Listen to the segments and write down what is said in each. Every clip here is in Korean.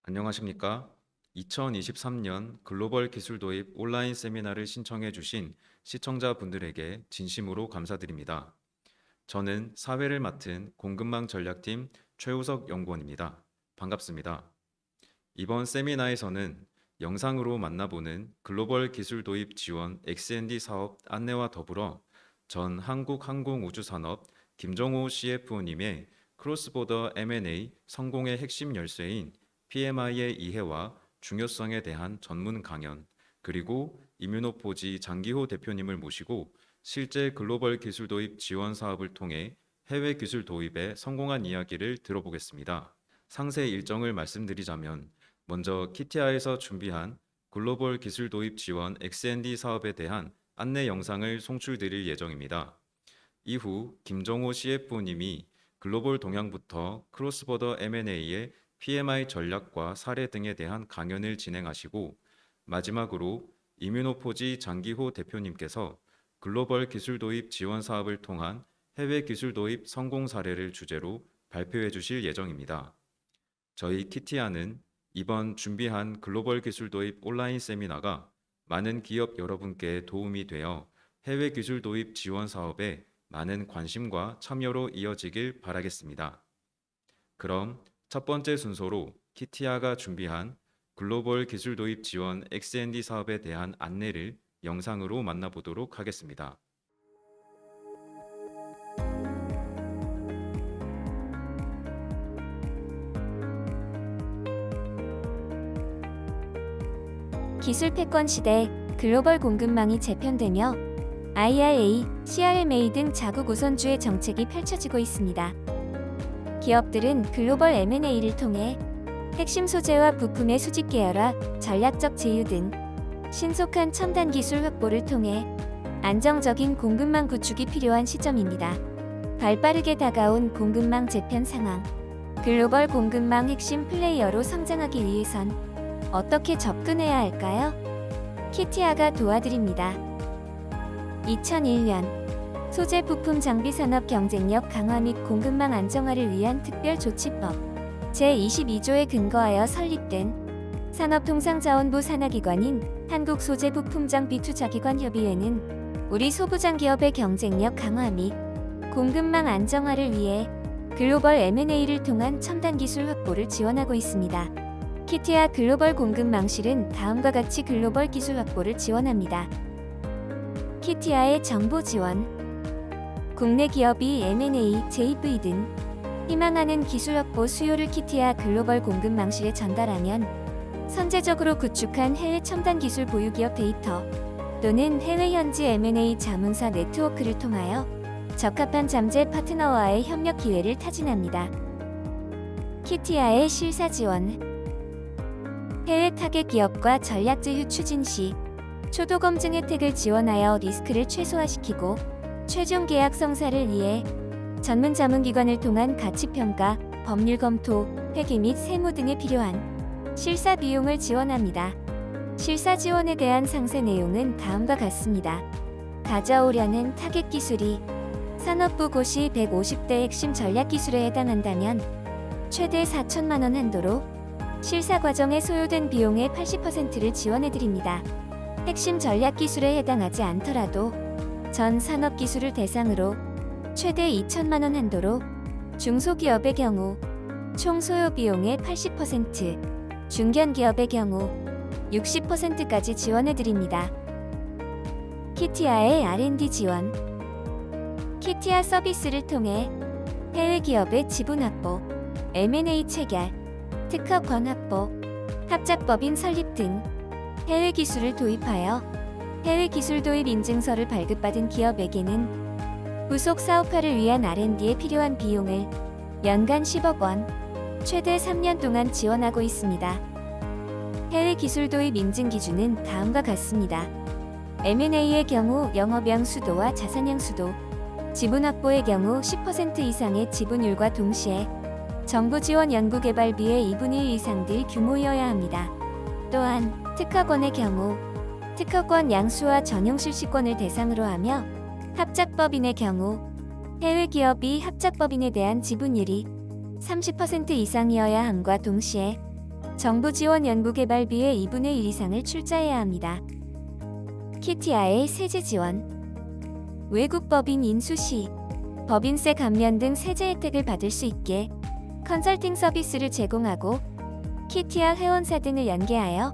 안녕하십니까? 2023년 글로벌 기술 도입 온라인 세미나를 신청해 주신 시청자분들에게 진심으로 감사드립니다. 저는 사회를 맡은 공급망 전략팀 최우석 연구원입니다. 반갑습니다. 이번 세미나에서는 영상으로 만나보는 글로벌 기술 도입 지원 XND 사업 안내와 더불어 전 한국항공우주산업 김정호 CFO님의 크로스보더 M&A 성공의 핵심 열쇠인 PMI의 이해와 중요성에 대한 전문 강연, 그리고 이뮤노포지 장기호 대표님을 모시고 실제 글로벌 기술 도입 지원 사업을 통해 해외 기술 도입에 성공한 이야기를 들어보겠습니다. 상세 일정을 말씀드리자면 먼저 키티아에서 준비한 글로벌 기술 도입 지원 XND 사업에 대한 안내 영상을 송출드릴 예정입니다. 이후 김정호 CFO님이 글로벌 동향부터 크로스보더 M&A의 PMI 전략과 사례 등에 대한 강연을 진행하시고 마지막으로 이뮤노포지 장기호 대표님께서 글로벌 기술 도입 지원 사업을 통한 해외 기술 도입 성공 사례를 주제로 발표해 주실 예정입니다. 저희 키티아는 이번 준비한 글로벌 기술 도입 온라인 세미나가 많은 기업 여러분께 도움이 되어 해외 기술 도입 지원 사업에 많은 관심과 참여로 이어지길 바라겠습니다. 그럼 첫 번째 순서로 키티아가 준비한 글로벌 기술 도입 지원 XND 사업에 대한 안내를 영상으로 만나보도록 하겠습니다. 기술 패권 시대 글로벌 공급망이 재편되며 IRA, CRMA 등 자국 우선주의 정책이 펼쳐지고 있습니다. 기업들은 글로벌 M&A를 통해 핵심 소재와 부품의 수직 계열화, 전략적 제휴 등 신속한 첨단 기술 확보를 통해 안정적인 공급망 구축이 필요한 시점입니다. 발빠르게 다가온 공급망 재편 상황. 글로벌 공급망 핵심 플레이어로 성장하기 위해선 어떻게 접근해야 할까요? 키티아가 도와드립니다. 2001년 소재 부품 장비 산업 경쟁력 강화 및 공급망 안정화를 위한 특별조치법 제22조에 근거하여 설립된 산업통상자원부 산하기관인 한국소재부품장비투자기관협의회는 우리 소부장기업의 경쟁력 강화 및 공급망 안정화를 위해 글로벌 M&A를 통한 첨단 기술 확보를 지원하고 있습니다. 키티아 글로벌 공급망실은 다음과 같이 글로벌 기술 확보를 지원합니다. 키티아의 정보 지원. 국내 기업이 M&A, JV 등 희망하는 기술 확보 수요를 키티아 글로벌 공급망실에 전달하면 선제적으로 구축한 해외 첨단 기술 보유 기업 데이터 또는 해외 현지 M&A 자문사 네트워크를 통하여 적합한 잠재 파트너와의 협력 기회를 타진합니다. 키티아의 실사 지원. 해외 타겟 기업과 전략 제휴 추진 시 초도 검증 혜택을 지원하여 리스크를 최소화시키고 최종 계약 성사를 위해 전문 자문기관을 통한 가치평가, 법률 검토, 회계 및 세무 등에 필요한 실사 비용을 지원합니다. 실사 지원에 대한 상세 내용은 다음과 같습니다. 가져오려는 타겟 기술이 산업부 고시 150대 핵심 전략 기술에 해당한다면 최대 4천만 원 한도로 실사 과정에 소요된 비용의 80%를 지원해드립니다. 핵심 전략 기술에 해당하지 않더라도 전 산업 기술을 대상으로 최대 2천만 원 한도로 중소기업의 경우 총 소요 비용의 80%, 중견기업의 경우 60%까지 지원해드립니다. 키티아의 R&D 지원. 키티아 서비스를 통해 해외 기업의 지분 확보, M&A 체결, 특허권 확보, 합작법인 설립 등 해외 기술을 도입하여 해외 기술 도입 인증서를 발급받은 기업에게는 후속 사업화를 위한 R&D에 필요한 비용을 연간 10억 원, 최대 3년 동안 지원하고 있습니다. 해외 기술 도입 인증 기준은 다음과 같습니다. M&A의 경우 영업양 수도와 자산양 수도, 지분 확보의 경우 10% 이상의 지분율과 동시에 정부 지원 연구개발비의 2분의 1 이상 될 규모여야 합니다. 또한 특허권의 경우 특허권 양수와 전용 실시권을 대상으로 하며 합작법인의 경우 해외 기업이 합작법인에 대한 지분율이 30% 이상이어야 함과 동시에 정부 지원 연구개발비의 2분의 1 이상을 출자해야 합니다. 키티아의 세제 지원. 외국 법인 인수 시 법인세 감면 등 세제 혜택을 받을 수 있게 컨설팅 서비스를 제공하고 키티아 회원사 등을 연계하여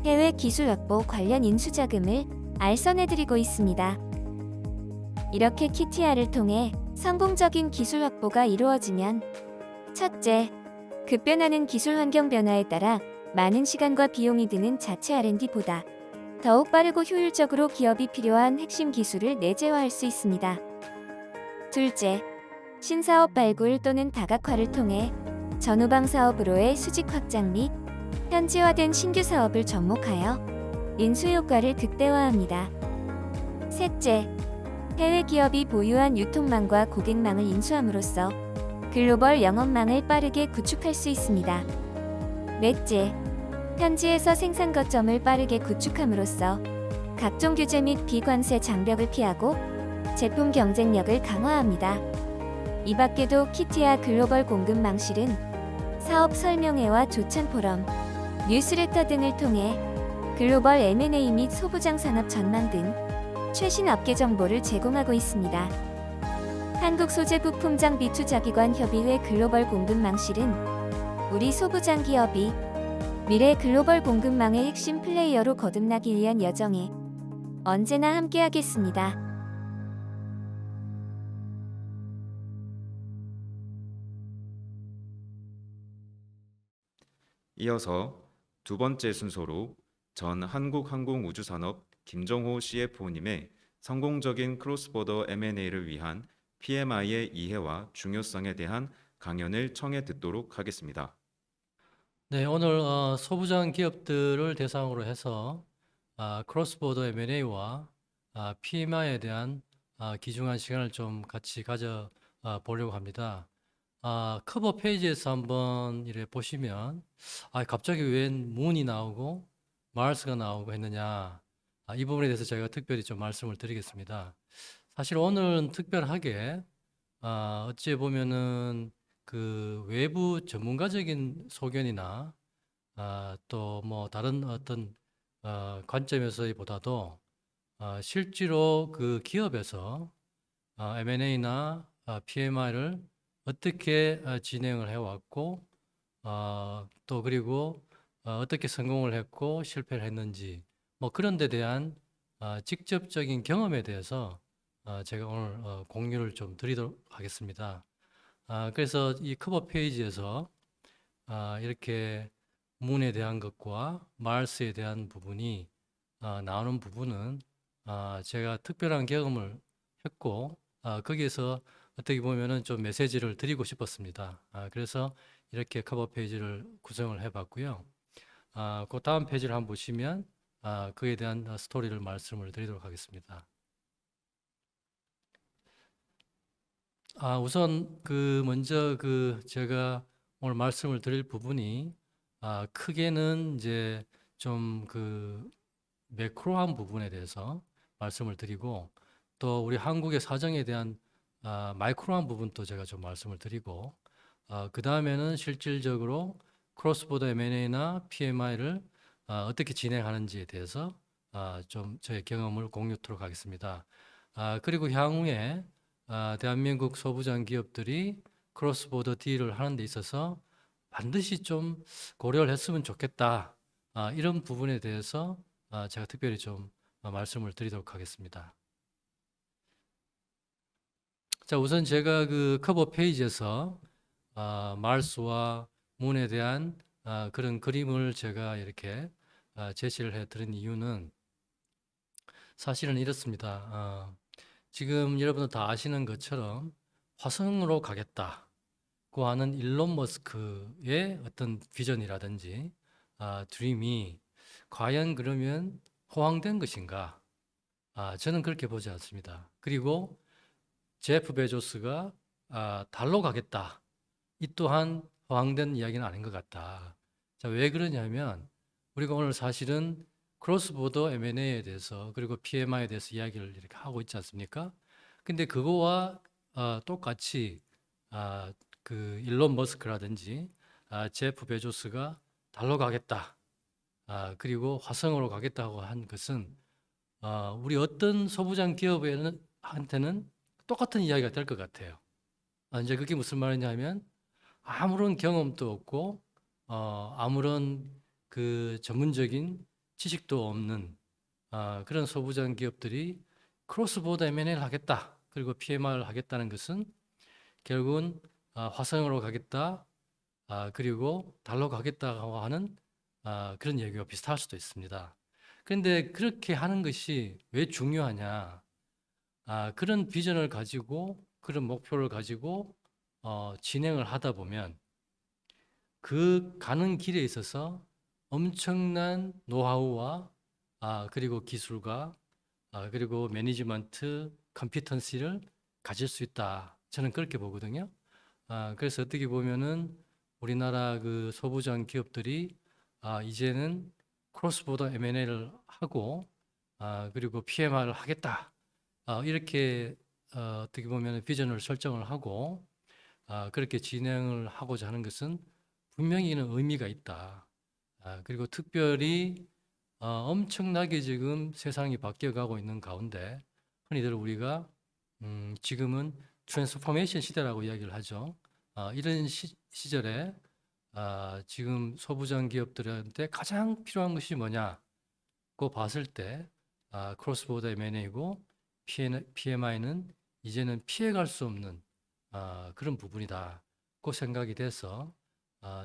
해외 기술 확보 관련 인수 자금을 알선해드리고 있습니다. 이렇게 키티아를 통해 성공적인 기술 확보가 이루어지면 첫째, 급변하는 기술 환경 변화에 따라 많은 시간과 비용이 드는 자체 R&D보다 더욱 빠르고 효율적으로 기업이 필요한 핵심 기술을 내재화할 수 있습니다. 둘째, 신사업 발굴 또는 다각화를 통해 전후방 사업으로의 수직 확장 및 현지화된 신규 사업을 접목하여 인수 효과를 극대화합니다. 셋째, 해외 기업이 보유한 유통망과 고객망을 인수함으로써 글로벌 영업망을 빠르게 구축할 수 있습니다. 넷째, 현지에서 생산 거점을 빠르게 구축함으로써 각종 규제 및 비관세 장벽을 피하고 제품 경쟁력을 강화합니다. 이 밖에도 키티아 글로벌 공급망실은 사업 설명회와 조찬 포럼, 뉴스레터 등을 통해 글로벌 M&A 및 소부장 산업 전망 등 최신 업계 정보를 제공하고 있습니다. 한국 소재 부품 장비 투자기관 협의회 글로벌 공급망실은 우리 소부장 기업이 미래 글로벌 공급망의 핵심 플레이어로 거듭나기 위한 여정에 언제나 함께하겠습니다. 이어서 두 번째 순서로 전 한국항공우주산업 김정호 CFO님의 성공적인 크로스보더 M&A를 위한 PMI의 이해와 중요성에 대한 강연을 청해 듣도록 하겠습니다. 네, 오늘 소부장 기업들을 대상으로 해서 크로스보더 M&A와 PMI에 대한 귀중한 시간을 좀 같이 가져 보려고 합니다. 커버 페이지에서 한번 이래 보시면 갑자기 웬 문이 나오고 마르스가 나오고 했느냐, 이 부분에 대해서 제가 특별히 좀 말씀을 드리겠습니다. 사실 오늘은 특별하게 어찌 보면은 그 외부 전문가적인 소견이나 또 뭐 다른 어떤 관점에서보다도 실제로 그 기업에서 M&A나 PMI를 어떻게 진행을 해왔고 또 그리고 어떻게 성공을 했고 실패를 했는지 뭐 그런 데 대한 직접적인 경험에 대해서 제가 오늘 공유를 좀 드리도록 하겠습니다. 그래서 이 커버 페이지에서 이렇게 문에 대한 것과 마르스에 대한 부분이 나오는 부분은 제가 특별한 경험을 했고 거기에서 어떻게 보면은 좀 메시지를 드리고 싶었습니다. 그래서 이렇게 커버 페이지를 구성을 해봤고요. 그 다음 페이지를 한번 보시면 그에 대한 스토리를 말씀을 드리도록 하겠습니다. 우선 먼저 제가 오늘 말씀을 드릴 부분이 크게는 이제 좀 매크로한 부분에 대해서 말씀을 드리고 또 우리 한국의 사정에 대한 마이크로한 부분도 제가 좀 말씀을 드리고 그 다음에는 실질적으로 크로스보더 M&A나 PMI를 어떻게 진행하는지에 대해서 좀 저의 경험을 공유하도록 하겠습니다. 그리고 향후에 대한민국 소부장 기업들이 크로스보더 딜을 하는 데 있어서 반드시 좀 고려를 했으면 좋겠다. 이런 부분에 대해서 제가 특별히 좀 말씀을 드리도록 하겠습니다. 자, 우선 제가 그 커버 페이지에서 마르스와 문에 대한 그런 그림을 제가 이렇게 제시를 해드린 이유는 사실은 이렇습니다. 지금 여러분들 다 아시는 것처럼 화성으로 가겠다고 하는 일론 머스크의 어떤 비전이라든지 드림이 과연 그러면 허황된 것인가? 저는 그렇게 보지 않습니다. 그리고 제프 베조스가 달로 가겠다. 이 또한 허황된 이야기는 아닌 것 같다. 자, 왜 그러냐면 우리가 오늘 사실은 크로스보더 M&A에 대해서 그리고 PMI에 대해서 이야기를 이렇게 하고 있지 않습니까? 근데 그거와 똑같이 그 일론 머스크라든지 제프 베조스가 달로 가겠다. 그리고 화성으로 가겠다고 한 것은 우리 어떤 소부장 기업한테는 똑같은 이야기가 될 것 같아요. 이제 그게 무슨 말이냐면 아무런 경험도 없고 아무런 그 전문적인 지식도 없는 그런 소부장 기업들이 크로스보더 M&A를 하겠다. 그리고 PMR을 하겠다는 것은 결국은 화성으로 가겠다. 그리고 달로 가겠다고 하는 그런 얘기와 비슷할 수도 있습니다. 그런데 그렇게 하는 것이 왜 중요하냐? 그런 비전을 가지고 그런 목표를 가지고 진행을 하다 보면 그 가는 길에 있어서 엄청난 노하우와 그리고 기술과 그리고 매니지먼트 컴피턴시를 가질 수 있다. 저는 그렇게 보거든요. 그래서 어떻게 보면은 우리나라 그 소부장 기업들이 이제는 크로스보더 M&A를 하고 그리고 PMR을 하겠다. 이렇게 어떻게 보면 비전을 설정을 하고 그렇게 진행을 하고자 하는 것은 분명히 이는 의미가 있다. 그리고 특별히 엄청나게 지금 세상이 바뀌어가고 있는 가운데 흔히들 우리가 지금은 트랜스포메이션 시대라고 이야기를 하죠. 이런 시절에 지금 소부장 기업들한테 가장 필요한 것이 뭐냐고 봤을 때 크로스보더 M&A고 PMI는 이제는 피해갈 수 없는 그런 부분이다고 생각이 돼서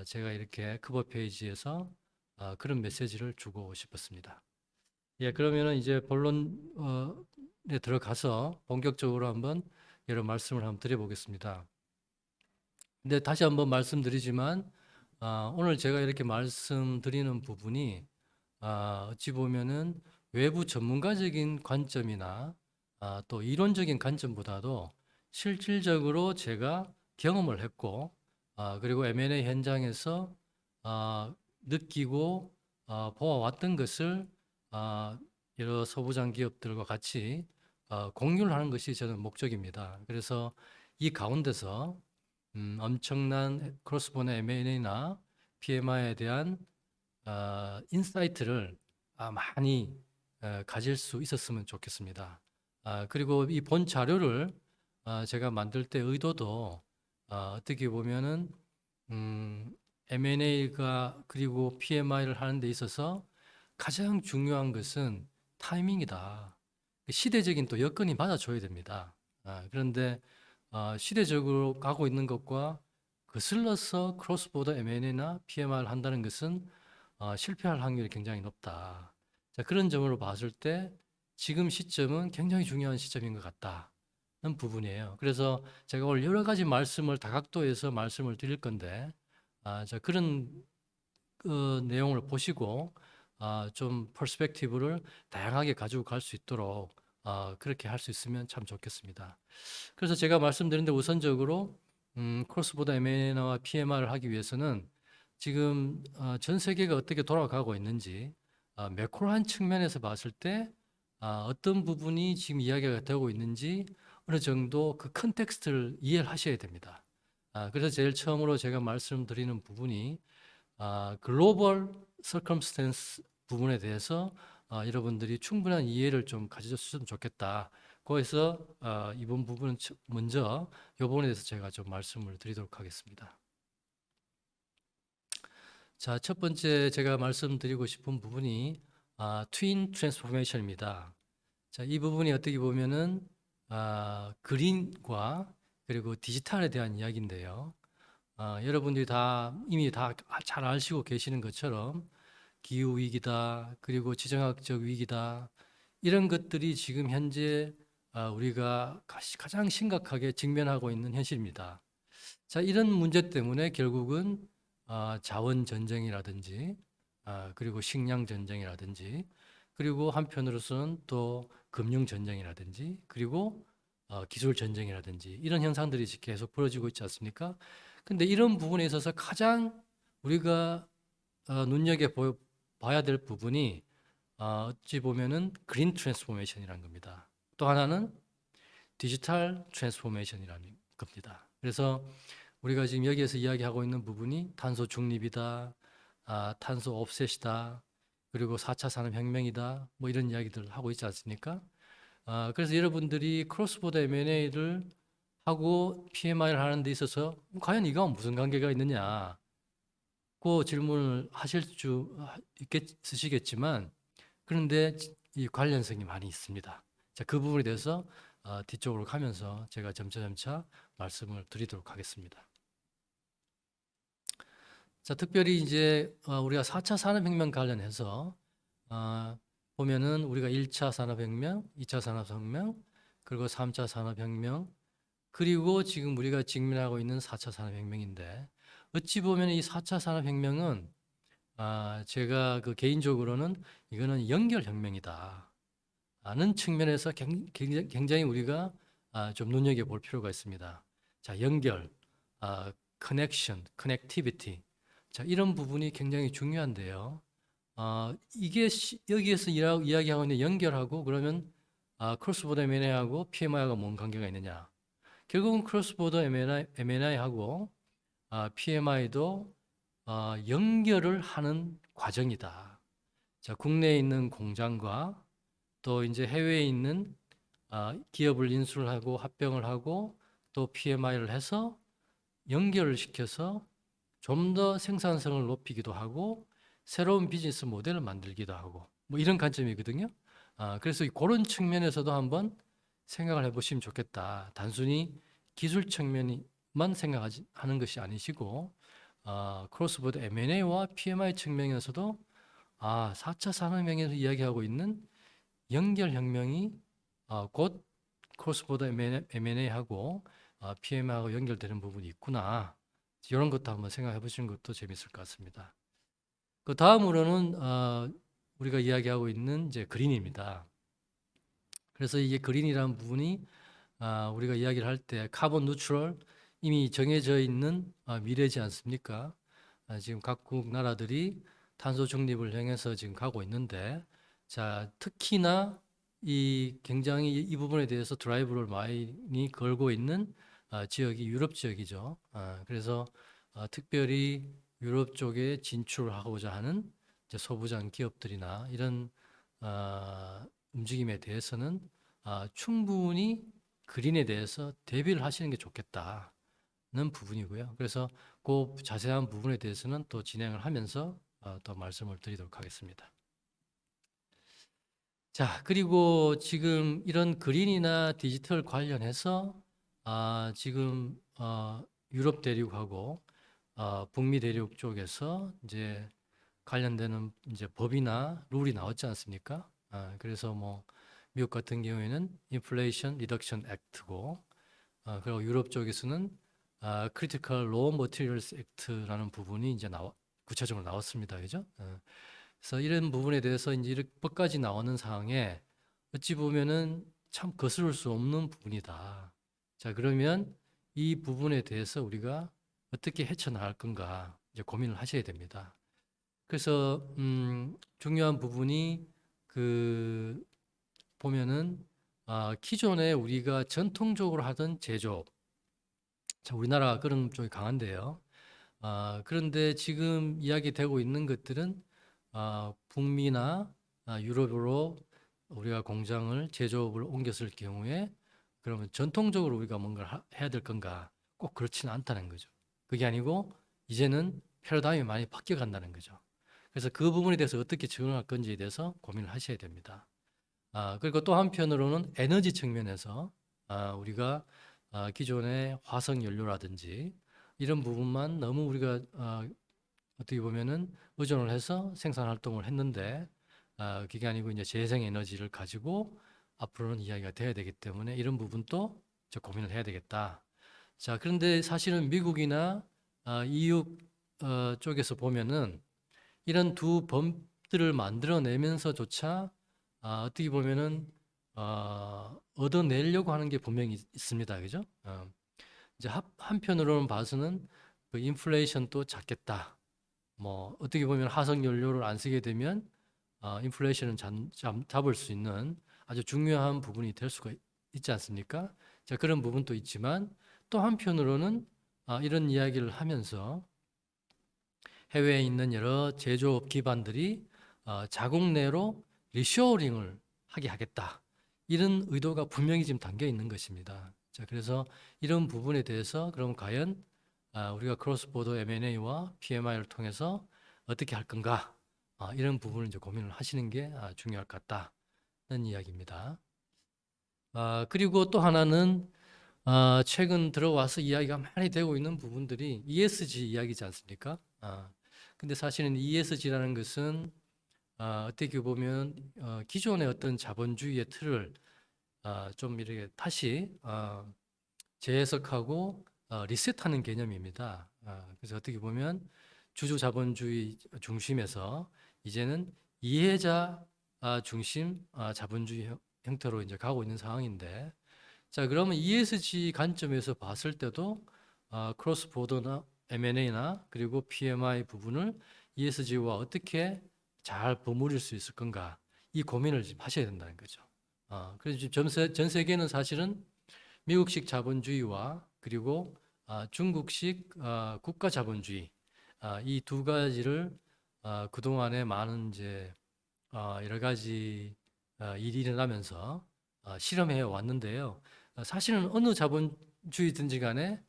제가 이렇게 커버 페이지에서 그런 메시지를 주고 싶었습니다. 예, 그러면은 이제 본론에 들어가서 본격적으로 한번 여러 말씀을 한번 드려보겠습니다. 근데 다시 한번 말씀드리지만 오늘 제가 이렇게 말씀드리는 부분이 어찌 보면은 외부 전문가적인 관점이나 또 이론적인 관점보다도 실질적으로 제가 경험을 했고 그리고 M&A 현장에서 느끼고 보아왔던 것을 여러 소부장 기업들과 같이 공유를 하는 것이 저는 목적입니다. 그래서 이 가운데서 엄청난 크로스보더 M&A나 PMI에 대한 인사이트를 많이 가질 수 있었으면 좋겠습니다. 그리고 이 본 자료를 제가 만들 때 의도도 어떻게 보면은 M&A가 그리고 PMI를 하는 데 있어서 가장 중요한 것은 타이밍이다. 시대적인 또 여건이 맞아줘야 됩니다. 그런데 시대적으로 가고 있는 것과 거슬러서 크로스보더 M&A나 PMI를 한다는 것은 실패할 확률이 굉장히 높다. 자, 그런 점으로 봤을 때 지금 시점은 굉장히 중요한 시점인 것 같다는 부분이에요. 그래서 제가 오늘 여러 가지 말씀을 다각도에서 말씀을 드릴 건데 자, 그런 내용을 보시고 좀 퍼스펙티브를 다양하게 가지고 갈 수 있도록 그렇게 할 수 있으면 참 좋겠습니다. 그래서 제가 말씀드린 데 우선적으로 크로스보더 M&A와 PMR을 하기 위해서는 지금 전 세계가 어떻게 돌아가고 있는지 매크로한 측면에서 봤을 때 어떤 부분이 지금 이야기가 되고 있는지 어느 정도 그 컨텍스트를 이해를 하셔야 됩니다. 그래서 제일 처음으로 제가 말씀드리는 부분이 글로벌 서컴스탠스 부분에 대해서 여러분들이 충분한 이해를 좀 가지셨으면 좋겠다. 거기서 이번 부분은 먼저 이 부분에 대해서 제가 좀 말씀을 드리도록 하겠습니다. 자, 첫 번째 제가 말씀드리고 싶은 부분이 트윈 트랜스포메이션입니다. 자, 이 부분이 어떻게 보면은 그린과 그리고 디지털에 대한 이야기인데요. 여러분들이 다 이미 다 잘 아시고 계시는 것처럼 기후 위기다, 그리고 지정학적 위기다, 이런 것들이 지금 현재 우리가 가장 심각하게 직면하고 있는 현실입니다. 자, 이런 문제 때문에 결국은 자원 전쟁이라든지 그리고 식량 전쟁이라든지 그리고 한편으로서는 또 금융 전쟁이라든지 그리고 기술 전쟁이라든지 이런 현상들이 계속 벌어지고 있지 않습니까? 근데 이런 부분에 있어서 가장 우리가 눈여겨봐야 될 부분이 어찌 보면은 그린 트랜스포메이션이라는 겁니다. 또 하나는 디지털 트랜스포메이션이라는 겁니다. 그래서 우리가 지금 여기에서 이야기하고 있는 부분이 탄소 중립이다, 탄소 옵셋이다. 그리고 4차 산업혁명이다. 뭐 이런 이야기들 하고 있지 않습니까? 그래서 여러분들이 크로스보더 M&A를 하고 PMI를 하는 데 있어서 과연 이거와 무슨 관계가 있느냐? 그 질문을 있으시겠지만 그런데 이 관련성이 많이 있습니다. 자, 그 부분에 대해서 뒤쪽으로 가면서 제가 점차 말씀을 드리도록 하겠습니다. 자, 특별히 이제 우리가 4차 산업혁명 관련해서 보면은 우리가 1차 산업혁명, 2차 산업혁명, 그리고 3차 산업혁명, 그리고 지금 우리가 직면하고 있는 4차 산업혁명인데 어찌 보면 이 4차 산업혁명은 제가 그 개인적으로는 이거는 연결혁명이다 하는 측면에서 굉장히 우리가 좀 눈여겨볼 필요가 있습니다. 자, 연결, 커넥션, 커넥티비티. 자, 이런 부분이 굉장히 중요한데요. 이게 여기에서 이야기하고 있는 연결하고 그러면 크로스보더 M&A하고 PMI하고 뭔 관계가 있느냐? 결국은 크로스보더 M&A하고 PMI도 연결을 하는 과정이다. 자, 국내에 있는 공장과 또 이제 해외에 있는 기업을 인수를 하고 합병을 하고 또 PMI를 해서 연결을 시켜서 좀 더 생산성을 높이기도 하고 새로운 비즈니스 모델을 만들기도 하고 뭐 이런 관점이거든요. 그래서 그런 측면에서도 한번 생각을 해보시면 좋겠다. 단순히 기술 측면만 생각하는 것이 아니시고 크로스보더 M&A와 PMI 측면에서도 4차 산업혁명에서 이야기하고 있는 연결혁명이 곧 크로스보더 M&A하고 PMI하고 연결되는 부분이 있구나. 이런 것도 한번 생각해 보시는 것도 재밌을 것 같습니다. 그 다음으로는 우리가 이야기하고 있는 이제 그린입니다. 그래서 이게 그린이라는 부분이 우리가 이야기를 할 때 카본 뉴트럴 이미 정해져 있는 미래지 않습니까? 지금 각국 나라들이 탄소 중립을 향해서 지금 가고 있는데 자, 특히나 굉장히 이 부분에 대해서 드라이브를 많이 걸고 있는 지역이 유럽 지역이죠. 그래서 특별히 유럽 쪽에 진출하고자 하는 이제 소부장 기업들이나 이런 움직임에 대해서는 충분히 그린에 대해서 대비를 하시는 게 좋겠다는 부분이고요. 그래서 그 자세한 부분에 대해서는 또 진행을 하면서 또 말씀을 드리도록 하겠습니다. 자, 그리고 지금 이런 그린이나 디지털 관련해서 지금 유럽 대륙하고 북미 대륙 쪽에서 이제 관련되는 이제 법이나 룰이 나왔지 않습니까? 그래서 뭐 미국 같은 경우에는 인플레이션 리덕션 액트고 그리고 유럽 쪽에서는 크리티컬 로 머티리얼스 액트라는 부분이 이제 구체적으로 나왔습니다. 그죠? 그래서 이런 부분에 대해서 이제 이렇게 법까지 나오는 상황에 어찌 보면은 참 거스를 수 없는 부분이다. 자, 그러면 이 부분에 대해서 우리가 어떻게 헤쳐나갈 건가 이제 고민을 하셔야 됩니다. 그래서 중요한 부분이 보면은 기존에 우리가 전통적으로 하던 제조업, 자, 우리나라가 그런 쪽이 강한데요. 그런데 지금 이야기되고 있는 것들은 북미나 유럽으로 우리가 공장을 제조업을 옮겼을 경우에 그러면 전통적으로 우리가 뭔가를 해야 될 건가? 꼭 그렇지는 않다는 거죠. 그게 아니고 이제는 패러다임이 많이 바뀌어 간다는 거죠. 그래서 그 부분에 대해서 어떻게 적응할 건지에 대해서 고민을 하셔야 됩니다. 그리고 또 한편으로는 에너지 측면에서 우리가 기존의 화석 연료라든지 이런 부분만 너무 우리가 어떻게 보면은 의존을 해서 생산 활동을 했는데 그게 아니고 이제 재생 에너지를 가지고 앞으로는 이야기가 돼야 되기 때문에 이런 부분도 고민을 해야 되겠다. 자, 그런데 사실은 미국이나 EU 쪽에서 보면은 이런 두 법들을 만들어내면서조차 어떻게 보면은 얻어내려고 하는 게 분명히 있습니다. 그죠? 이제 한편으로는 봐서는 그 인플레이션도 작겠다. 뭐 어떻게 보면 화석 연료를 안 쓰게 되면 인플레이션을 잡을 수 있는 아주 중요한 부분이 될 수가 있지 않습니까? 자, 그런 부분도 있지만 또 한편으로는 이런 이야기를 하면서 해외에 있는 여러 제조업 기반들이 자국 내로 리쇼어링을 하게 하겠다. 이런 의도가 분명히 지금 담겨 있는 것입니다. 자, 그래서 이런 부분에 대해서 그럼 과연 우리가 크로스보더 M&A와 PMI를 통해서 어떻게 할 건가? 이런 부분을 이제 고민을 하시는 게 중요할 것 같다는 이야기입니다. 그리고 또 하나는 최근 들어와서 이야기가 많이 되고 있는 부분들이 ESG 이야기지 않습니까? 근데 사실은 ESG라는 것은 어떻게 보면 기존의 어떤 자본주의의 틀을 좀 이렇게 다시 재해석하고 리셋하는 개념입니다. 그래서 어떻게 보면 주주 자본주의 중심에서 이제는 이해자 중심 자본주의 형태로 이제 가고 있는 상황인데, 자, 그러면 ESG 관점에서 봤을 때도 크로스 보더나 M&A나 그리고 PMI 부분을 ESG와 어떻게 잘 버무릴 수 있을 건가, 이 고민을 지금 하셔야 된다는 거죠. 그래서 지금 전 세계는 사실은 미국식 자본주의와 그리고 중국식 국가 자본주의, 이 두 가지를 그동안에 많은 이제 여러 가지 일이 일어나면서 실험해 왔는데요. 사실은 어느 자본주의든지 간에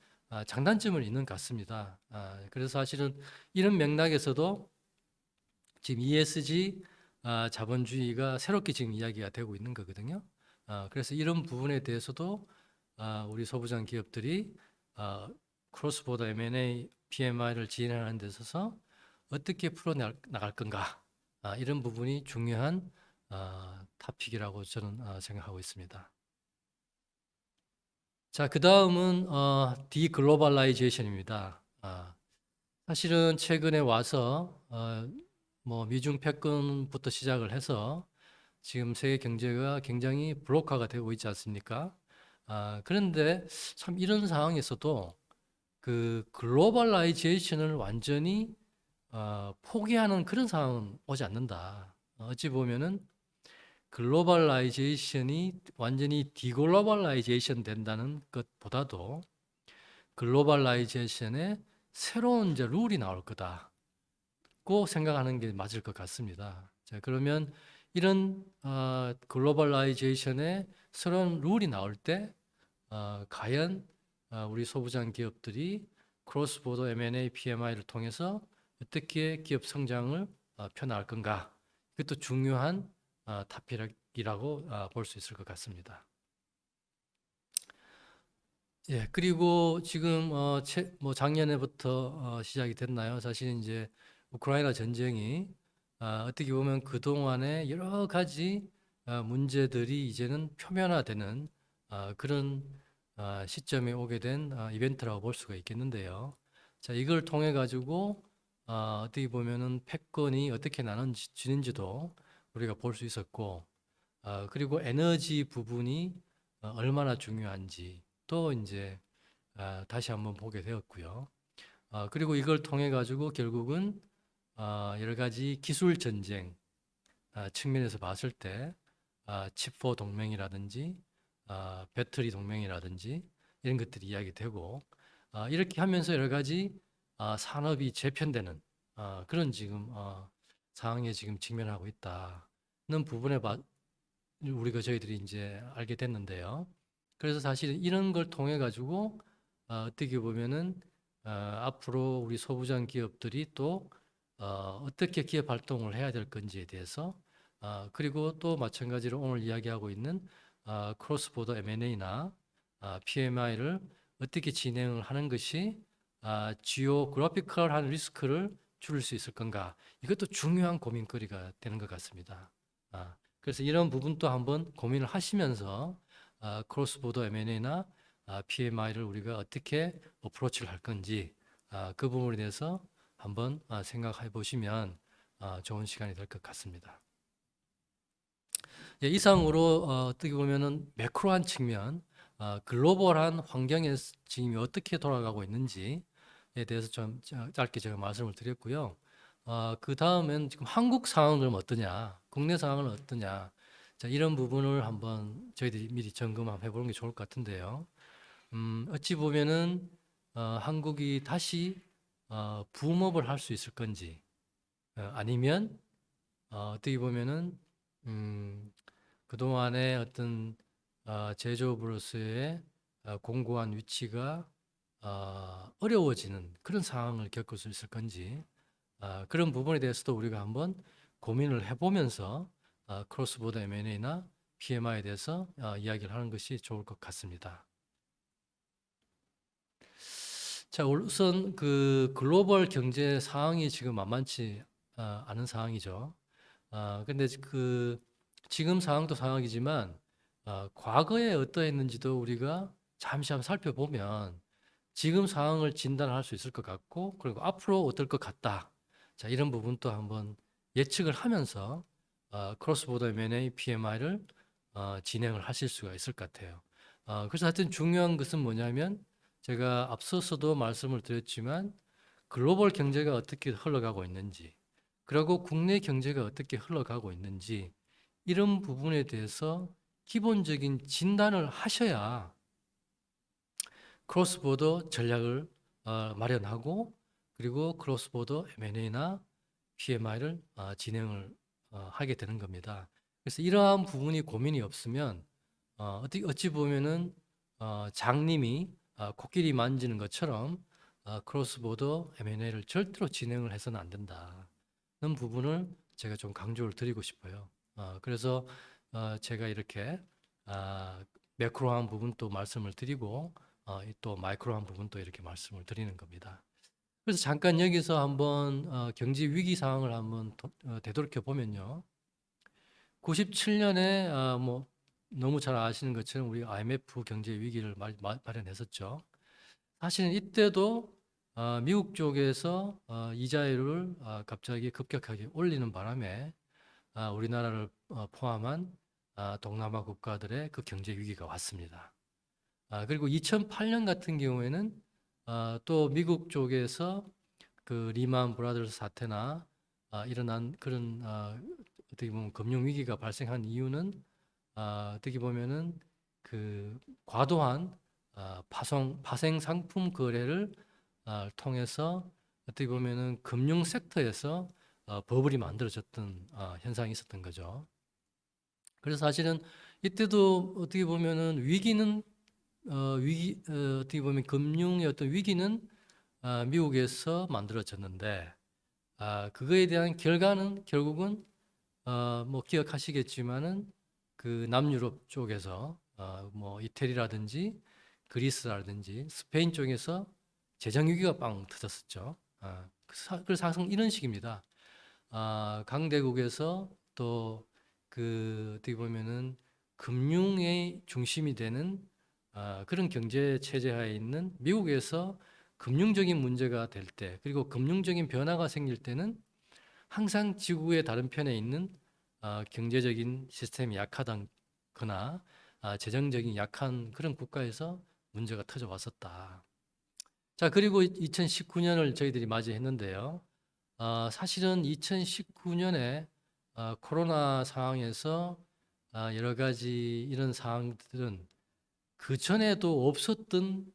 장단점은 있는 것 같습니다. 그래서 사실은 이런 맥락에서도 지금 ESG 자본주의가 새롭게 지금 이야기가 되고 있는 거거든요. 그래서 이런 부분에 대해서도 우리 소부장 기업들이 크로스보더 M&A, PMI를 진행하는 데 있어서 어떻게 풀어나갈 건가, 이런 부분이 중요한 토픽이라고 저는 생각하고 있습니다. 자, 그 다음은 디글로벌라이제이션입니다. 사실은 최근에 와서 뭐 미중 패권부터 시작을 해서 지금 세계 경제가 굉장히 블록화가 되고 있지 않습니까? 그런데 참 이런 상황에서도 그 글로벌라이제이션을 완전히 포기하는 그런 상황은 오지 않는다. 어찌 보면은 글로벌라이제이션이 완전히 디글로벌라이제이션 된다는 것보다도 글로벌라이제이션에 새로운 이제 룰이 나올 거다고 생각하는 게 맞을 것 같습니다. 자, 그러면 이런 글로벌라이제이션에 새로운 룰이 나올 때 과연 우리 소부장 기업들이 크로스보더 M&A, PMI를 통해서 어떻게 기업 성장을 펴나갈 건가? 이것도 중요한 토픽이라고 볼 수 있을 것 같습니다. 예, 그리고 지금 뭐 작년에부터 시작이 됐나요? 사실 이제 우크라이나 전쟁이 어떻게 보면 그 동안에 여러 가지 문제들이 이제는 표면화되는 그런 시점에 오게 된 이벤트라고 볼 수가 있겠는데요. 자, 이걸 통해 가지고 어떻게 보면은 패권이 어떻게 나눠지는지도 우리가 볼 수 있었고, 그리고 에너지 부분이 얼마나 중요한지 또 이제 다시 한번 보게 되었고요. 그리고 이걸 통해 가지고 결국은 여러 가지 기술 전쟁 측면에서 봤을 때 칩4 동맹이라든지 배터리 동맹이라든지 이런 것들이 이야기되고, 이렇게 하면서 여러 가지 산업이 재편되는 그런 지금 상황에 지금 직면하고 있다는 부분에 우리가 저희들이 이제 알게 됐는데요. 그래서 사실 이런 걸 통해 가지고 어떻게 보면은 앞으로 우리 소부장 기업들이 또 어떻게 기업 활동을 해야 될 건지에 대해서, 그리고 또 마찬가지로 오늘 이야기하고 있는 크로스보더 M&A나 PMI를 어떻게 진행을 하는 것이 지오그래피컬한 리스크를 줄일 수 있을 건가, 이것도 중요한 고민거리가 되는 것 같습니다. 그래서 이런 부분도 한번 고민을 하시면서 크로스보더 M&A나 PMI를 우리가 어떻게 어프로치를 할 건지 그 부분에 대해서 한번 생각해 보시면 좋은 시간이 될 것 같습니다. 예, 이상으로 어떻게 보면은 매크로한 측면, 글로벌한 환경에 지금 어떻게 돌아가고 있는지에 대해서 좀 짧게 제가 말씀을 드렸고요. 그 다음엔 지금 한국 상황은 어떠냐, 국내 상황은 어떠냐, 자, 이런 부분을 한번 저희들이 미리 점검 한번 해보는 게 좋을 것 같은데요. 어찌 보면은 한국이 다시 붐업을 할 수 있을 건지, 아니면 어떻게 보면은 그동안의 어떤 제조업으로서의 공고한 위치가 어려워지는 그런 상황을 겪을 수 있을 건지, 그런 부분에 대해서도 우리가 한번 고민을 해보면서 크로스보더 M&A나 PMI에 대해서 이야기를 하는 것이 좋을 것 같습니다. 자, 우선 그 글로벌 경제 상황이 지금 만만치 않은 상황이죠. 근데 그 지금 상황도 상황이지만 과거에 어떠했는지도 우리가 잠시 한번 살펴보면 지금 상황을 진단할 수 있을 것 같고, 그리고 앞으로 어떨 것 같다. 자, 이런 부분도 한번 예측을 하면서 크로스보더 M&A PMI를 진행을 하실 수가 있을 것 같아요. 그래서 하여튼 중요한 것은 뭐냐면 제가 앞서서도 말씀을 드렸지만 글로벌 경제가 어떻게 흘러가고 있는지, 그리고 국내 경제가 어떻게 흘러가고 있는지 이런 부분에 대해서 기본적인 진단을 하셔야 크로스보더 전략을 마련하고, 그리고 크로스보더 M&A나 PMI를 진행을 하게 되는 겁니다. 그래서 이러한 부분이 고민이 없으면 어찌 보면은 장님이 코끼리 만지는 것처럼 크로스보더 M&A를 절대로 진행을 해서는 안 된다는 부분을 제가 좀 강조를 드리고 싶어요. 그래서 제가 이렇게 매크로한 부분도 말씀을 드리고 또 마이크로한 부분도 이렇게 말씀을 드리는 겁니다. 그래서 잠깐 여기서 한번 경제 위기 상황을 한번 되돌이켜 보면요. 97년에 뭐 너무 잘 아시는 것처럼 우리 IMF 경제 위기를 마련했었죠. 사실은 이때도 미국 쪽에서 이자율을 갑자기 급격하게 올리는 바람에 우리나라를 포함한 동남아 국가들의 그 경제 위기가 왔습니다. 그리고 2008년 같은 경우에는 또 미국 쪽에서 그 리만 브라더스 사태나 일어난 그런 어떻게 보면 금융 위기가 발생한 이유는 어떻게 보면은 그 과도한 파생 상품 거래를 통해서 어떻게 보면은 금융 섹터에서 버블이 만들어졌던 현상이 있었던 거죠. 그래서 사실은 이때도 어떻게 보면은 위기는 어떻게 보면 금융의 어떤 위기는 미국에서 만들어졌는데 그거에 대한 결과는 결국은 뭐 기억하시겠지만은 그 남유럽 쪽에서 뭐 이태리라든지 그리스라든지 스페인 쪽에서 재정 위기가 빵 터졌었죠. 그래서 항상 이런 식입니다. 강대국에서 또 그 어떻게 보면은 금융의 중심이 되는 그런 경제 체제하에 있는 미국에서 금융적인 문제가 될 때, 그리고 금융적인 변화가 생길 때는 항상 지구의 다른 편에 있는 경제적인 시스템이 약하다거나 재정적인 약한 그런 국가에서 문제가 터져 왔었다. 자, 그리고 2019년을 저희들이 맞이했는데요. 사실은 2019년에 코로나 상황에서 여러 가지 이런 상황들은 그 전에도 없었던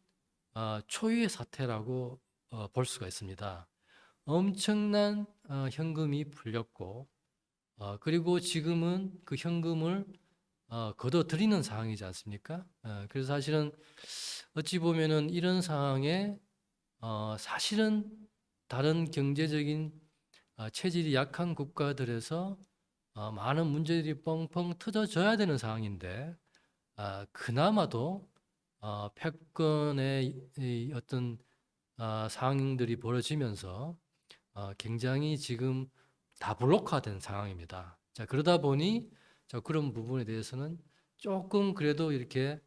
초유의 사태라고 볼 수가 있습니다. 엄청난 현금이 풀렸고, 그리고 지금은 그 현금을 걷어들이는 상황이지 않습니까? 그래서 사실은 어찌 보면은 이런 상황에 사실은 다른 경제적인 체질이 약한 국가들에서 많은 문제들이 뻥뻥 터져져야 되는 상황인데 그나마도 패권의 이 어떤 상황들이 벌어지면서 굉장히 지금 다 블록화된 상황입니다. 자, 그러다 보니 그런 부분에 대해서는 조금 그래도 이렇게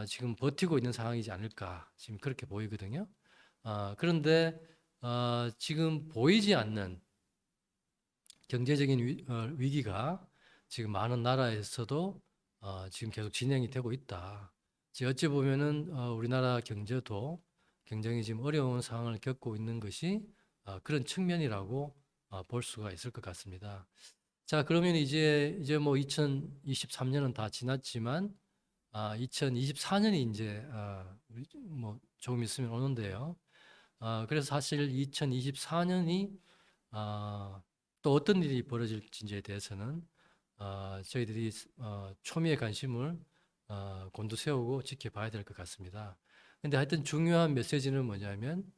지금 버티고 있는 상황이지 않을까 지금 그렇게 보이거든요. 그런데 지금 보이지 않는 경제적인 위기가 지금 많은 나라에서도 지금 계속 진행이 되고 있다. 어찌 보면은 우리나라 경제도 굉장히 지금 어려운 상황을 겪고 있는 것이 그런 측면이라고 볼 수가 있을 것 같습니다. 자, 그러면 이제 뭐 2023년은 다 지났지만 2024년이 이제 뭐 조금 있으면 오는데요. 그래서 사실 2024년이 또 어떤 일이 벌어질지에 대해서는 저희들이 초미의 관심을 곤두세우고 지켜봐야 될 것 같습니다. 근데 하여튼 중요한 메시지는 뭐냐면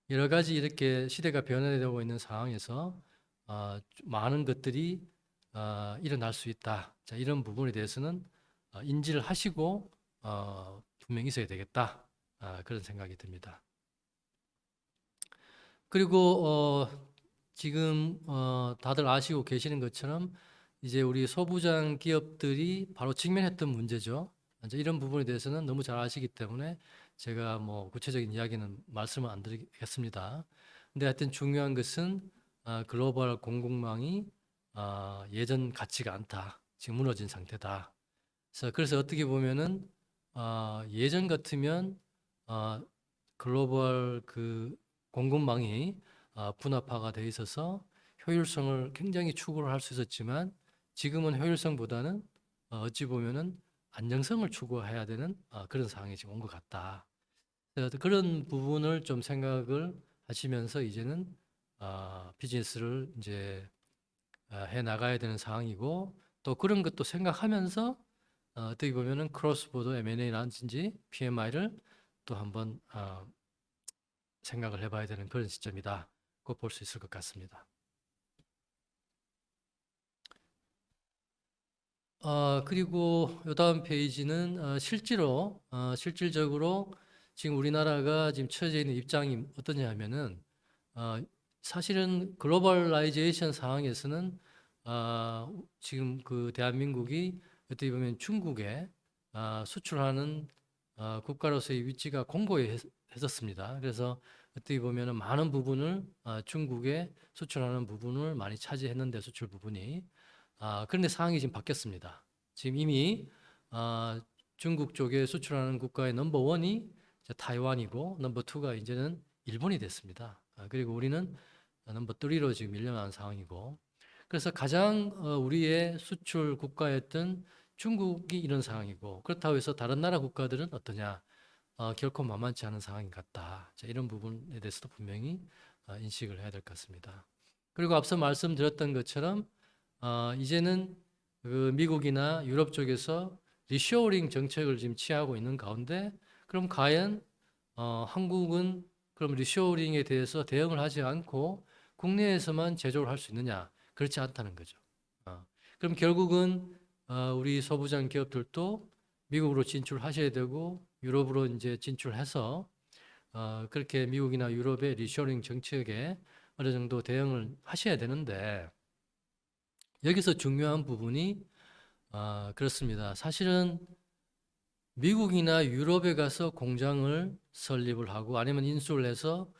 여러 가지 이렇게 시대가 변화되고 있는 상황에서 많은 것들이 일어날 수 있다. 자, 이런 부분에 대해서는 인지를 하시고 분명히 있어야 되겠다. 그런 생각이 듭니다. 그리고 지금 다들 아시고 계시는 것처럼 이제 우리 소부장 기업들이 바로 직면했던 문제죠. 이제 이런 부분에 대해서는 너무 잘 아시기 때문에 제가 뭐 구체적인 이야기는 말씀을 안 드리겠습니다. 근데 하여튼 중요한 것은 글로벌 공급망이 예전 같지가 않다. 지금 무너진 상태다. 그래서 어떻게 보면은 예전 같으면 글로벌 그 공급망이 분업화가 돼 있어서 효율성을 굉장히 추구를 할 수 있었지만 지금은 효율성보다는 어찌 보면은 안정성을 추구해야 되는 그런 상황이 지금 온 것 같다. 그래서 그런 부분을 좀 생각을 하시면서 이제는 비즈니스를 이제 해 나가야 되는 상황이고 또 그런 것도 생각하면서 어떻게 보면은 크로스보더 M&A라든지 PMI를 또 한번 생각을 해봐야 되는 그런 시점이다. 꼭 볼 수 있을 것 같습니다. 그리고 이 다음 페이지는 실질적으로 지금 우리나라가 지금 처해져 있는 입장이 어떠냐 하면은 사실은 글로벌라이제이션 상황에서는 지금 그 대한민국이 어떻게 보면 중국에 수출하는 국가로서의 위치가 공고했었습니다. 그래서 어떻게 보면 많은 부분을 중국에 수출하는 부분을 많이 차지했는데 수출 부분이 그런데 상황이 지금 바뀌었습니다. 지금 이미 중국 쪽에 수출하는 국가의 넘버 원이 타이완이고 넘버 투가 이제는 일본이 됐습니다. 그리고 우리는 넘버 3로 지금 밀려난 상황이고 그래서 가장 우리의 수출 국가였던 중국이 이런 상황이고 그렇다고 해서 다른 나라 국가들은 어떠냐? 결코 만만치 않은 상황인 것 같다. 자, 이런 부분에 대해서도 분명히 인식을 해야 될 것 같습니다. 그리고 앞서 말씀드렸던 것처럼 이제는 그 미국이나 유럽 쪽에서 리쇼어링 정책을 지금 취하고 있는 가운데 그럼 과연 한국은 그럼 리쇼어링에 대해서 대응을 하지 않고 국내에서만 제조를 할 수 있느냐? 그렇지 않다는 거죠. 그럼 결국은 우리 소부장 기업들도 미국으로 진출하셔야 되고 유럽으로 이제 진출해서 그렇게 미국이나 유럽의 리쇼어링 정책에 어느 정도 대응을 하셔야 되는데 여기서 중요한 부분이 그렇습니다. 사실은 미국이나 유럽에 가서 공장을 설립을 하고 아니면 인수를 해서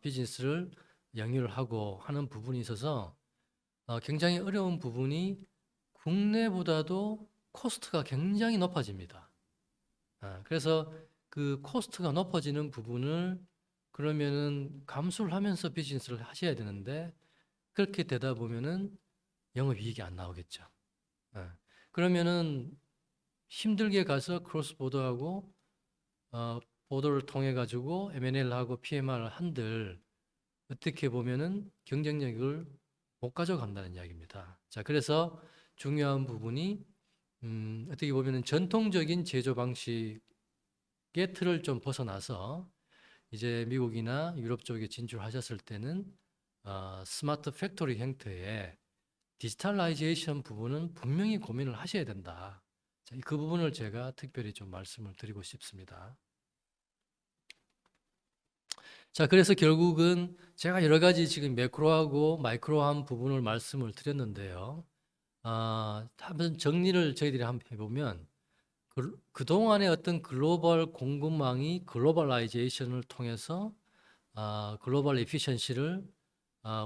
비즈니스를 영위를 하고 하는 부분이 있어서 굉장히 어려운 부분이 국내보다도 코스트가 굉장히 높아집니다. 그래서 그 코스트가 높아지는 부분을 그러면은 감수를 하면서 비즈니스를 하셔야 되는데 그렇게 되다 보면은 영업이익이 안 나오겠죠. 그러면은 힘들게 가서 크로스 보더하고 보더를 통해 가지고 M&A를 하고 PMR을 한들 어떻게 보면은 경쟁력을 못 가져간다는 이야기입니다. 자, 그래서 중요한 부분이 어떻게 보면은 전통적인 제조 방식의 틀을 좀 벗어나서 이제 미국이나 유럽 쪽에 진출하셨을 때는 스마트 팩토리 형태의 디지털라이제이션 부분은 분명히 고민을 하셔야 된다. 자, 그 부분을 제가 특별히 좀 말씀을 드리고 싶습니다. 자, 그래서 결국은 제가 여러 가지 지금 매크로하고 마이크로한 부분을 말씀을 드렸는데요. 한번 정리를 저희들이 한번 해보면 그동안의 어떤 글로벌 공급망이 글로벌라이제이션을 통해서 글로벌 에피션시를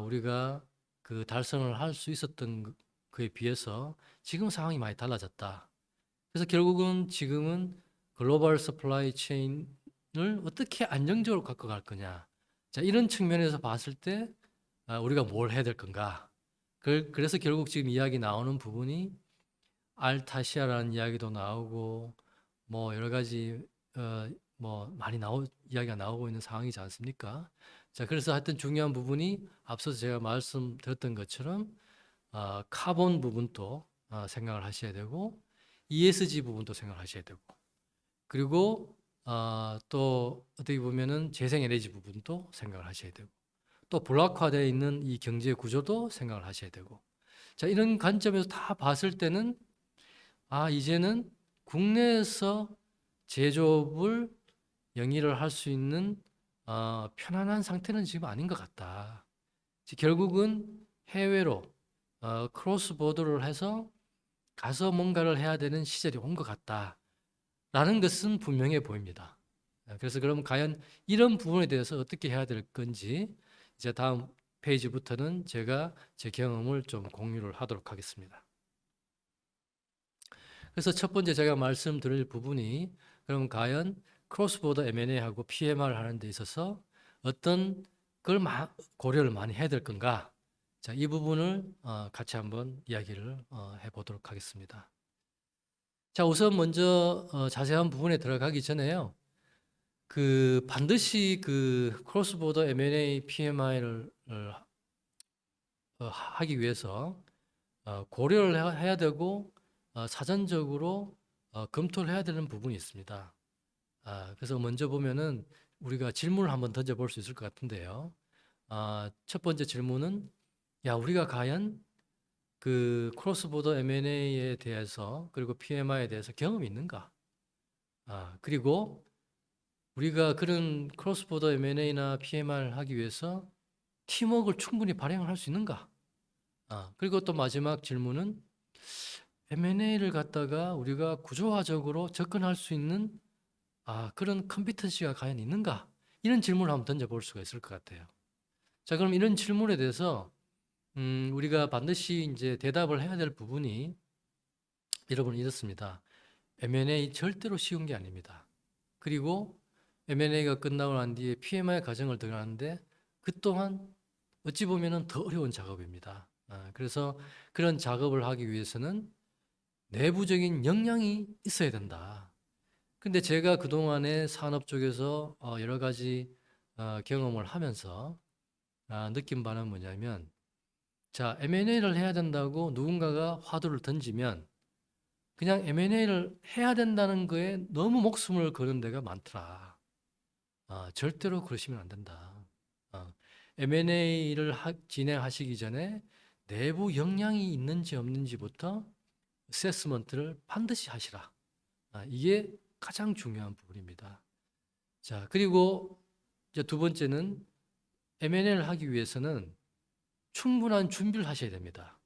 우리가 그 달성을 할 수 있었던 그에 비해서 지금 상황이 많이 달라졌다. 그래서 결국은 지금은 글로벌 서플라이 체인을 어떻게 안정적으로 갖고 갈 거냐. 자, 이런 측면에서 봤을 때 우리가 뭘 해야 될 건가. 그래서 결국 지금 이야기 나오는 부분이 알타시아라는 이야기도 나오고 뭐 여러 가지 뭐 많이 이야기가 나오고 있는 상황이지 않습니까? 자, 그래서 하여튼 중요한 부분이 앞서서 제가 말씀드렸던 것처럼 카본 부분도 생각을 하셔야 되고 ESG 부분도 생각을 하셔야 되고 그리고 또 어떻게 보면은 재생에너지 부분도 생각을 하셔야 되고 또 블록화되어 있는 이 경제 구조도 생각을 하셔야 되고 자, 이런 관점에서 다 봤을 때는 이제는 국내에서 제조업을 영위를 할 수 있는 편안한 상태는 지금 아닌 것 같다. 결국은 해외로 크로스 보더를 해서 가서 뭔가를 해야 되는 시절이 온 것 같다라는 것은 분명해 보입니다. 그래서 그럼 과연 이런 부분에 대해서 어떻게 해야 될 건지 이제 다음 페이지부터는 제가 제 경험을 좀 공유를 하도록 하겠습니다. 그래서 첫 번째 제가 말씀드릴 부분이 그럼 과연 크로스보더 M&A하고 PMR 하는 데 있어서 어떤 걸 고려를 많이 해야 될 건가? 자, 이 부분을 같이 한번 이야기를 해보도록 하겠습니다. 자, 우선 먼저 자세한 부분에 들어가기 전에요. 반드시 크로스보더 M&A, PMI를 하기 위해서 고려를 해야 되고 사전적으로 검토를 해야 되는 부분이 있습니다. 그래서 먼저 보면은 우리가 질문을 한번 던져볼 수 있을 것 같은데요. 첫 번째 질문은 우리가 과연 크로스보더 M&A에 대해서 그리고 PMI에 대해서 경험이 있는가? 그리고 우리가 그런 크로스보더 M&A나 PMI를 하기 위해서 팀워크를 충분히 발행을 할 수 있는가? 그리고 또 마지막 질문은 M&A를 갖다가 우리가 구조화적으로 접근할 수 있는 그런 컴피턴시가 과연 있는가? 이런 질문을 한번 던져볼 수가 있을 것 같아요. 자, 그럼 이런 질문에 대해서 우리가 반드시 이제 대답을 해야 될 부분이 여러분 이렇습니다. M&A 절대로 쉬운 게 아닙니다. 그리고 M&A가 끝나고 난 뒤에 PMI 과정을 들어가는데 그 또한 어찌 보면은 더 어려운 작업입니다. 그래서 그런 작업을 하기 위해서는 내부적인 역량이 있어야 된다. 근데 제가 그동안에 산업 쪽에서 여러 가지 경험을 하면서 느낀 바는 뭐냐면 자, M&A를 해야 된다고 누군가가 화두를 던지면 그냥 M&A를 해야 된다는 거에 너무 목숨을 거는 데가 많더라. 절대로 그러시면 안 된다. M&A를 진행하시기 전에 내부 역량이 있는지 없는지부터 어세스먼트를 반드시 하시라. 이게 가장 중요한 부분입니다. 자, 그리고 이제 두 번째는 M&A를 하기 위해서는 충분한 준비를 하셔야 됩니다.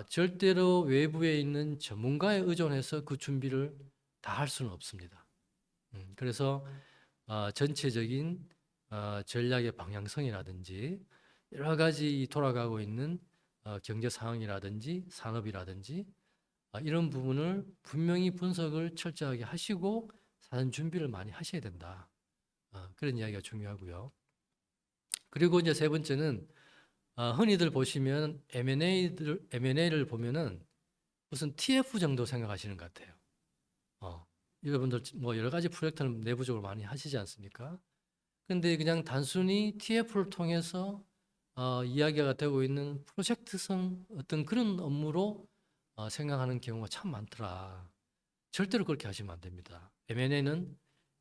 절대로 외부에 있는 전문가에 의존해서 그 준비를 다 할 수는 없습니다. 그래서 전체적인 전략의 방향성이라든지 여러 가지 돌아가고 있는 경제 상황이라든지 산업이라든지 이런 부분을 분명히 분석을 철저하게 하시고 사전 준비를 많이 하셔야 된다. 그런 이야기가 중요하고요. 그리고 이제 세 번째는 흔히들 보시면 M&A를 보면은 무슨 TF 정도 생각하시는 것 같아요. 여러분들 뭐 여러 가지 프로젝트를 내부적으로 많이 하시지 않습니까? 근데 그냥 단순히 TF를 통해서 이야기가 되고 있는 프로젝트성 어떤 그런 업무로 생각하는 경우가 참 많더라. 절대로 그렇게 하시면 안 됩니다. M&A는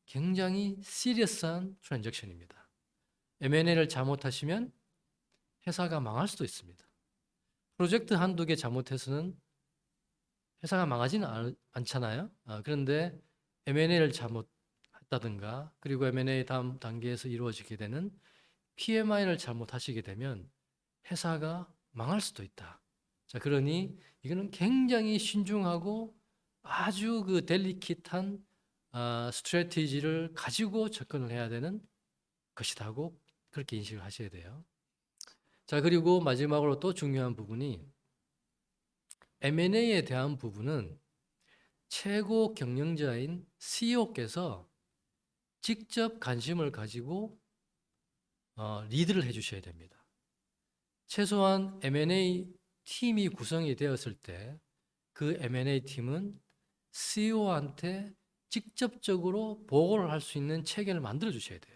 굉장히 시리어스한 트랜잭션입니다. M&A를 잘못하시면 회사가 망할 수도 있습니다. 프로젝트 한두 개 잘못해서는 회사가 망하지는 않잖아요. 그런데 M&A를 잘못했다든가 그리고 M&A 다음 단계에서 이루어지게 되는 PMI를 잘못하시게 되면 회사가 망할 수도 있다. 자, 그러니 이거는 굉장히 신중하고 아주 델리킷한 스트래티지를 가지고 접근을 해야 되는 것이라고 그렇게 인식을 하셔야 돼요. 자, 그리고 마지막으로 또 중요한 부분이 M&A에 대한 부분은 최고 경영자인 CEO께서 직접 관심을 가지고 리드를 해주셔야 됩니다. 최소한 M&A 팀이 구성이 되었을 때 그 M&A 팀은 CEO한테 직접적으로 보고를 할 수 있는 체계를 만들어 주셔야 돼요.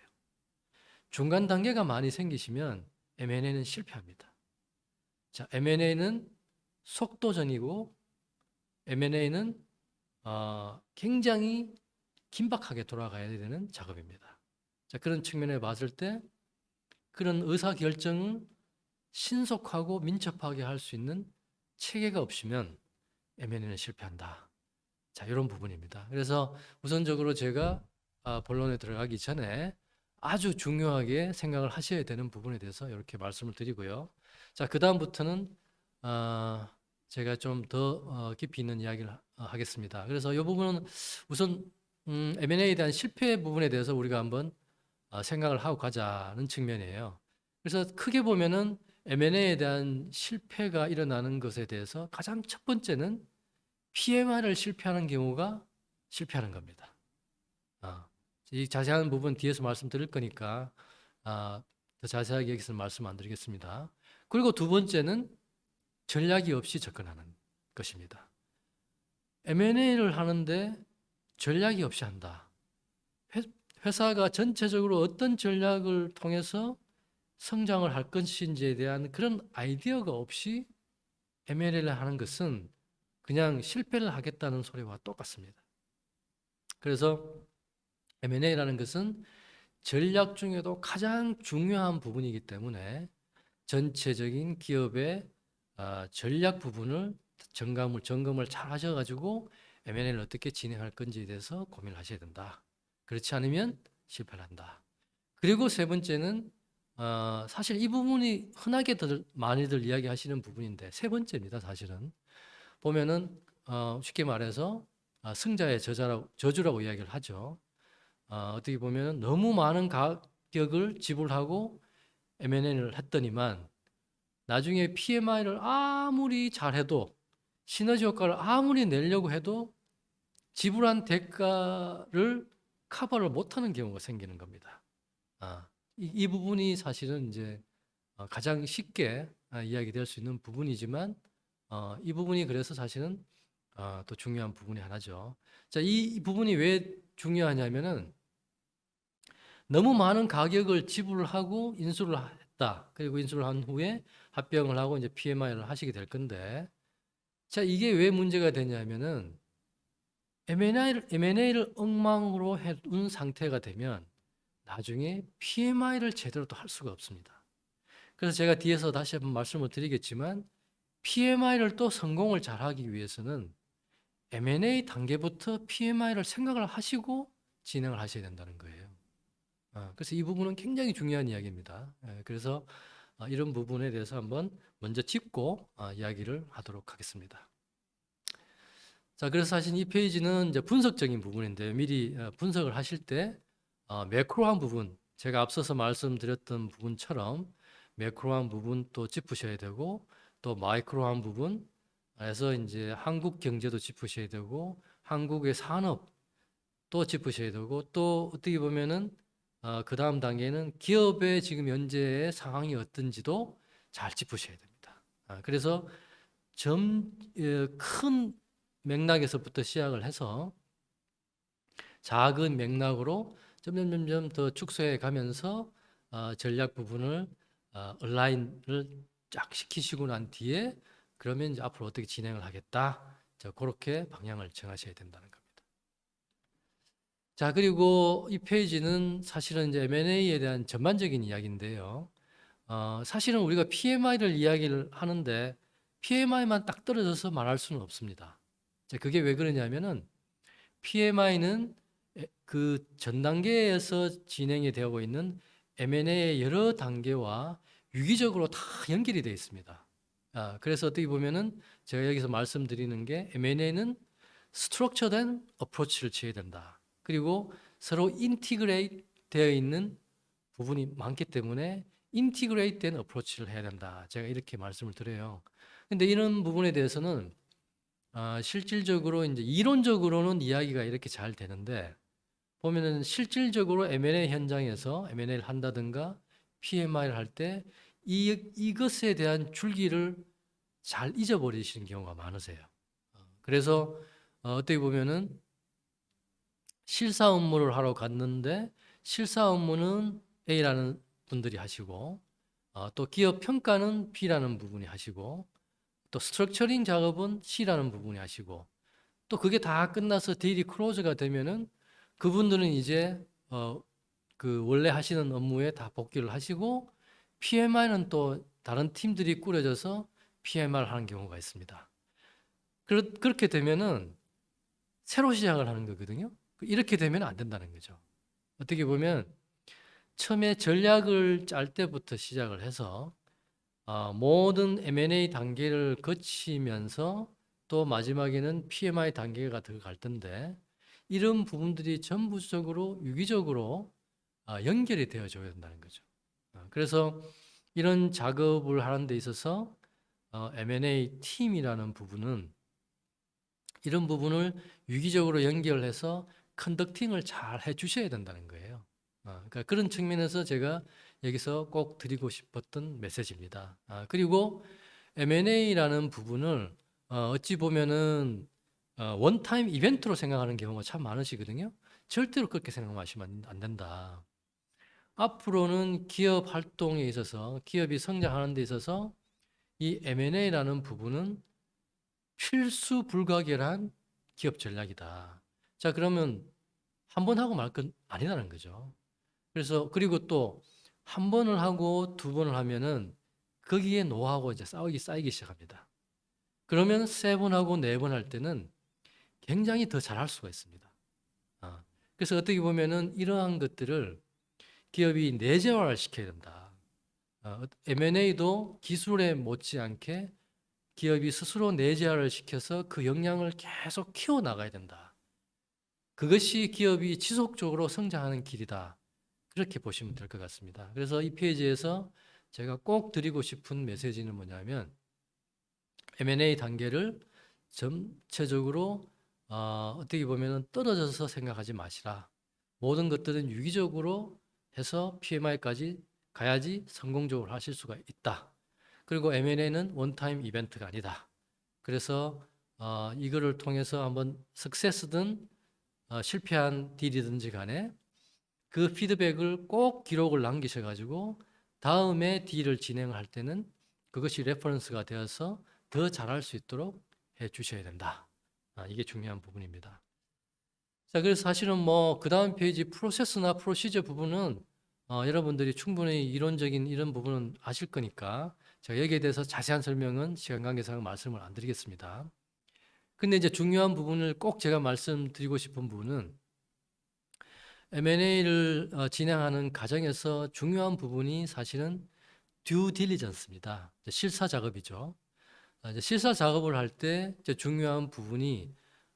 중간 단계가 많이 생기시면 M&A는 실패합니다. 자, M&A는 속도전이고 M&A는 굉장히 긴박하게 돌아가야 되는 작업입니다. 자, 그런 측면에 봤을 때 그런 의사결정을 신속하고 민첩하게 할 수 있는 체계가 없으면 M&A는 실패한다. 자, 이런 부분입니다. 그래서 우선적으로 제가 본론에 들어가기 전에 아주 중요하게 생각을 하셔야 되는 부분에 대해서 이렇게 말씀을 드리고요. 자, 그 다음부터는 제가 좀 더 깊이 있는 이야기를 하겠습니다. 그래서 이 부분은 우선 M&A에 대한 실패 부분에 대해서 우리가 한번 생각을 하고 가자는 측면이에요. 그래서 크게 보면은 M&A에 대한 실패가 일어나는 것에 대해서 가장 첫 번째는 PMI를 실패하는 경우가 실패하는 겁니다. 이 자세한 부분 뒤에서 말씀드릴 거니까 더 자세하게 여기서 말씀 안 드리겠습니다. 그리고 두 번째는 전략이 없이 접근하는 것입니다. M&A를 하는데 전략이 없이 한다. 회사가 전체적으로 어떤 전략을 통해서 성장을 할 것인지에 대한 그런 아이디어가 없이 M&A를 하는 것은 그냥 실패를 하겠다는 소리와 똑같습니다. 그래서 M&A라는 것은 전략 중에도 가장 중요한 부분이기 때문에 전체적인 기업의 전략 부분을 점검을 잘 하셔가지고 M&A를 어떻게 진행할 건지에 대해서 고민을 하셔야 된다. 그렇지 않으면 실패를 한다. 그리고 세 번째는 사실 이 부분이 흔하게 많이들 이야기하시는 부분인데 세 번째입니다. 사실은 보면은 쉽게 말해서 승자의 저주라고 이야기를 하죠. 어떻게 보면은 너무 많은 가격을 지불하고 M&A를 했더니만 나중에 PMI를 아무리 잘해도 시너지 효과를 아무리 내려고 해도 지불한 대가를 커버를 못하는 경우가 생기는 겁니다. 이 부분이 사실은 이제 가장 쉽게 이야기될 수 있는 부분이지만 이 부분이 그래서 사실은 또 중요한 부분이 하나죠. 자, 이 부분이 왜 중요하냐면은 너무 많은 가격을 지불하고 인수를 했다. 그리고 인수를 한 후에 합병을 하고 이제 PMI를 하시게 될 건데, 자, 이게 왜 문제가 되냐면은 M&A를 엉망으로 해둔 상태가 되면 나중에 PMI를 제대로 또 할 수가 없습니다. 그래서 제가 뒤에서 다시 한번 말씀을 드리겠지만 PMI를 또 성공을 잘하기 위해서는 M&A 단계부터 PMI를 생각을 하시고 진행을 하셔야 된다는 거예요. 그래서 이 부분은 굉장히 중요한 이야기입니다. 그래서 이런 부분에 대해서 한번 먼저 짚고 이야기를 하도록 하겠습니다. 자, 그래서 사실 이 페이지는 이제 분석적인 부분인데 미리 분석을 하실 때 매크로한 부분, 제가 앞서서 말씀드렸던 부분처럼 매크로한 부분 또 짚으셔야 되고 또 마이크로한 부분에서 이제 한국 경제도 짚으셔야 되고 한국의 산업 또 짚으셔야 되고 또 어떻게 보면은 그 다음 단계는 기업의 지금 현재의 상황이 어떤지도 잘 짚으셔야 됩니다. 그래서 큰 맥락에서부터 시작을 해서 작은 맥락으로 점점 더 축소해 가면서 전략 부분을 얼라인을 쫙 시키시고 난 뒤에 그러면 이제 앞으로 어떻게 진행을 하겠다. 자, 그렇게 방향을 정하셔야 된다는 겁니다. 자, 그리고 이 페이지는 사실은 이제 M&A에 대한 전반적인 이야기인데요. 사실은 우리가 PMI를 이야기를 하는데 PMI만 딱 떨어져서 말할 수는 없습니다. 자, 그게 왜 그러냐면은 PMI는 그 전 단계에서 진행이 되고 있는 M&A의 여러 단계와 유기적으로 다 연결이 되어 있습니다. 그래서 어떻게 보면은 제가 여기서 말씀드리는 게 M&A는 스트럭처된 어프로치를 취해야 된다. 그리고 서로 인티그레이트 되어 있는 부분이 많기 때문에 인티그레이트 된 어프로치를 해야 된다. 제가 이렇게 말씀을 드려요. 근데 이런 부분에 대해서는 실질적으로 이제 이론적으로는 이야기가 이렇게 잘 되는데 보면은 실질적으로 M&A 현장에서 M&A를 한다든가 PMI를 할 때 이것에 대한 줄기를 잘 잊어버리시는 경우가 많으세요. 그래서 어떻게 보면은 실사 업무를 하러 갔는데 실사 업무는 A라는 분들이 하시고 또 기업 평가는 B라는 부분이 하시고 또 스트럭처링 작업은 C라는 부분이 하시고 또 그게 다 끝나서 딜이 클로즈가 되면은 그분들은 이제 그 원래 하시는 업무에 다 복귀를 하시고 PMI는 또 다른 팀들이 꾸려져서 PMI를 하는 경우가 있습니다. 그렇게 되면은 새로 시작을 하는 거거든요. 이렇게 되면 안 된다는 거죠. 어떻게 보면 처음에 전략을 짤 때부터 시작을 해서 모든 M&A 단계를 거치면서 또 마지막에는 PMI 단계가 들어갈 텐데 이런 부분들이 전부적으로 유기적으로 연결이 되어줘야 된다는 거죠. 그래서 이런 작업을 하는 데 있어서 M&A 팀이라는 부분은 이런 부분을 유기적으로 연결해서 컨덕팅을 잘 해주셔야 된다는 거예요. 그러니까 그런 측면에서 제가 여기서 꼭 드리고 싶었던 메시지입니다. 그리고 M&A라는 부분을 어찌 보면은 원타임 이벤트로 생각하는 경우가 참 많으시거든요. 절대로 그렇게 생각하시면 안 된다. 앞으로는 기업 활동에 있어서 기업이 성장하는 데 있어서 이 M&A라는 부분은 필수 불가결한 기업 전략이다. 자, 그러면 한 번 하고 말 건 아니라는 거죠. 그래서 그리고 또 한 번을 하고 두 번을 하면은 거기에 노하우가 이제 쌓이기 시작합니다. 그러면 세 번 하고 네 번 할 때는 굉장히 더 잘할 수가 있습니다. 그래서 어떻게 보면은 이러한 것들을 기업이 내재화를 시켜야 된다. M&A도 기술에 못지않게 기업이 스스로 내재화를 시켜서 그 역량을 계속 키워 나가야 된다. 그것이 기업이 지속적으로 성장하는 길이다. 그렇게 보시면 될 것 같습니다. 그래서 이 페이지에서 제가 꼭 드리고 싶은 메시지는 뭐냐면 M&A 단계를 전체적으로 어떻게 보면 떨어져서 생각하지 마시라. 모든 것들은 유기적으로 해서 PMI까지 가야지 성공적으로 하실 수가 있다. 그리고 M&A는 원타임 이벤트가 아니다. 그래서 이거를 통해서 한번 석세스든 실패한 딜이든지 간에 그 피드백을 꼭 기록을 남기셔가지고 다음에 딜을 진행할 때는 그것이 레퍼런스가 되어서 더 잘할 수 있도록 해 주셔야 된다. 이게 중요한 부분입니다. 자, 그래서 사실은 뭐 그 다음 페이지 프로세스나 프로시저 부분은 여러분들이 충분히 이론적인 이런 부분은 아실 거니까 제가 여기에 대해서 자세한 설명은 시간 관계상 말씀을 안 드리겠습니다. 근데 이제 중요한 부분을 꼭 제가 말씀드리고 싶은 부분은 M&A를 진행하는 과정에서 중요한 부분이 사실은 듀 딜리전스입니다. 실사 작업이죠. 이제 실사 작업을 할 때 중요한 부분이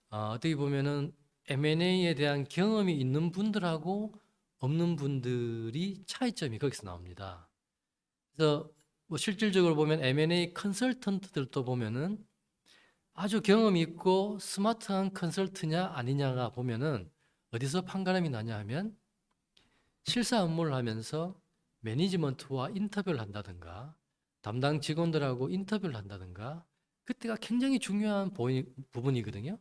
어떻게 보면은 M&A에 대한 경험이 있는 분들하고 없는 분들이 차이점이 거기서 나옵니다. 그래서 뭐 실질적으로 보면 M&A 컨설턴트들도 보면은 아주 경험이 있고 스마트한 컨설트냐 아니냐가 보면은 어디서 판가름이 나냐 하면 실사 업무를 하면서 매니지먼트와 인터뷰를 한다든가 담당 직원들하고 인터뷰를 한다든가 그때가 굉장히 중요한 부분이거든요.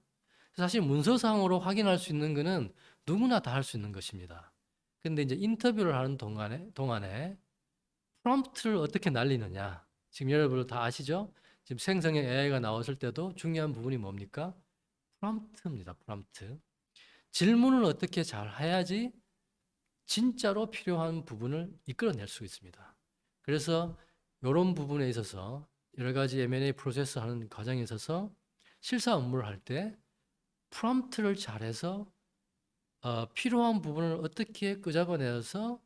사실 문서상으로 확인할 수 있는 거는 누구나 다 할 수 있는 것입니다. 근데 이제 인터뷰를 하는 동안에 프롬프트를 어떻게 날리느냐. 지금 여러분 다 아시죠? 지금 생성형 AI가 나왔을 때도 중요한 부분이 뭡니까? 프롬프트입니다. 프롬프트. 질문을 어떻게 잘 해야지 진짜로 필요한 부분을 이끌어낼 수 있습니다. 그래서 이런 부분에 있어서 여러 가지 M&A 프로세스 하는 과정에 있어서 실사 업무를 할 때 프롬프트를 잘해서 필요한 부분을 어떻게 끄잡아내서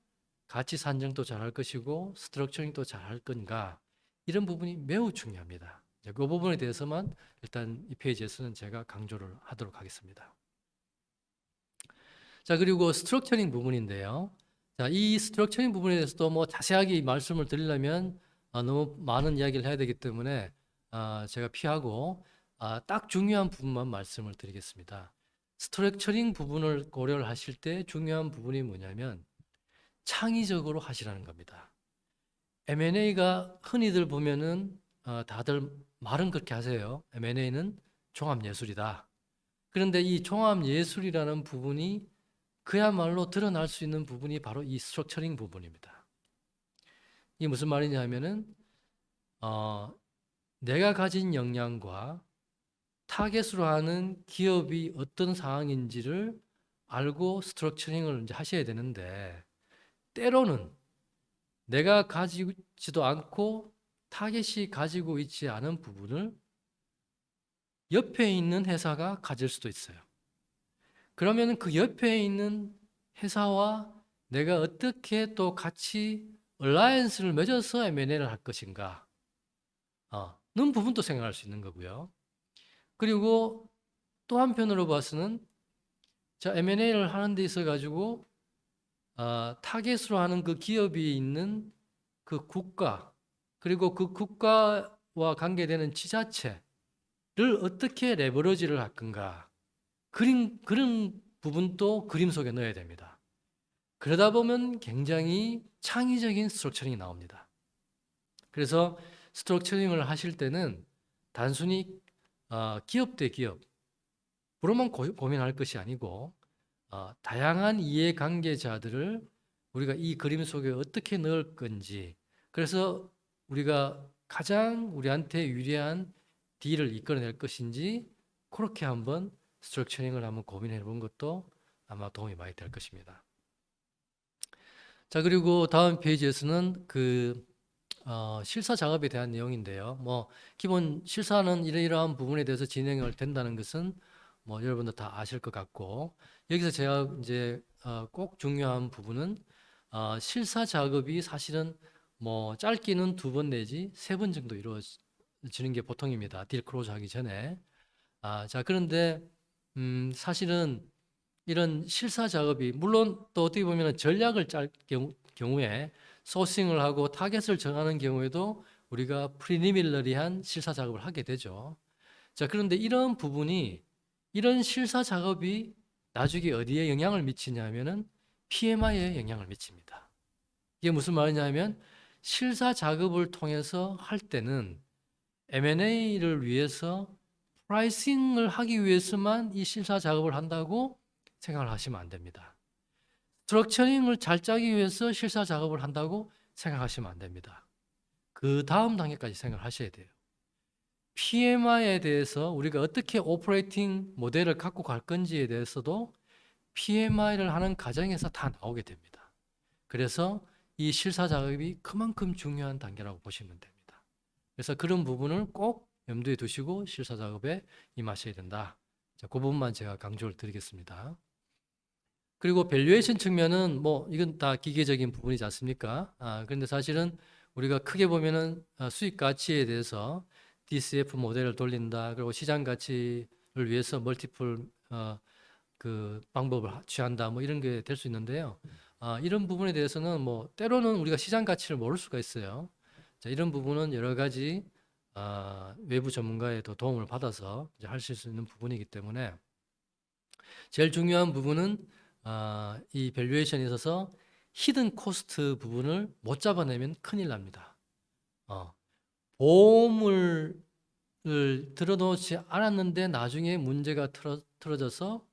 가치 산정도 잘할 것이고 스트럭처링도 잘할 건가 이런 부분이 매우 중요합니다. 그 부분에 대해서만 일단 이 페이지에서는 제가 강조를 하도록 하겠습니다. 자, 그리고 스트럭처링 부분인데요. 자, 이 스트럭처링 부분에 대해서도 뭐 자세하게 말씀을 드리려면 너무 많은 이야기를 해야 되기 때문에 제가 피하고 딱 중요한 부분만 말씀을 드리겠습니다. 스트럭처링 부분을 고려를 하실 때 중요한 부분이 뭐냐면 창의적으로 하시라는 겁니다. M&A가 흔히들 보면은 다들 말은 그렇게 하세요. M&A는 종합예술이다. 그런데 이 종합예술이라는 부분이 그야말로 드러날 수 있는 부분이 바로 이 스트럭처링 부분입니다. 이게 무슨 말이냐 하면은 내가 가진 역량과 타겟으로 하는 기업이 어떤 상황인지를 알고 스트럭처링을 이제 하셔야 되는데, 때로는 내가 가지지도 않고 타겟이 가지고 있지 않은 부분을 옆에 있는 회사가 가질 수도 있어요. 그러면 그 옆에 있는 회사와 내가 어떻게 또 같이 얼라이언스를 맺어서 M&A를 할 것인가 는 부분도 생각할 수 있는 거고요. 그리고 또 한편으로 봐서는 자, M&A를 하는 데 있어 가지고 타겟으로 하는 그 기업이 있는 그 국가, 그리고 그 국가와 관계되는 지자체를 어떻게 레버리지를 할 건가, 그런 부분도 그림 속에 넣어야 됩니다. 그러다 보면 굉장히 창의적인 스트럭처링이 나옵니다. 그래서 스트럭처링을 하실 때는 단순히 기업 대 기업으로만 고민할 것이 아니고 다양한 이해관계자들을 우리가 이 그림 속에 어떻게 넣을 건지, 그래서 우리가 가장 우리한테 유리한 딜을 이끌어낼 것인지, 그렇게 한번 스트럭처링을 한번 고민해 본 것도 아마 도움이 많이 될 것입니다. 자, 그리고 다음 페이지에서는 실사 작업에 대한 내용인데요. 기본 실사는 이러이러한 부분에 대해서 진행을 된다는 것은 여러분들 다 아실 것 같고, 여기서 제가 이제 꼭 중요한 부분은 실사 작업이 사실은 짧게는 2번 내지 3번 정도 이루어지는 게 보통입니다. 딜 클로즈 하기 전에. 자, 그런데 사실은 이런 실사 작업이, 물론 또 어떻게 보면 전략을 짤 경우에 소싱을 하고 타겟을 정하는 경우에도 우리가 프리리미너리한 실사 작업을 하게 되죠. 자, 그런데 이런 부분이, 이런 실사 작업이 나중에 어디에 영향을 미치냐면은 PMI에 영향을 미칩니다. 이게 무슨 말이냐면, 실사 작업을 통해서 할 때는 M&A를 위해서 프라이싱을 하기 위해서만 이 실사 작업을 한다고 생각을 하시면 안 됩니다. 스트럭처링을 잘 짜기 위해서 실사 작업을 한다고 생각하시면 안 됩니다. 그 다음 단계까지 생각을 하셔야 돼요. PMI에 대해서 우리가 어떻게 오퍼레이팅 모델을 갖고 갈 건지에 대해서도 PMI를 하는 과정에서 다 나오게 됩니다. 그래서 이 실사 작업이 그만큼 중요한 단계라고 보시면 됩니다. 그래서 그런 부분을 꼭 염두에 두시고 실사 작업에 임하셔야 된다. 자, 그 부분만 제가 강조를 드리겠습니다. 그리고 밸류에이션 측면은 이건 다 기계적인 부분이지 않습니까? 그런데 사실은 우리가 크게 보면은 수익 가치에 대해서 DCF 모델을 돌린다. 그리고 시장 가치를 위해서 멀티플 그 방법을 취한다. 이런 게 될 수 있는데요. 이런 부분에 대해서는 때로는 우리가 시장 가치를 모를 수가 있어요. 자, 이런 부분은 여러 가지 외부 전문가의 더 도움을 받아서 이제 하실 수 있는 부분이기 때문에, 제일 중요한 부분은 이 밸류에이션에 있어서 히든 코스트 부분을 못 잡아내면 큰일 납니다. 보험을 들어놓지 않았는데 나중에 문제가 틀어져서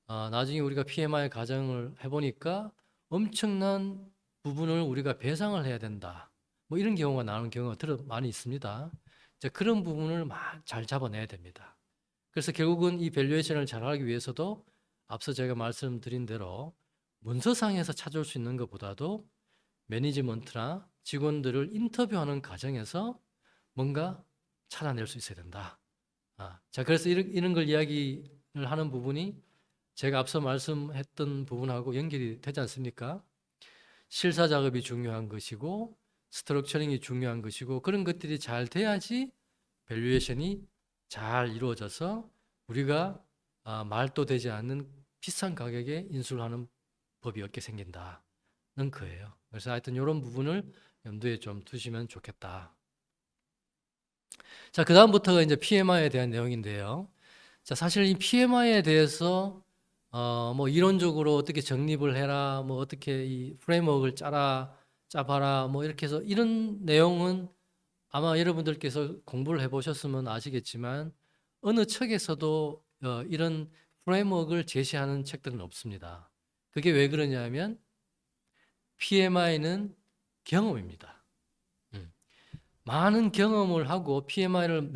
나중에 우리가 PMI 가정을 해보니까 엄청난 부분을 우리가 배상을 해야 된다. 이런 경우가 나오는 경우가 많이 있습니다. 이제 그런 부분을 잘 잡아내야 됩니다. 그래서 결국은 이 밸류에이션을 잘하기 위해서도 앞서 제가 말씀드린 대로 문서상에서 찾을 수 있는 것보다도 매니지먼트나 직원들을 인터뷰하는 과정에서 뭔가 찾아낼 수 있어야 된다. 자, 그래서 이런 걸 이야기를 하는 부분이 제가 앞서 말씀했던 부분하고 연결이 되지 않습니까? 실사 작업이 중요한 것이고 스트럭처링이 중요한 것이고, 그런 것들이 잘 돼야지 밸류에이션이 잘 이루어져서 우리가 말도 되지 않는 비싼 가격에 인수를 하는 법이 없게 생긴다는 거예요. 그래서 하여튼 이런 부분을 염두에 좀 두시면 좋겠다. 자, 그 다음부터가 이제 PMI에 대한 내용인데요. 자, 사실 이 PMI에 대해서 이론적으로 어떻게 정립을 해라, 어떻게 이 프레임워크를 짜봐라, 이렇게 해서 이런 내용은 아마 여러분들께서 공부를 해보셨으면 아시겠지만 어느 책에서도 이런 프레임워크를 제시하는 책들은 없습니다. 그게 왜 그러냐면 PMI는 경험입니다. 많은 경험을 하고 PMI를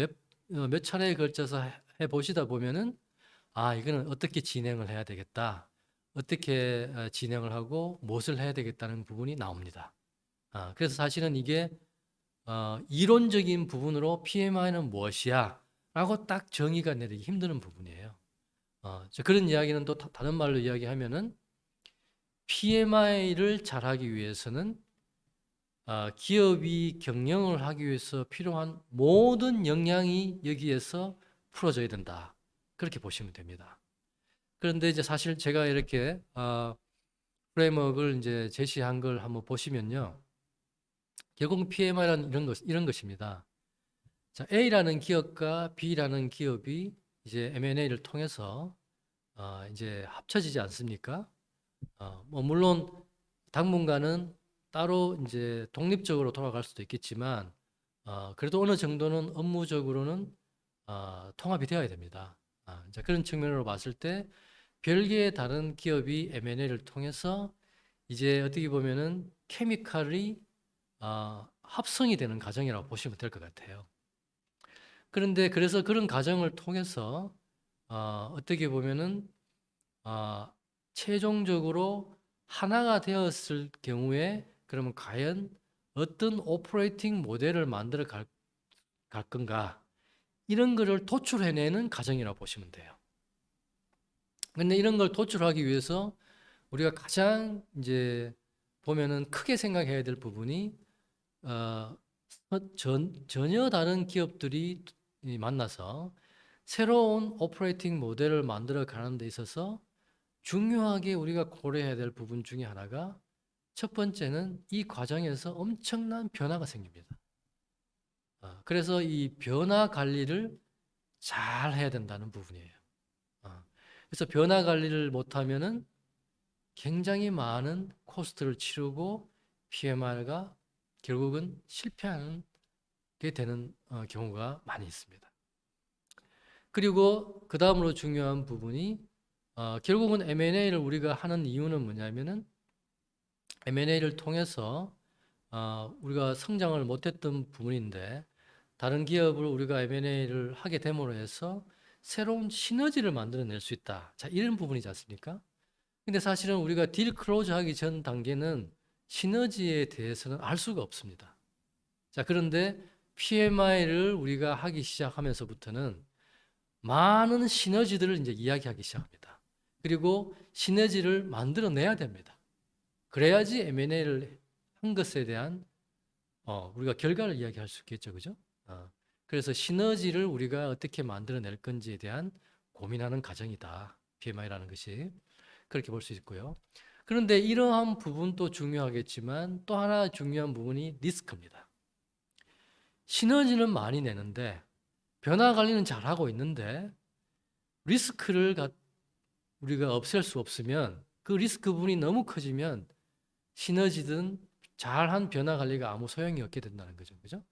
몇 차례에 걸쳐서 해 보시다 보면은 이거는 어떻게 진행을 해야 되겠다. 어떻게 진행을 하고 무엇을 해야 되겠다는 부분이 나옵니다. 그래서 사실은 이게 이론적인 부분으로 PMI는 무엇이야? 라고 딱 정의가 내리기 힘든 부분이에요. 그런 이야기는 또 다른 말로 이야기하면은 PMI를 잘하기 위해서는 기업이 경영을 하기 위해서 필요한 모든 역량이 여기에서 풀어져야 된다. 그렇게 보시면 됩니다. 그런데 이제 사실 제가 이렇게 프레임워크를 이제 제시한 걸 한번 보시면요. 결국 PMI라는 이런 것입니다. 자, A라는 기업과 B라는 기업이 이제 M&A를 통해서 이제 합쳐지지 않습니까? 뭐 물론 당분간은 따로 이제 독립적으로 돌아갈 수도 있겠지만 그래도 어느 정도는 업무적으로는 통합이 되어야 됩니다. 이제 그런 측면으로 봤을 때 별개의 다른 기업이 M&A를 통해서 이제 어떻게 보면은 케미칼이 합성이 되는 과정이라고 보시면 될 것 같아요. 그런데 그래서 그런 과정을 통해서 어떻게 보면은 최종적으로 하나가 되었을 경우에 그러면 과연 어떤 오퍼레이팅 모델을 만들어 갈 건가 이런 거를 도출해내는 과정이라고 보시면 돼요. 근데 이런 걸 도출하기 위해서 우리가 가장 이제 보면은 크게 생각해야 될 부분이 전혀 다른 기업들이 만나서 새로운 오퍼레이팅 모델을 만들어 가는 데 있어서 중요하게 우리가 고려해야 될 부분 중에 하나가 첫 번째는 이 과정에서 엄청난 변화가 생깁니다. 그래서 이 변화 관리를 잘 해야 된다는 부분이에요. 그래서 변화 관리를 못하면은 굉장히 많은 코스트를 치르고 PMR가 결국은 실패하는 게 되는 경우가 많이 있습니다. 그리고 그 다음으로 중요한 부분이 결국은 M&A를 우리가 하는 이유는 뭐냐면은 M&A를 통해서 우리가 성장을 못했던 부분인데 다른 기업을 우리가 M&A를 하게 됨으로 해서 새로운 시너지를 만들어낼 수 있다. 자, 이런 부분이지 않습니까? 근데 사실은 우리가 딜 클로즈 하기 전 단계는 시너지에 대해서는 알 수가 없습니다. 자, 그런데 PMI를 우리가 하기 시작하면서부터는 많은 시너지들을 이제 이야기하기 시작합니다. 그리고 시너지를 만들어내야 됩니다. 그래야지 M&A를 한 것에 대한 우리가 결과를 이야기할 수 있겠죠, 그죠? 그래서 시너지를 우리가 어떻게 만들어낼 건지에 대한 고민하는 과정이다. PMI라는 것이 그렇게 볼 수 있고요. 그런데 이러한 부분도 중요하겠지만 또 하나 중요한 부분이 리스크입니다. 시너지는 많이 내는데 변화 관리는 잘하고 있는데 리스크를 우리가 없앨 수 없으면 그 리스크 부분이 너무 커지면 시너지든 잘한 변화 관리가 아무 소용이 없게 된다는 거죠. 그죠?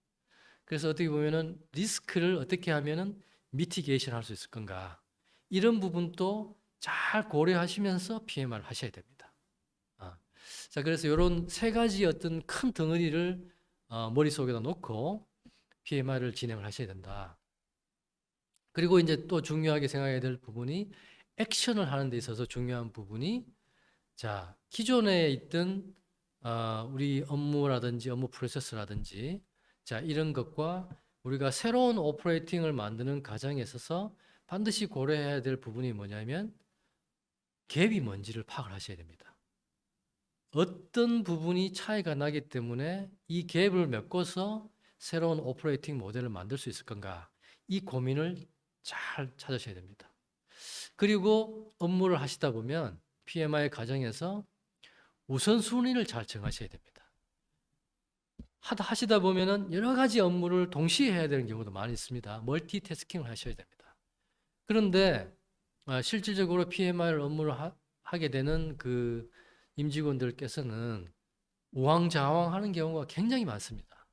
그래서 어떻게 보면은 리스크를 어떻게 하면은 미티게이션 할 수 있을 건가? 이런 부분도 잘 고려하시면서 PMR을 하셔야 됩니다. 자, 그래서 이런 세 가지 어떤 큰 덩어리를 머릿속에다 놓고 PMR을 진행을 하셔야 된다. 그리고 이제 또 중요하게 생각해야 될 부분이 액션을 하는 데 있어서 중요한 부분이 자, 기존에 있던 우리 업무라든지 업무 프로세스라든지 자, 이런 것과 우리가 새로운 오퍼레이팅을 만드는 과정에 있어서 반드시 고려해야 될 부분이 뭐냐면 갭이 뭔지를 파악을 하셔야 됩니다. 어떤 부분이 차이가 나기 때문에 이 갭을 메꿔서 새로운 오퍼레이팅 모델을 만들 수 있을 건가 이 고민을 잘 찾으셔야 됩니다. 그리고 업무를 하시다 보면 PMI 과정에서 우선순위를 잘 정하셔야 됩니다. 하시다 보면은 여러 가지 업무를 동시에 해야 되는 경우도 많이 있습니다. 멀티태스킹을 하셔야 됩니다. 그런데 실질적으로 PMI를 업무를 하게 되는 그 임직원들께서는 우왕좌왕하는 경우가 굉장히 많습니다.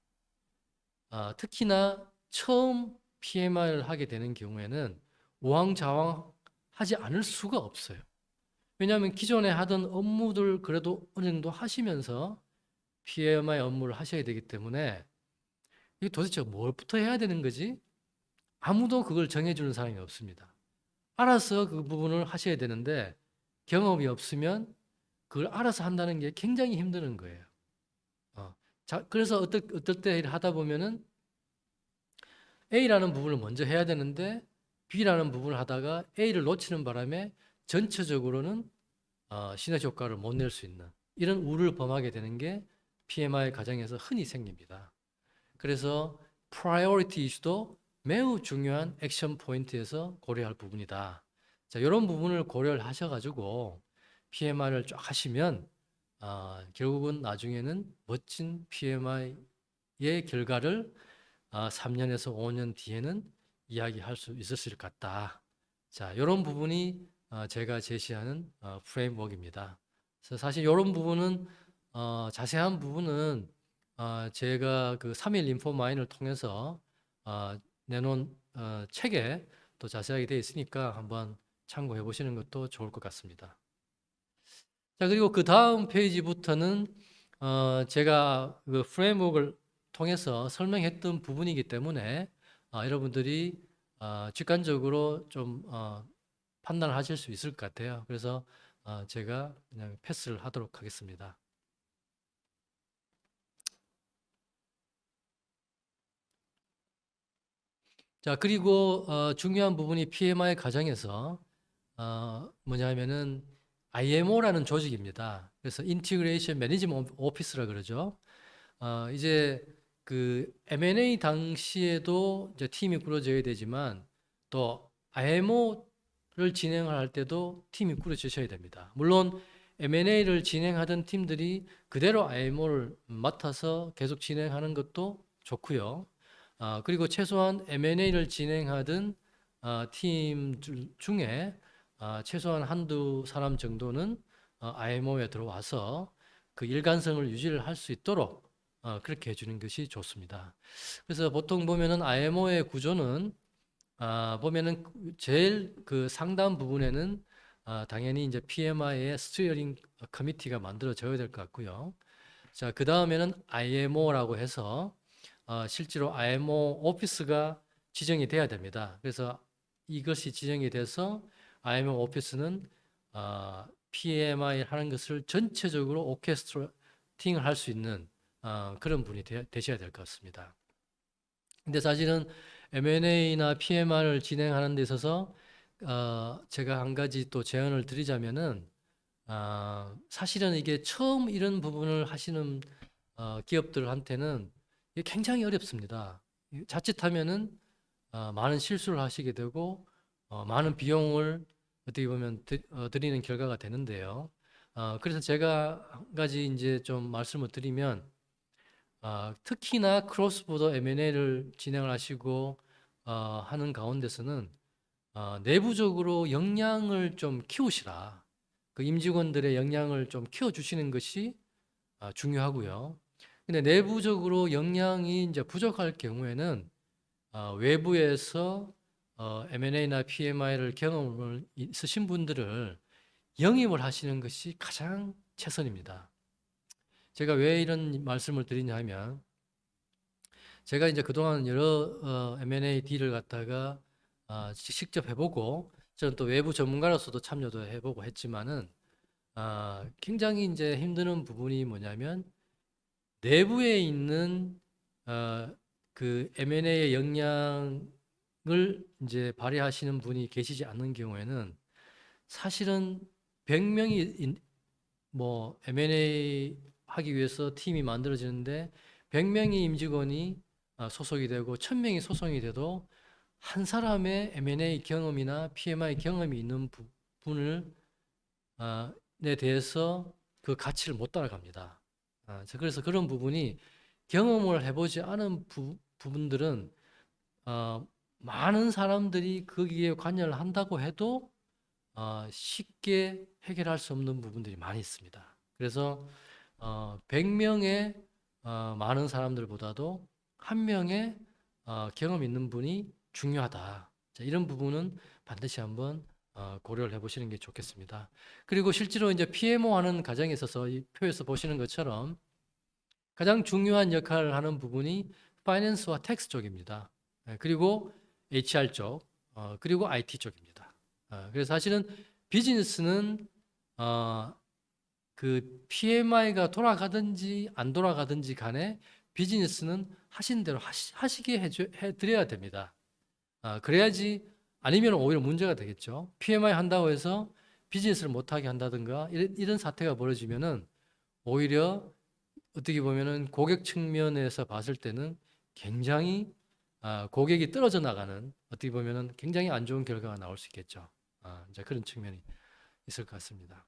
특히나 처음 PMI를 하게 되는 경우에는 우왕좌왕하지 않을 수가 없어요. 왜냐하면 기존에 하던 업무들 그래도 어느 정도 하시면서 PMI 업무를 하셔야 되기 때문에 이게 도대체 뭘부터 해야 되는 거지? 아무도 그걸 정해주는 사람이 없습니다. 알아서 그 부분을 하셔야 되는데 경험이 없으면 그걸 알아서 한다는 게 굉장히 힘드는 거예요. 자, 그래서 어떨 때 하다 보면은 A라는 부분을 먼저 해야 되는데 B라는 부분을 하다가 A를 놓치는 바람에 전체적으로는 시너지 효과를 못 낼 수 있는 이런 우를 범하게 되는 게 PMI 과정에서 흔히 생깁니다. 그래서 priority 이슈도 매우 중요한 액션 포인트에서 고려할 부분이다. 자, 이런 부분을 고려를 하셔가지고 PMI를 쫙 하시면 결국은 나중에는 멋진 PMI의 결과를 3년에서 5년 뒤에는 이야기할 수 있었을 것 같다. 자, 이런 부분이 제가 제시하는 프레임워크입니다. 그래서 사실 이런 부분은 자세한 부분은 제가 그 3일 인포마인을 통해서 내놓은 책에 또 자세하게 되어 있으니까 한번 참고해 보시는 것도 좋을 것 같습니다. 자, 그리고 그 다음 페이지부터는 제가 그 프레임워크를 통해서 설명했던 부분이기 때문에 여러분들이 직관적으로 좀 판단을 하실 수 있을 것 같아요. 그래서 제가 그냥 패스를 하도록 하겠습니다. 자, 그리고 중요한 부분이 PMI 과정에서 뭐냐면은 IMO라는 조직입니다. 그래서 Integration Management Office라 그러죠. 이제 그 M&A 당시에도 이제 팀이 꾸려져야 되지만 또 IMO를 진행할 때도 팀이 꾸려지셔야 됩니다. 물론 M&A를 진행하던 팀들이 그대로 IMO를 맡아서 계속 진행하는 것도 좋고요. 그리고 최소한 M&A를 진행하던 팀 중에 최소한 한두 사람 정도는 IMO에 들어와서 그 일관성을 유지를 할 수 있도록 그렇게 해주는 것이 좋습니다. 그래서 보통 보면은 IMO의 구조는 보면은 제일 그 상단 부분에는 당연히 이제 PMI의 스티어링 커미티가 만들어져야 될 것 같고요. 자, 그 다음에는 IMO라고 해서 실제로 IMO 오피스가 지정이 돼야 됩니다. 그래서 이것이 지정이 돼서 IMO 오피스는 PMI 하는 것을 전체적으로 오케스트레이팅을 할 수 있는 그런 분이 되셔야 될 것 같습니다. 근데 사실은 M&A나 PMI를 진행하는 데 있어서 제가 한 가지 또 제안을 드리자면은 사실은 이게 처음 이런 부분을 하시는 기업들한테는 이게 굉장히 어렵습니다. 자칫하면은 많은 실수를 하시게 되고 많은 비용을 어떻게 보면 드리는 결과가 되는데요. 그래서 제가 한 가지 이제 좀 말씀을 드리면 특히나 크로스보더 M&A를 진행을 하시고 하는 가운데서는 내부적으로 역량을 좀 키우시라. 그 임직원들의 역량을 좀 키워주시는 것이 중요하고요. 근데 내부적으로 역량이 이제 부족할 경우에는 외부에서 M&A나 PMI를 경험을 있으신 분들을 영입을 하시는 것이 가장 최선입니다. 제가 왜 이런 말씀을 드리냐 하면 제가 이제 그동안 여러 M&A 딜을 갖다가 직접 해보고 저는 또 외부 전문가로서도 참여도 해보고 했지만은 굉장히 이제 힘드는 부분이 뭐냐면 내부에 있는 그 M&A의 역량을 이제 발휘하시는 분이 계시지 않는 경우에는 사실은 100명이 뭐 M&A 하기 위해서 팀이 만들어지는데 100명의 임직원이 소속이 되고 1000명이 소속이 돼도 한 사람의 M&A 경험이나 PMI 경험이 있는 분을 에 대해서 그 가치를 못 따라갑니다. 그래서 그런 부분이 경험을 해보지 않은 부분들은 많은 사람들이 거기에 관여를 한다고 해도 쉽게 해결할 수 없는 부분들이 많이 있습니다. 그래서 100명의 많은 사람들보다도 한 명의 경험 있는 분이 중요하다. 자, 이런 부분은 반드시 한번 고려를 해보시는 게 좋겠습니다. 그리고 실제로 이제 PMO 하는 과정에 있어서 이 표에서 보시는 것처럼 가장 중요한 역할을 하는 부분이 파이낸스와 텍스 쪽입니다. 그리고 HR 쪽, 그리고 IT 쪽입니다. 그래서 사실은 비즈니스는 그 PMI가 돌아가든지 안 돌아가든지 간에 비즈니스는 하신 대로 하시게 해드려야 됩니다. 그래야지 아니면 오히려 문제가 되겠죠. PMI 한다고 해서 비즈니스를 못하게 한다든가 이런 사태가 벌어지면은 오히려 어떻게 보면은 고객 측면에서 봤을 때는 굉장히 고객이 떨어져 나가는 어떻게 보면은 굉장히 안 좋은 결과가 나올 수 있겠죠. 이제 그런 측면이 있을 것 같습니다.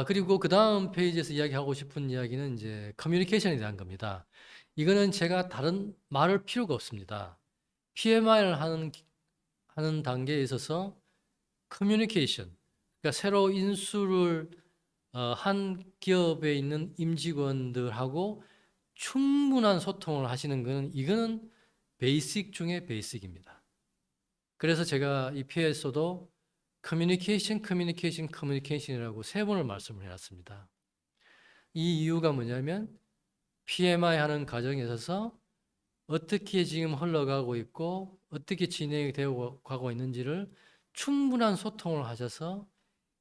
그리고 그 다음 페이지에서 이야기하고 싶은 이야기는 이제 커뮤니케이션에 대한 겁니다. 이거는 제가 다른 말할 필요가 없습니다. PMI를 하는 단계에 있어서 커뮤니케이션, 그러니까 새로 인수를 한 기업에 있는 임직원들하고 충분한 소통을 하시는 것은 이거는 베이직 중에 베이직입니다. 그래서 제가 이 PS에서도 커뮤니케이션이라고 세 번을 말씀을 해놨습니다. 이 이유가 뭐냐면 PMI 하는 과정에 있어서 어떻게 지금 흘러가고 있고 어떻게 진행이 되어 가고 있는지를 충분한 소통을 하셔서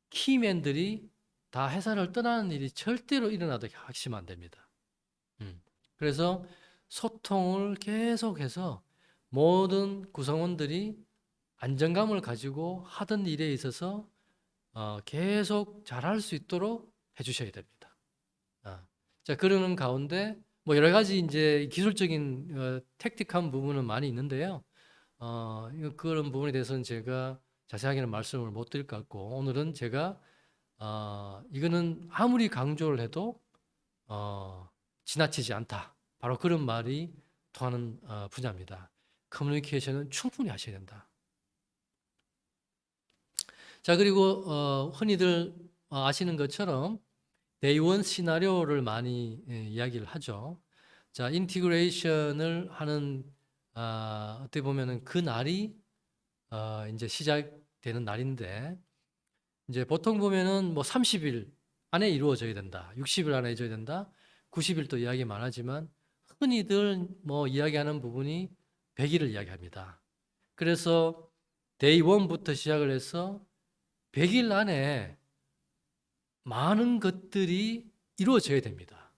키맨들이 다 회사를 떠나는 일이 절대로 일어나도록 하시면 안 됩니다. 그래서 소통을 계속해서 모든 구성원들이 안정감을 가지고 하던 일에 있어서 계속 잘할 수 있도록 해주셔야 됩니다. 자, 그러는 가운데 뭐 여러 가지 이제 기술적인 택틱한 부분은 많이 있는데요. 그런 부분에 대해서는 제가 자세하게는 말씀을 못 드릴 것 같고 오늘은 제가 이거는 아무리 강조를 해도 지나치지 않다. 바로 그런 말이 통하는 분야입니다. 커뮤니케이션은 충분히 하셔야 된다. 자, 그리고 흔히들 아시는 것처럼 Day 1 시나리오를 많이 이야기를 하죠. 자, 인티그레이션을 하는 어떻게 보면은 그 날이 이제 시작되는 날인데 이제 보통 보면은 뭐 30일 안에 이루어져야 된다. 60일 안에 이루어져야 된다. 90일도 이야기 많아지만 흔히들 뭐 이야기하는 부분이 100일을 이야기합니다. 그래서 데이 1부터 시작을 해서 100일 안에 많은 것들이 이루어져야 됩니다.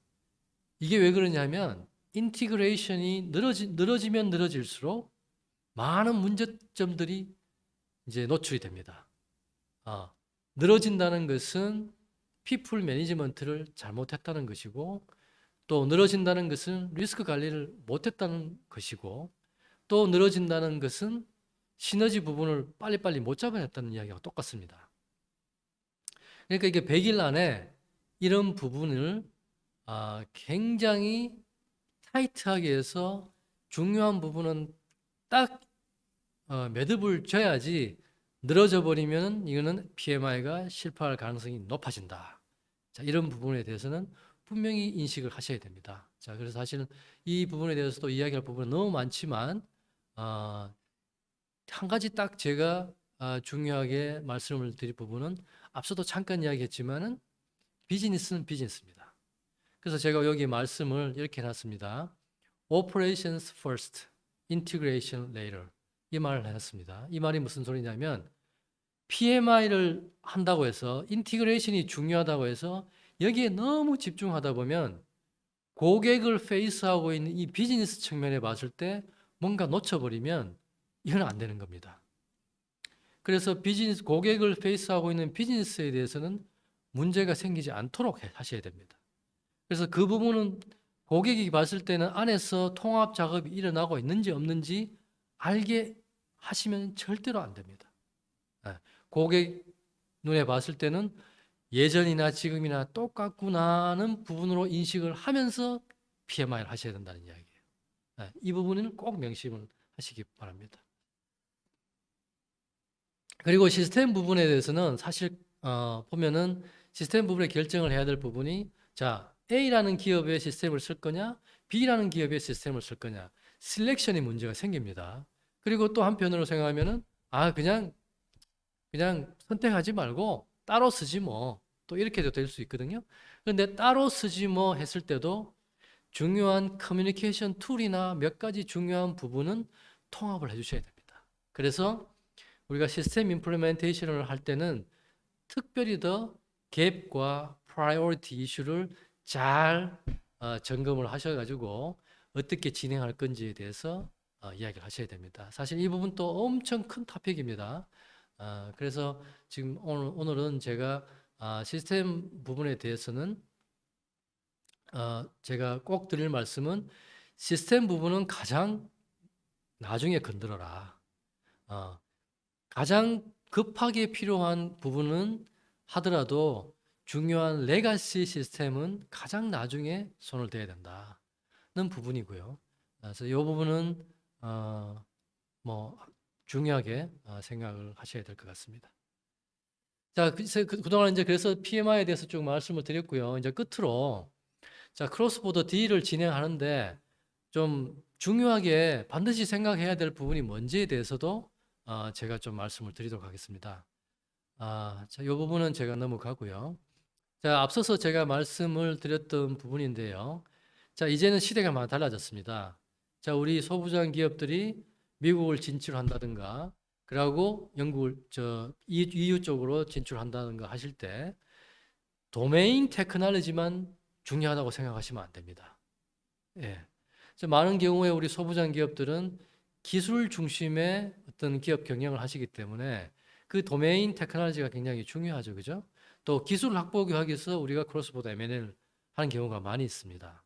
이게 왜 그러냐면 인티그레이션이 늘어지면 늘어질수록 많은 문제점들이 이제 노출이 됩니다. 늘어진다는 것은 피플 매니지먼트를 잘못했다는 것이고 또 늘어진다는 것은 리스크 관리를 못했다는 것이고 또 늘어진다는 것은 시너지 부분을 빨리빨리 못 잡아냈다는 이야기가 똑같습니다. 그러니까 이게 100일 안에 이런 부분을 굉장히 타이트하게 해서 중요한 부분은 딱 매듭을 져야지 늘어져 버리면 이거는 PMI가 실패할 가능성이 높아진다. 자, 이런 부분에 대해서는 분명히 인식을 하셔야 됩니다. 자, 그래서 사실은 이 부분에 대해서도 이야기할 부분은 너무 많지만 한 가지 딱 제가 중요하게 말씀을 드릴 부분은 앞서도 잠깐 이야기했지만은 비즈니스는 비즈니스입니다. 그래서 제가 여기 말씀을 이렇게 해놨습니다. Operations first, integration later. 이 말을 해놨습니다. 이 말이 무슨 소리냐면 PMI를 한다고 해서 인티그레이션이 중요하다고 해서 여기에 너무 집중하다 보면 고객을 페이스하고 있는 이 비즈니스 측면에 봤을 때 뭔가 놓쳐버리면 이건 안 되는 겁니다. 그래서 고객을 페이스하고 있는 비즈니스에 대해서는 문제가 생기지 않도록 하셔야 됩니다. 그래서 그 부분은 고객이 봤을 때는 안에서 통합 작업이 일어나고 있는지 없는지 알게 하시면 절대로 안 됩니다. 고객 눈에 봤을 때는 예전이나 지금이나 똑같구나는 부분으로 인식을 하면서 PMI를 하셔야 된다는 이야기예요. 이 부분은 꼭 명심을 하시기 바랍니다. 그리고 시스템 부분에 대해서는 사실 보면은 시스템 부분에 결정을 해야 될 부분이 자, A라는 기업의 시스템을 쓸 거냐, B라는 기업의 시스템을 쓸 거냐, 셀렉션이 문제가 생깁니다. 그리고 또 한편으로 생각하면은 그냥 선택하지 말고 따로 쓰지 뭐. 또 이렇게도 될 수 있거든요. 그런데 따로 쓰지 뭐 했을 때도 중요한 커뮤니케이션 툴이나 몇 가지 중요한 부분은 통합을 해주셔야 됩니다. 그래서 우리가 시스템 임플리멘테이션을 할 때는 특별히 더 갭과 프라이오리티 이슈를 잘 점검을 하셔가지고 어떻게 진행할 건지에 대해서 이야기를 하셔야 됩니다. 사실 이 부분도 엄청 큰 토픽입니다. 그래서 지금 오늘은 제가 시스템 부분에 대해서는 제가 꼭 드릴 말씀은 시스템 부분은 가장 나중에 건드려라. 가장 급하게 필요한 부분은 하더라도 중요한 레가시 시스템은 가장 나중에 손을 대야 된다는 부분이고요. 그래서 이 부분은 뭐 중요하게 생각을 하셔야 될 것 같습니다. 자, 그동안 이제 그래서 PMI에 대해서 쭉 말씀을 드렸고요. 이제 끝으로 자, 크로스보더 D를 진행하는데 좀 중요하게 반드시 생각해야 될 부분이 뭔지에 대해서도 제가 좀 말씀을 드리도록 하겠습니다. 자, 이 부분은 제가 넘어가고요. 자, 앞서서 제가 말씀을 드렸던 부분인데요. 자, 이제는 시대가 많이 달라졌습니다. 자, 우리 소부장 기업들이 미국을 진출한다든가, 그리고 영국을 EU 쪽으로 진출한다든가 하실 때 도메인 테크놀로지만 중요하다고 생각하시면 안 됩니다. 예. 많은 경우에 우리 소부장 기업들은 기술 중심의 어떤 기업 경영을 하시기 때문에 그 도메인 테크놀로지가 굉장히 중요하죠. 그죠? 또 기술 확보하기 위해서 우리가 크로스보더 M&A를 하는 경우가 많이 있습니다.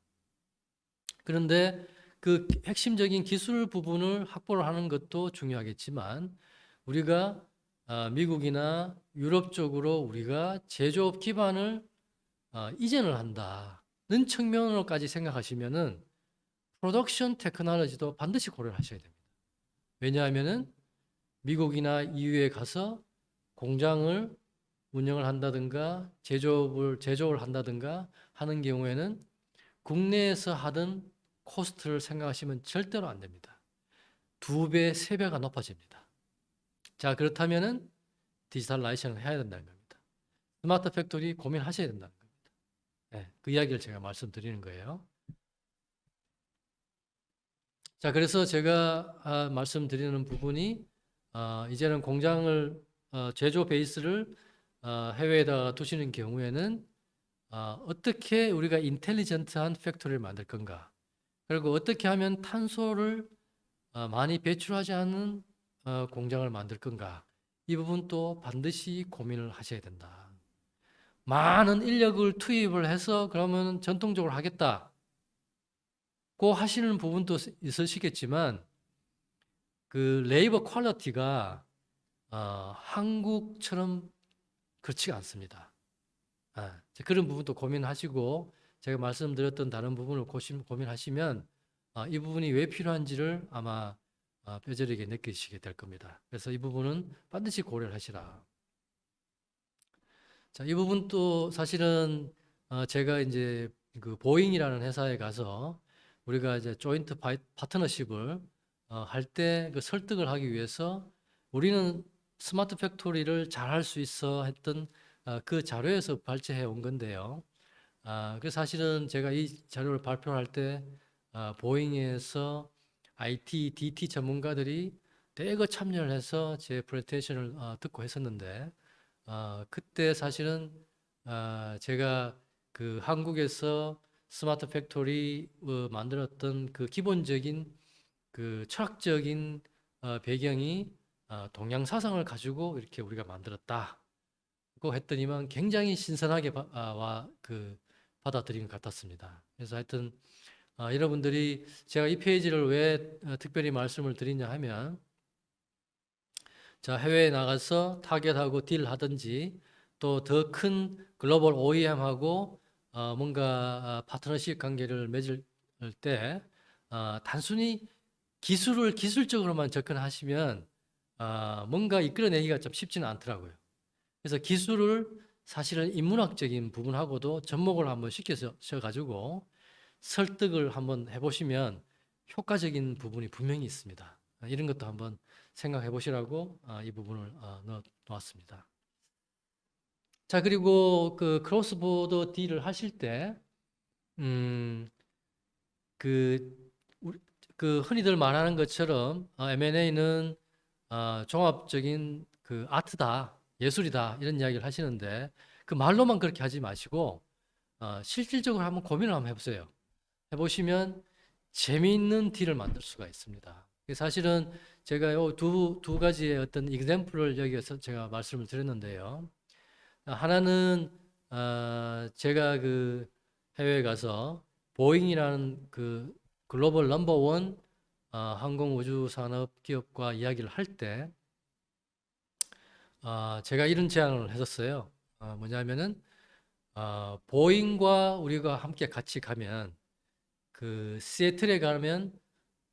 그런데 그 핵심적인 기술 부분을 확보를 하는 것도 중요하겠지만 우리가 미국이나 유럽 쪽으로 우리가 제조업 기반을 이전을 한다는 측면으로까지 생각하시면은 프로덕션 테크놀로지도 반드시 고려를 하셔야 됩니다. 왜냐하면은 미국이나 EU에 가서 공장을 운영을 한다든가 제조업을 한다든가 하는 경우에는 국내에서 하던 코스트를 생각하시면 절대로 안 됩니다. 2배, 3배가 높아집니다. 자, 그렇다면은 디지털라이제이션을 해야 된다는 겁니다. 스마트 팩토리 고민하셔야 된다는 겁니다. 네, 그 이야기를 제가 말씀드리는 거예요. 자, 그래서 제가 말씀드리는 부분이 이제는 공장을 제조 베이스를 해외에다 두시는 경우에는 어떻게 우리가 인텔리전트한 팩토리를 만들 건가, 그리고 어떻게 하면 탄소를 많이 배출하지 않는 공장을 만들 건가, 이 부분도 반드시 고민을 하셔야 된다. 많은 인력을 투입을 해서 그러면 전통적으로 하겠다 고 하시는 부분도 있으시겠지만 그 레이버 퀄리티가 한국처럼 그렇지가 않습니다. 그런 부분도 고민하시고 제가 말씀드렸던 다른 부분을 고민하시면 이 부분이 왜 필요한지를 아마 뼈저리게 느끼시게 될 겁니다. 그래서 이 부분은 반드시 고려를 하시라. 자, 이 부분도 사실은 제가 이제 그 보잉이라는 회사에 가서 우리가 이제 조인트 파트너십을 할 때 그 설득을 하기 위해서 우리는 스마트 팩토리를 잘 할 수 있어 했던 그 자료에서 발췌해 온 건데요. 그 사실은 제가 이 자료를 발표할 때 보잉에서 IT, DT 전문가들이 대거 참여를 해서 제 프레젠테이션을 듣고 했었는데 그때 사실은 제가 그 한국에서 스마트 팩토리 만들었던 그 기본적인 그 철학적인 배경이 동양 사상을 가지고 이렇게 우리가 만들었다고 했더니만 굉장히 신선하게 받아들인 것 같았습니다. 그래서 하여튼 여러분들이 제가 이 페이지를 왜 특별히 말씀을 드리냐 하면 자, 해외에 나가서 타겟하고 딜하든지 또 더 큰 글로벌 OEM하고 뭔가 파트너십 관계를 맺을 때 단순히 기술적으로만 접근하시면 뭔가 이끌어내기가 좀 쉽지는 않더라고요. 그래서 기술을 사실은 인문학적인 부분하고도 접목을 한번 시켜가지고 설득을 한번 해보시면 효과적인 부분이 분명히 있습니다. 이런 것도 한번 생각해 보시라고 이 부분을 넣어 놓았습니다. 자, 그리고 그 크로스보더 딜을 하실 때, 그 흔히들 말하는 것처럼 M&A는 종합적인 그 아트다, 예술이다 이런 이야기를 하시는데 그 말로만 그렇게 하지 마시고 실질적으로 한번 고민을 한번 해보세요. 해보시면 재미있는 딜을 만들 수가 있습니다. 사실은 제가 두 가지의 어떤 example을 여기서 제가 말씀을 드렸는데요. 하나는 제가 그 해외에 가서 보잉이라는 그 글로벌 넘버원 항공우주산업 기업과 이야기를 할 때 제가 이런 제안을 했었어요. 뭐냐면은 보잉과 우리가 함께 같이 가면 그 시애틀에 가면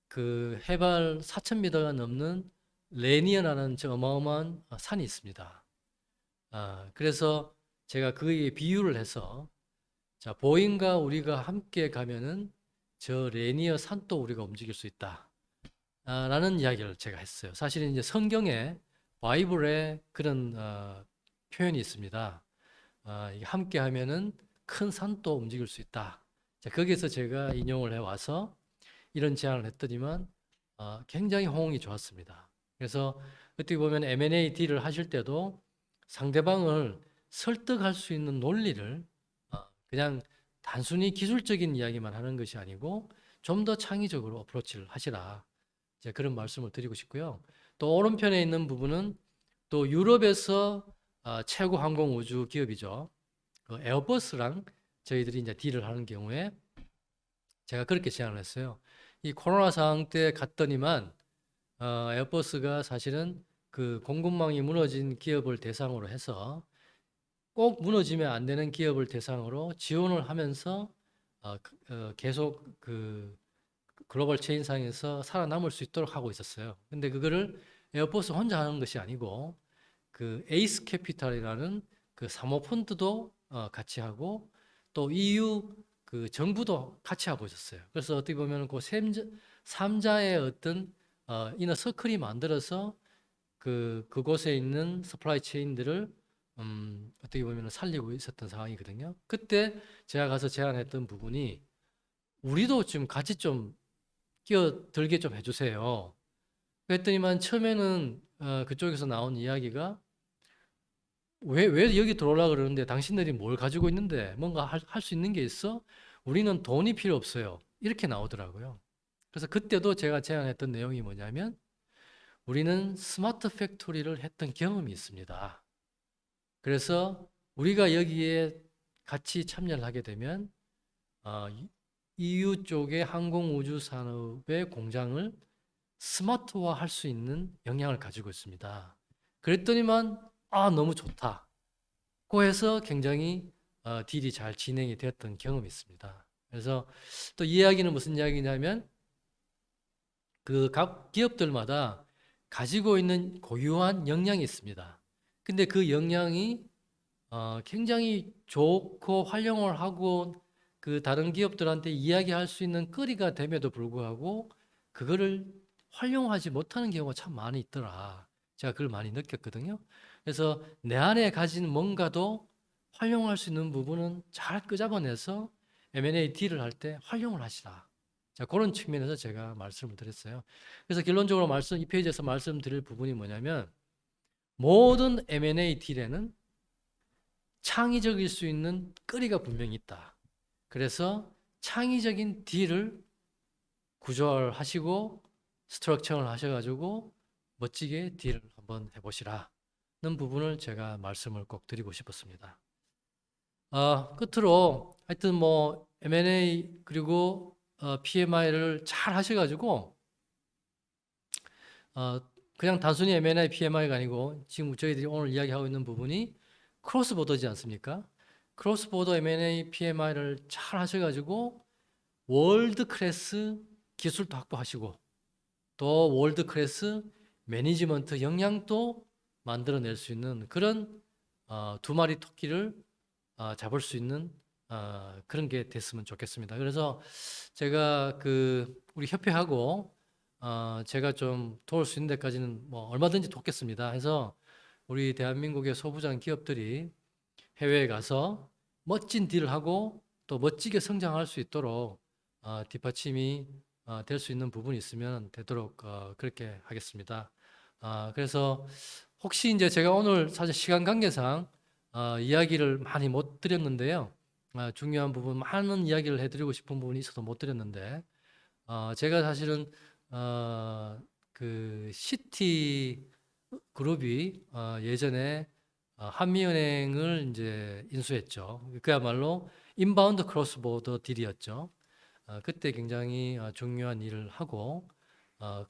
그 해발 4,000m가 넘는 레니어라는 저 어마어마한 산이 있습니다. 그래서 제가 그에 비유를 해서 자, 보잉과 우리가 함께 가면은 저 레니어 산도 우리가 움직일 수 있다. 라는 이야기를 제가 했어요. 사실은 이제 성경에 바이블에 그런 표현이 있습니다. 이게 함께 하면은 큰 산도 움직일 수 있다. 자, 거기에서 제가 인용을 해와서 이런 제안을 했더니만 굉장히 호응이 좋았습니다. 그래서 어떻게 보면 M&A 딜을 하실 때도 상대방을 설득할 수 있는 논리를 그냥 단순히 기술적인 이야기만 하는 것이 아니고 좀 더 창의적으로 어프로치를 하시라. 이제 그런 말씀을 드리고 싶고요. 또 오른편에 있는 부분은 또 유럽에서 최고 항공 우주 기업이죠. 그 에어버스랑 저희들이 이제 딜을 하는 경우에 제가 그렇게 제안을 했어요. 이 코로나 상황 때 갔더니만 에어버스가 사실은 그 공급망이 무너진 기업을 대상으로 해서 꼭 무너지면 안 되는 기업을 대상으로 지원을 하면서 계속 그 글로벌 체인상에서 살아남을 수 있도록 하고 있었어요. 근데 그거를 에어버스 혼자 하는 것이 아니고 그 에이스 캐피탈이라는 그 사모펀드도 같이 하고 또 EU 그 정부도 같이 하고 있었어요. 그래서 어떻게 보면 그 삼자의 어떤 이너 서클이 만들어서 그곳에 있는 서플라이 체인들을 어떻게 보면 살리고 있었던 상황이거든요. 그때 제가 가서 제안했던 부분이 우리도 지금 같이 좀 끼어들게 좀 해주세요. 그랬더니만 처음에는 그쪽에서 나온 이야기가 왜 여기 들어오려고 그러는데 당신들이 뭘 가지고 있는데 뭔가 할 수 있는 게 있어? 우리는 돈이 필요 없어요. 이렇게 나오더라고요. 그래서 그때도 제가 제안했던 내용이 뭐냐면 우리는 스마트 팩토리를 했던 경험이 있습니다. 그래서 우리가 여기에 같이 참여를 하게 되면 EU 쪽의 항공우주 산업의 공장을 스마트화 할 수 있는 역량을 가지고 있습니다. 그랬더니만 너무 좋다. 고 해서 굉장히 딜이 잘 진행이 되었던 경험이 있습니다. 그래서 또 이 이야기는 무슨 이야기냐면 그 각 기업들마다 가지고 있는 고유한 역량이 있습니다. 근데 그 역량이 굉장히 좋고 활용을 하고 그 다른 기업들한테 이야기할 수 있는 거리가 됨에도 불구하고 그거를 활용하지 못하는 경우가 참 많이 있더라. 제가 그걸 많이 느꼈거든요. 그래서 내 안에 가진 뭔가도 활용할 수 있는 부분은 잘 끄잡아내서 M&A 딜을 할 때 활용을 하시라. 자, 그런 측면에서 제가 말씀을 드렸어요. 그래서 결론적으로 이 페이지에서 말씀드릴 부분이 뭐냐면 모든 M&A 딜에는 창의적일 수 있는 거리가 분명히 있다. 그래서 창의적인 딜을 구조하시고 스트럭처를 하셔가지고 멋지게 딜을 한번 해보시라는 부분을 제가 말씀을 꼭 드리고 싶었습니다. 끝으로 하여튼 뭐 M&A 그리고 PMI를 잘 하셔가지고 그냥 단순히 M&A PMI가 아니고 지금 저희들이 오늘 이야기하고 있는 부분이 크로스보더지 않습니까? 크로스보더 M&A PMI를 잘 하셔가지고 월드 클래스 기술도 확보하시고 또 월드 클래스 매니지먼트 역량도 만들어낼 수 있는 그런 두 마리 토끼를 잡을 수 있는 그런 게 됐으면 좋겠습니다. 그래서 제가 우리 협회하고 제가 좀 도울 수 있는 데까지는 뭐 얼마든지 돕겠습니다. 해서 우리 대한민국의 소부장 기업들이 해외에 가서 멋진 딜을 하고 또 멋지게 성장할 수 있도록 뒷받침이 될 수 있는 부분이 있으면 되도록 그렇게 하겠습니다. 그래서 혹시 이제 제가 오늘 사실 시간 관계상 이야기를 많이 못 드렸는데요. 중요한 부분 많은 이야기를 해드리고 싶은 부분이 있어서 못 드렸는데 제가 사실은 그 시티 그룹이 예전에 한미은행을 이제 인수했죠. 그야말로 인바운드 크로스 보더 딜이었죠. 그때 굉장히 중요한 일을 하고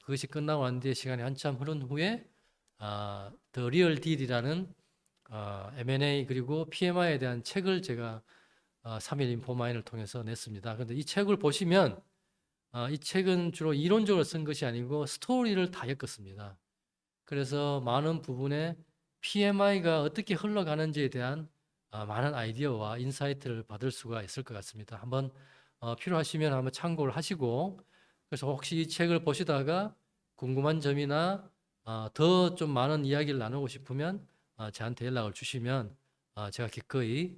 그것이 끝나고 난 뒤에 시간이 한참 흐른 후에 더 리얼 딜이라는 M&A 그리고 PMI에 대한 책을 제가 3일 인포마인을 통해서 냈습니다. 그런데 이 책을 보시면 이 책은 주로 이론적으로 쓴 것이 아니고 스토리를 다 엮었습니다. 그래서 많은 부분에 PMI가 어떻게 흘러가는지에 대한 많은 아이디어와 인사이트를 받을 수가 있을 것 같습니다. 한번 필요하시면 한번 참고를 하시고 그래서 혹시 이 책을 보시다가 궁금한 점이나 더 좀 많은 이야기를 나누고 싶으면 저한테 연락을 주시면 제가 기꺼이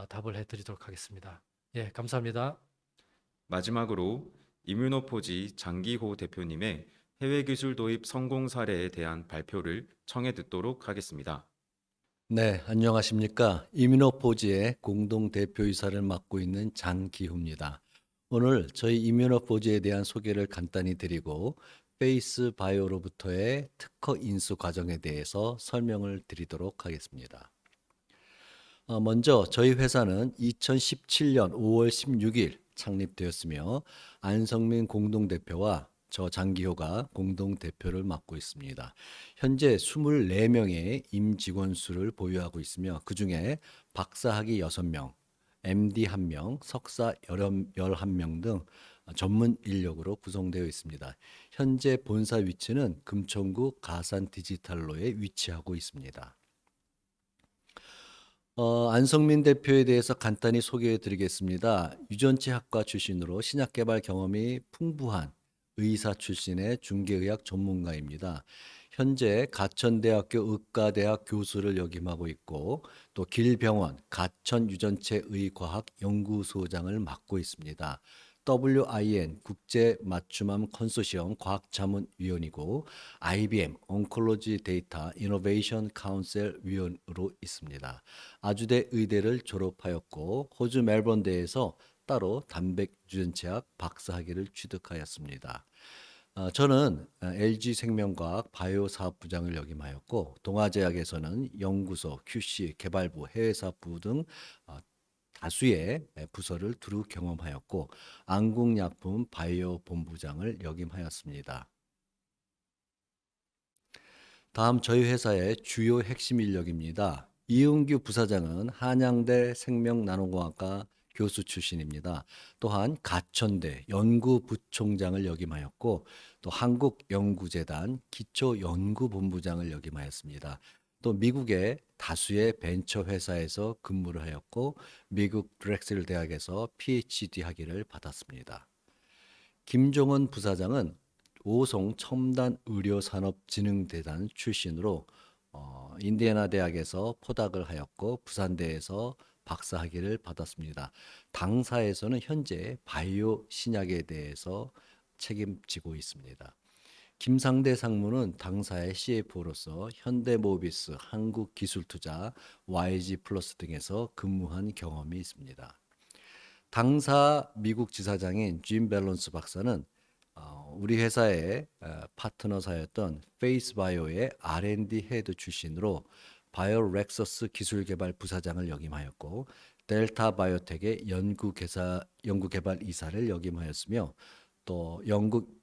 답을 해드리도록 하겠습니다. 예, 감사합니다. 마지막으로 이뮤노포지 장기호 대표님의 해외 기술 도입 성공 사례에 대한 발표를 청해 듣도록 하겠습니다. 네, 안녕하십니까. 이뮤노포지의 공동 대표이사를 맡고 있는 장기후입니다. 오늘 저희 이뮤노포지에 대한 소개를 간단히 드리고 페이스 바이오로부터의 특허 인수 과정에 대해서 설명을 드리도록 하겠습니다. 먼저 저희 회사는 2017년 5월 16일 창립되었으며 안성민 공동대표와 저 장기호가 공동대표를 맡고 있습니다. 현재 24명의 임직원 수를 보유하고 있으며 그중에 박사학위 6명, MD 1명, 석사 11명 등 전문 인력으로 구성되어 있습니다. 현재 본사 위치는 금천구 가산 디지털로에 위치하고 있습니다. 안성민 대표에 대해서 간단히 소개해 드리겠습니다. 유전체학과 출신으로 신약개발 경험이 풍부한 의사 출신의 중개의학 전문가입니다. 현재 가천대학교 의과대학 교수를 역임하고 있고 또 길병원 가천유전체의과학 연구소장을 맡고 있습니다. WIN 국제맞춤암 컨소시엄 과학자문위원이고 IBM 온콜로지 데이터 이노베이션 카운셀 위원으로 있습니다. 아주대 의대를 졸업하였고 호주 멜번대에서 따로 단백유전체학 박사학위를 취득하였습니다. 저는 LG생명과학 바이오사업부장을 역임하였고 동아제약에서는 연구소, QC, 개발부, 해외사업부 등 다수의 부서를 두루 경험하였고 안국약품 바이오 본부장을 역임하였습니다. 다음 저희 회사의 주요 핵심 인력입니다. 이은규 부사장은 한양대 생명나노공학과 교수 출신입니다. 또한 가천대 연구부총장을 역임하였고 또 한국연구재단 기초연구본부장을 역임하였습니다. 또 미국의 다수의 벤처 회사에서 근무를 하였고 미국 드렉슬 대학에서 PhD 학위를 받았습니다. 김종원 부사장은 오송 첨단 의료산업진흥재단 출신으로 인디애나 대학에서 포닥을 하였고 부산대에서 박사 학위를 받았습니다. 당사에서는 현재 바이오 신약에 대해서 책임지고 있습니다. 김상대 상무는 당사의 CFO로서 현대모비스, 한국기술투자, YG 플러스 등에서 근무한 경험이 있습니다. 당사 미국 지사장인 짐 밸런스 박사는 우리 회사의 파트너사였던 페이스바이오의 R&D 헤드 출신으로 바이오렉서스 기술개발 부사장을 역임하였고 델타 바이오텍의 연구개발 이사를 역임하였으며 또 영국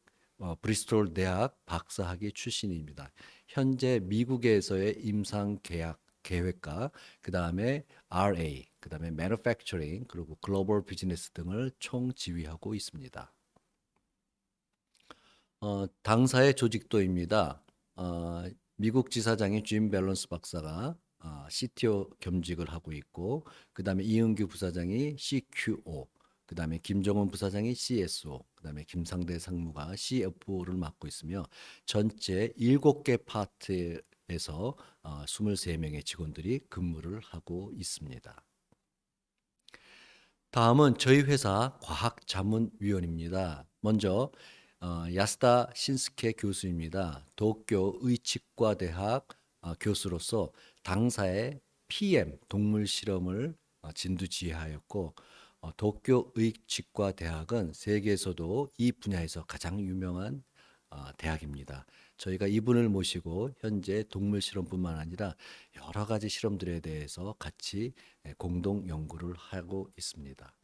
브리스톨 대학 박사학위 출신입니다. 현재 미국에서의 임상 계획과 그 다음에 RA, 그 다음에 Manufacturing 그리고 글로벌 비즈니스 등을 총지휘하고 있습니다. 당사의 조직도입니다. 미국 지사장인 짐 밸런스 박사가 CTO 겸직을 하고 있고 그 다음에 이은규 부사장이 CQO, 그다음에 김정원 부사장이 CSO, 그다음에 김상대 상무가 CFO를 맡고 있으며 전체 7개 파트에서 23명의 직원들이 근무를 하고 있습니다. 다음은 저희 회사 과학자문위원입니다. 먼저 야스다 신스케 교수입니다. 도쿄 의치과대학 교수로서 당사의 PM 동물 실험을 진두지휘하였고 도쿄 의치과대학은 세계에서도 이 분야에서 가장 유명한 대학입니다. 저희가 이분을 모시고 현재 동물 실험뿐만 아니라 여러 가지 실험들에 대해서 같이 공동 연구를 하고 있습니다.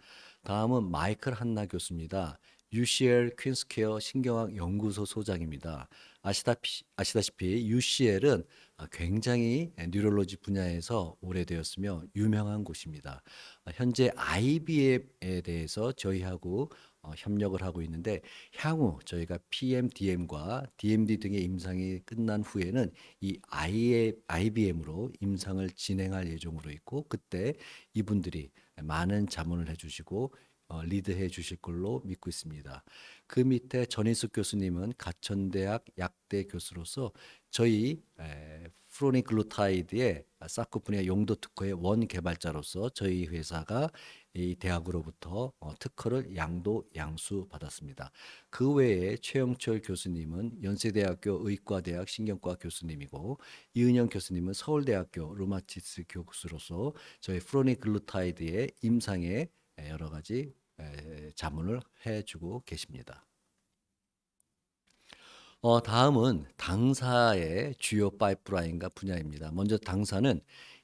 다음은 마이클 한나 교수입니다. UCL 퀸스케어 신경학 연구소 소장입니다. 아시다시피 UCL은 굉장히 뉴럴로지 분야에서 오래되었으며 유명한 곳입니다. 현재 IBM에 대해서 저희하고 협력을 하고 있는데 향후 저희가 PM, DM과 DMD 등의 임상이 끝난 후에는 이 IBM으로 임상을 진행할 예정으로 있고 그때 이분들이 많은 자문을 해주시고 리드해 주실 걸로 믿고 있습니다. 그 밑에 전인숙 교수님은 가천대학 약대 교수로서 저희 프로니글루타이드의 사쿠프니아 용도 특허의 원 개발자로서 저희 회사가 이 대학으로부터 특허를 양수 받았습니다. 그 외에 최영철 교수님은 연세대학교 의과대학 신경과 교수님이고 이은영 교수님은 서울대학교 루마티스 교수로서 저희 프로니글루타이드의 임상에 여러 가지 자문을 해주고 계십니다. 다음은 당사의 주요 파이프라인과 분야입니다. 먼저 당사는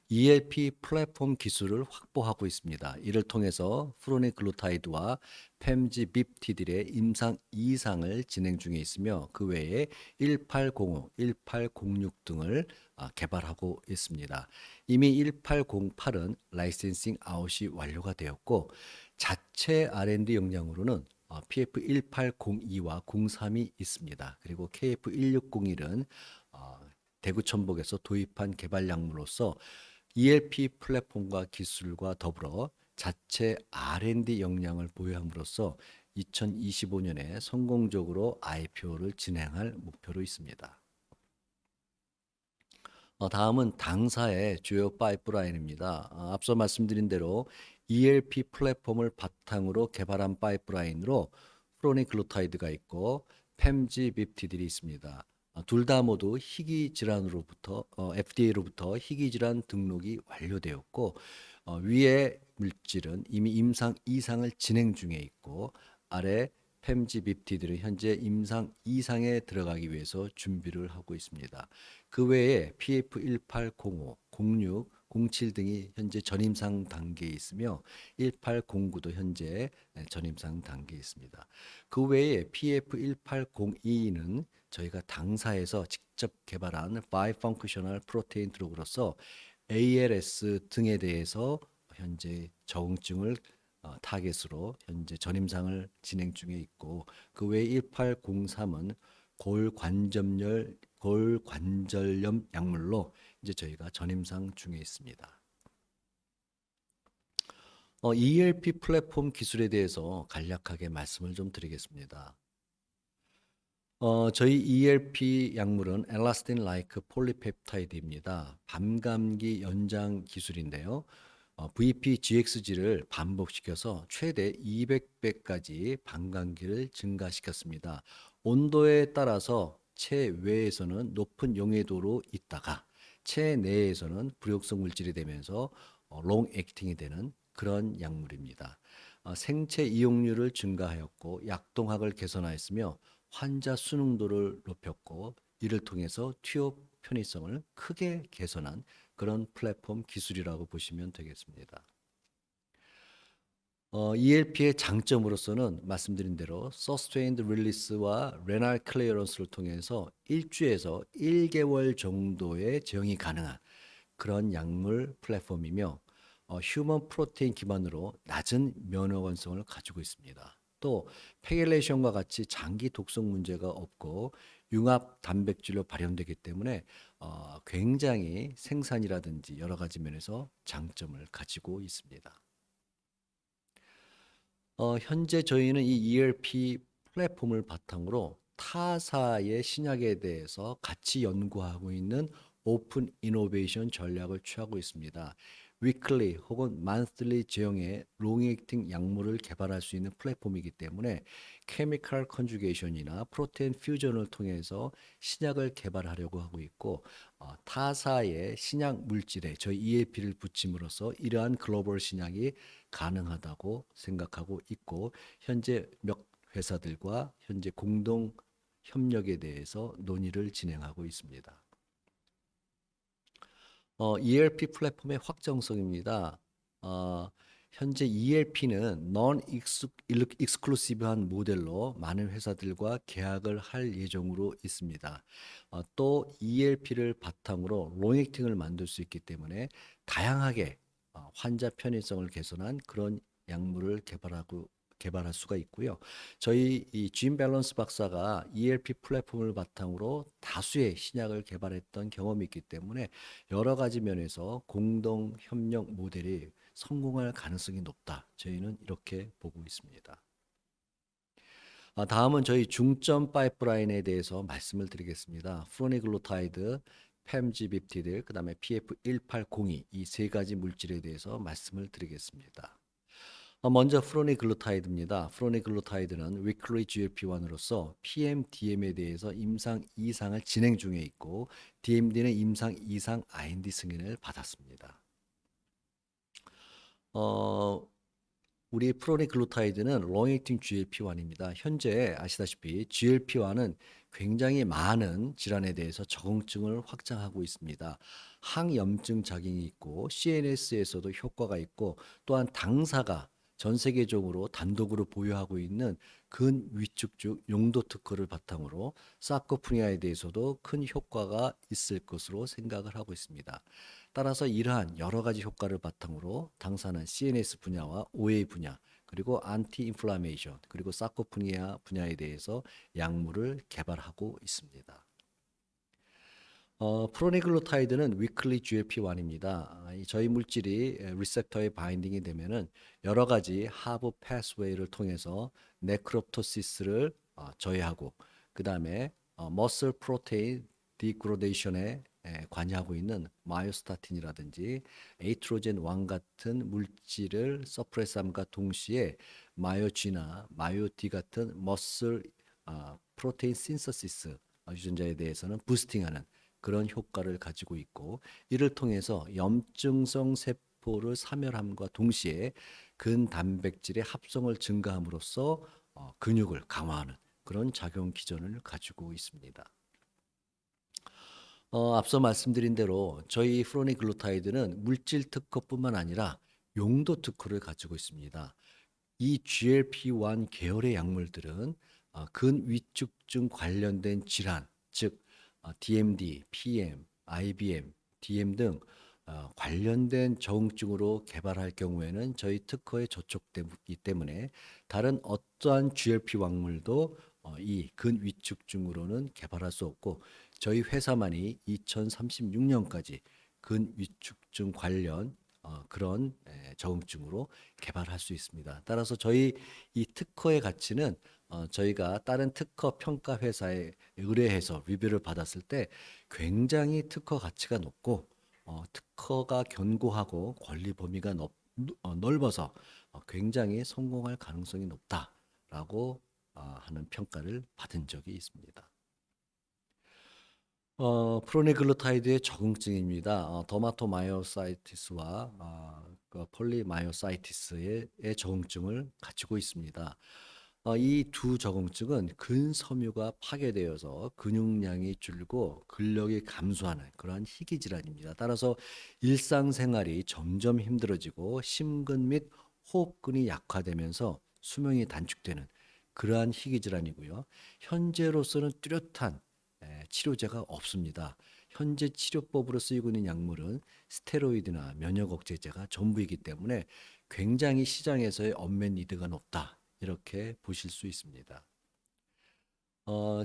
ELP 플랫폼 기술을 확보하고 있습니다. 이를 통해서 프로니글루타이드와 펜지빕티딜의 임상 2상을 진행 중에 있으며 그 외에 1805, 1806 등을 개발하고 있습니다. 이미 1808은 라이센싱 아웃이 완료가 되었고 자체 R&D 역량으로는 PF1802와 03이 있습니다. 그리고 KF1601은 대구 천복에서 도입한 개발 약물로서 ELP 플랫폼과 기술과 더불어 자체 R&D 역량을 보유함으로써 2025년에 성공적으로 IPO를 진행할 목표로 있습니다. 다음은 당사의 주요 파이프라인입니다. 앞서 말씀드린 대로 ELP 플랫폼을 바탕으로 개발한 파이프라인으로 프로니글루타이드가 있고 펜지빕티딜이 있습니다. 둘 다 모두 희귀 질환으로부터 FDA로부터 희귀 질환 등록이 완료되었고 위의 물질은 이미 임상 2상을 진행 중에 있고 아래 펜지빕티딜은 현재 임상 2상에 들어가기 위해서 준비를 하고 있습니다. 그 외에 PF1805, 06, 07 등이 현재 전임상 단계에 있으며 1809도 현재 전임상 단계에 있습니다. 그 외에 PF1802는 저희가 당사에서 직접 개발한 바이펑크셔널 프로테인 드러그로서 ALS 등에 대해서 현재 적응증을 타겟으로 현재 전임상을 진행 중에 있고 그 외에 1803은 골관절염 약물로 이제 저희가 전임상 중에 있습니다. ELP 플랫폼 기술에 대해서 간략하게 말씀을 좀 드리겠습니다. 저희 ELP 약물은 엘라스틴 라이크 폴리펩타이드입니다. 밤감기 연장 기술인데요. VPGXG를 반복시켜서 최대 200배까지 밤감기를 증가시켰습니다. 온도에 따라서 체외에서는 높은 용해도로 있다가 체내에서는 불용성 물질이 되면서 롱 액팅이 되는 그런 약물입니다. 생체 이용률을 증가하였고 약동학을 개선하였으며 환자 순응도를 높였고 이를 통해서 투여 편의성을 크게 개선한 그런 플랫폼 기술이라고 보시면 되겠습니다. ELP의 장점으로서는 말씀드린 대로 Sustained Release와 Renal Clearance를 통해서 1주에서 1개월 정도의 제형이 가능한 그런 약물 플랫폼이며 휴먼 프로테인 기반으로 낮은 면역원성을 가지고 있습니다. 또 페겔레이션과 같이 장기 독성 문제가 없고 융합 단백질로 발현되기 때문에 굉장히 생산이라든지 여러 가지 면에서 장점을 가지고 있습니다. 현재 저희는 이 ERP 플랫폼을 바탕으로 타사의 신약에 대해서 같이 연구하고 있는 오픈 이노베이션 전략을 취하고 있습니다. 위클리 혹은 만슬리 제형의 롱액팅 약물을 개발할 수 있는 플랫폼이기 때문에 케미컬 컨주게이션이나 프로테인 퓨전을 통해서 신약을 개발하려고 하고 있고, 타사의 신약 물질에 저희 EAP를 붙임으로써 이러한 글로벌 신약이 가능하다고 생각하고 있고, 현재 몇 회사들과 현재 공동 협력에 대해서 논의를 진행하고 있습니다. ERP 플랫폼의 확정성입니다. 현재 ERP는 non-exclusive한 모델로 많은 회사들과 계약을 할 예정으로 있습니다. 또 ERP를 바탕으로 롱액팅을 만들 수 있기 때문에 다양하게 환자 편의성을 개선한 그런 약물을 개발할 수가 있고요. 저희 이짐 밸런스 박사가 ERP 플랫폼을 바탕으로 다수의 신약을 개발했던 경험이 있기 때문에 여러 가지 면에서 공동 협력 모델이 성공할 가능성이 높다. 저희는 이렇게 보고 있습니다. 다음은 저희 중점 파이프라인에 대해서 말씀을 드리겠습니다. 프로니글루타이드, 팸지비티딜, 그다음에 PF1802 이 세 가지 물질에 대해서 말씀을 드리겠습니다. 먼저 프로니글루타이드입니다. 프로니글루타이드는 위클리 GLP-1으로서 PMDM에 대해서 임상 2상을 진행 중에 있고, DMD는 임상 2상 IND 승인을 받았습니다. 우리 프로니글루타이드는 롱액팅 GLP-1입니다. 현재 아시다시피 GLP-1은 굉장히 많은 질환에 대해서 적응증을 확장하고 있습니다. 항염증 작용이 있고 CNS에서도 효과가 있고, 또한 당사가 전 세계적으로 단독으로 보유하고 있는 근위축축 용도 특허를 바탕으로 사코프니아에 대해서도 큰 효과가 있을 것으로 생각을 하고 있습니다. 따라서 이러한 여러 가지 효과를 바탕으로 당사는 CNS 분야와 OA 분야, 그리고 안티 인플라메이션, 그리고 사코프니아 분야에 대해서 약물을 개발하고 있습니다. 프로니글루타이드는 위클리 GLP-1입니다. 저희 물질이 리셉터에 바인딩이 되면은 여러 가지 하부 패스웨이를 통해서 네크롭토시스를 저해하고, 그 다음에 머슬 프로테인 디그로데이션에 관여하고 있는 마이오스타틴이라든지 에이트로젠 1 같은 물질을 서프레스함과 동시에 마이오G나 마이오D 같은 머슬 프로테인 신서시스 유전자에 대해서는 부스팅하는 그런 효과를 가지고 있고, 이를 통해서 염증성 세포를 사멸함과 동시에 근단백질의 합성을 증가함으로써 근육을 강화하는 그런 작용 기전을 가지고 있습니다. 앞서 말씀드린 대로 저희 프로니글루타이드는 물질 특허뿐만 아니라 용도 특허를 가지고 있습니다. 이 GLP-1 계열의 약물들은 근위축증 관련된 질환, 즉 DMD, PM, IBM, DM 등 관련된 적응증으로 개발할 경우에는 저희 특허에 저촉되기 때문에 다른 어떠한 GLP 약물도 이 근위축증으로는 개발할 수 없고, 저희 회사만이 2036년까지 근위축증 관련 그런 적응증으로 개발할 수 있습니다. 따라서 저희 이 특허의 가치는 저희가 다른 특허 평가 회사에 의뢰해서 리뷰를 받았을 때 굉장히 특허 가치가 높고, 특허가 견고하고 권리 범위가 넓어서 굉장히 성공할 가능성이 높다라고 하는 평가를 받은 적이 있습니다. 프로니글루타이드의 적응증입니다. 더마토마이오사이티스와 폴리마이오사이티스의 적응증을 가지고 있습니다. 이 두 적응증은 근섬유가 파괴되어서 근육량이 줄고 근력이 감소하는 그러한 희귀 질환입니다. 따라서 일상생활이 점점 힘들어지고 심근 및 호흡근이 약화되면서 수명이 단축되는 그러한 희귀 질환이고요. 현재로서는 뚜렷한 치료제가 없습니다. 현재 치료법으로 쓰이고 있는 약물은 스테로이드나 면역 억제제가 전부이기 때문에 굉장히 시장에서의 언맷 니드가 높다, 이렇게 보실 수 있습니다.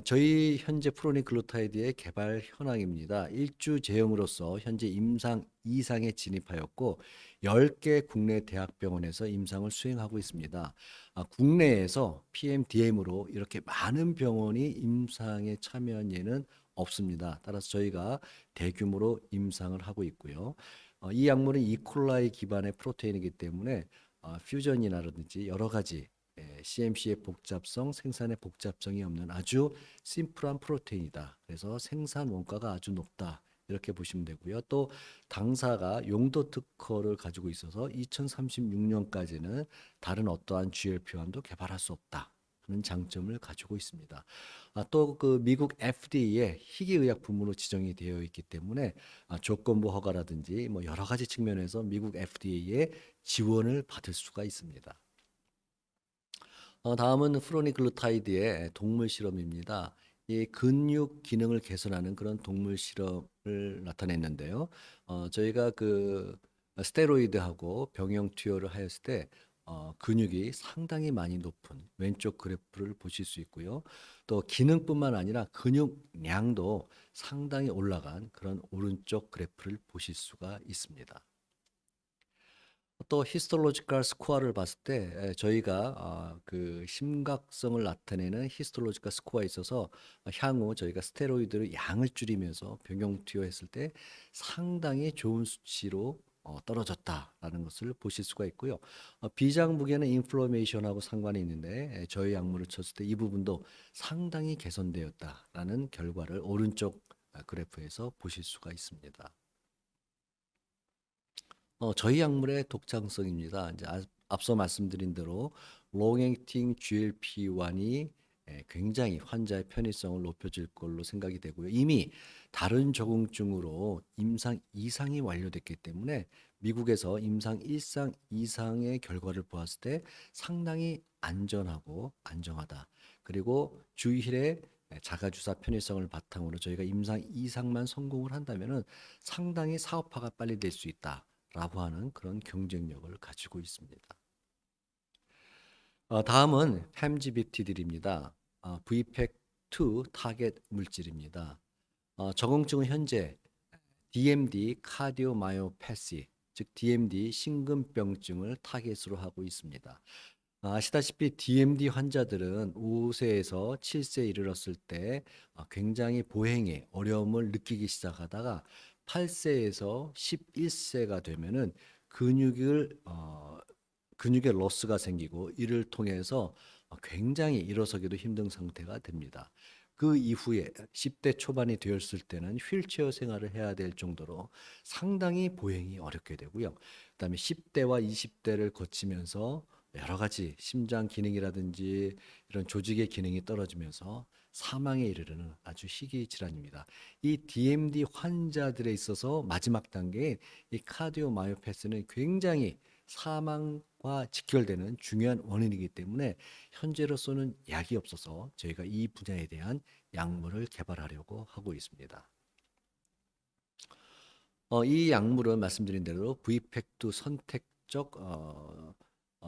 저희 현재 프로니글루타이드의 개발 현황입니다. 일주 제형으로서 현재 임상 2상에 진입하였고 10개 국내 대학병원에서 임상을 수행하고 있습니다. 국내에서 PMDM으로 이렇게 많은 병원이 임상에 참여한 예는 없습니다. 따라서 저희가 대규모로 임상을 하고 있고요. 이 약물은 이콜라이 기반의 프로테인이기 때문에 퓨전이라든지 여러 가지 CMC의 복잡성, 생산의 복잡성이 없는 아주 심플한 프로테인이다. 그래서 생산 원가가 아주 높다. 이렇게 보시면 되고요. 또 당사가 용도 특허를 가지고 있어서 2036년까지는 다른 어떠한 GLP-1도 개발할 수 없다. 하는 장점을 가지고 있습니다. 또 그 미국 FDA에 희귀의약품으로 지정이 되어 있기 때문에 조건부 허가라든지 뭐 여러 가지 측면에서 미국 FDA의 지원을 받을 수가 있습니다. 다음은 프로니글루타이드의 동물 실험입니다. 이 근육 기능을 개선하는 그런 동물 실험을 나타냈는데요. 저희가 그 스테로이드하고 병용 투여를 하였을 때 근육이 상당히 많이 높은 왼쪽 그래프를 보실 수 있고요. 또 기능뿐만 아니라 근육량도 상당히 올라간 그런 오른쪽 그래프를 보실 수가 있습니다. 또 히스톨로지컬 스코어를 봤을 때 저희가 그 심각성을 나타내는 히스톨로지컬 스코어에 있어서 향후 저희가 스테로이드를 양을 줄이면서 병용 투여했을 때 상당히 좋은 수치로 떨어졌다라는 것을 보실 수가 있고요. 비장무게는 인플로메이션하고 상관이 있는데 저희 약물을 쳤을 때 이 부분도 상당히 개선되었다라는 결과를 오른쪽 그래프에서 보실 수가 있습니다. 저희 약물의 독창성입니다. 이제 앞서 말씀드린 대로 롱액팅 GLP-1이 굉장히 환자의 편의성을 높여줄 걸로 생각이 되고요. 이미 다른 적응증으로 임상 2상이 완료됐기 때문에 미국에서 임상 1상 이상의 결과를 보았을 때 상당히 안전하고 안정하다. 그리고 주일에 자가주사 편의성을 바탕으로 저희가 임상 2상만 성공을 한다면은 상당히 사업화가 빨리 될 수 있다. 라고 하는 그런 경쟁력을 가지고 있습니다. 다음은 햄지비티딜입니다. VPEC2 타겟 물질입니다. 적응증은 현재 DMD 카디오마이오패시, 즉 DMD 심근병증을 타겟으로 하고 있습니다. 아시다시피 DMD 환자들은 5세에서 7세에 이르렀을 때 굉장히 보행에 어려움을 느끼기 시작하다가 8세에서 11세가 되면은 근육의 로스가 생기고 이를 통해서 굉장히 일어서기도 힘든 상태가 됩니다. 그 이후에 10대 초반이 되었을 때는 휠체어 생활을 해야 될 정도로 상당히 보행이 어렵게 되고요. 그다음에 10대와 20대를 거치면서 여러 가지 심장 기능이라든지 이런 조직의 기능이 떨어지면서 사망에 이르는 아주 희귀 질환입니다. 이 DMD 환자들에 있어서 마지막 단계인 이 카디오마이오패스는 굉장히 사망과 직결되는 중요한 원인이기 때문에 현재로서는 약이 없어서 저희가 이 분야에 대한 약물을 개발하려고 하고 있습니다. 이 약물은 말씀드린 대로 V팩도 선택적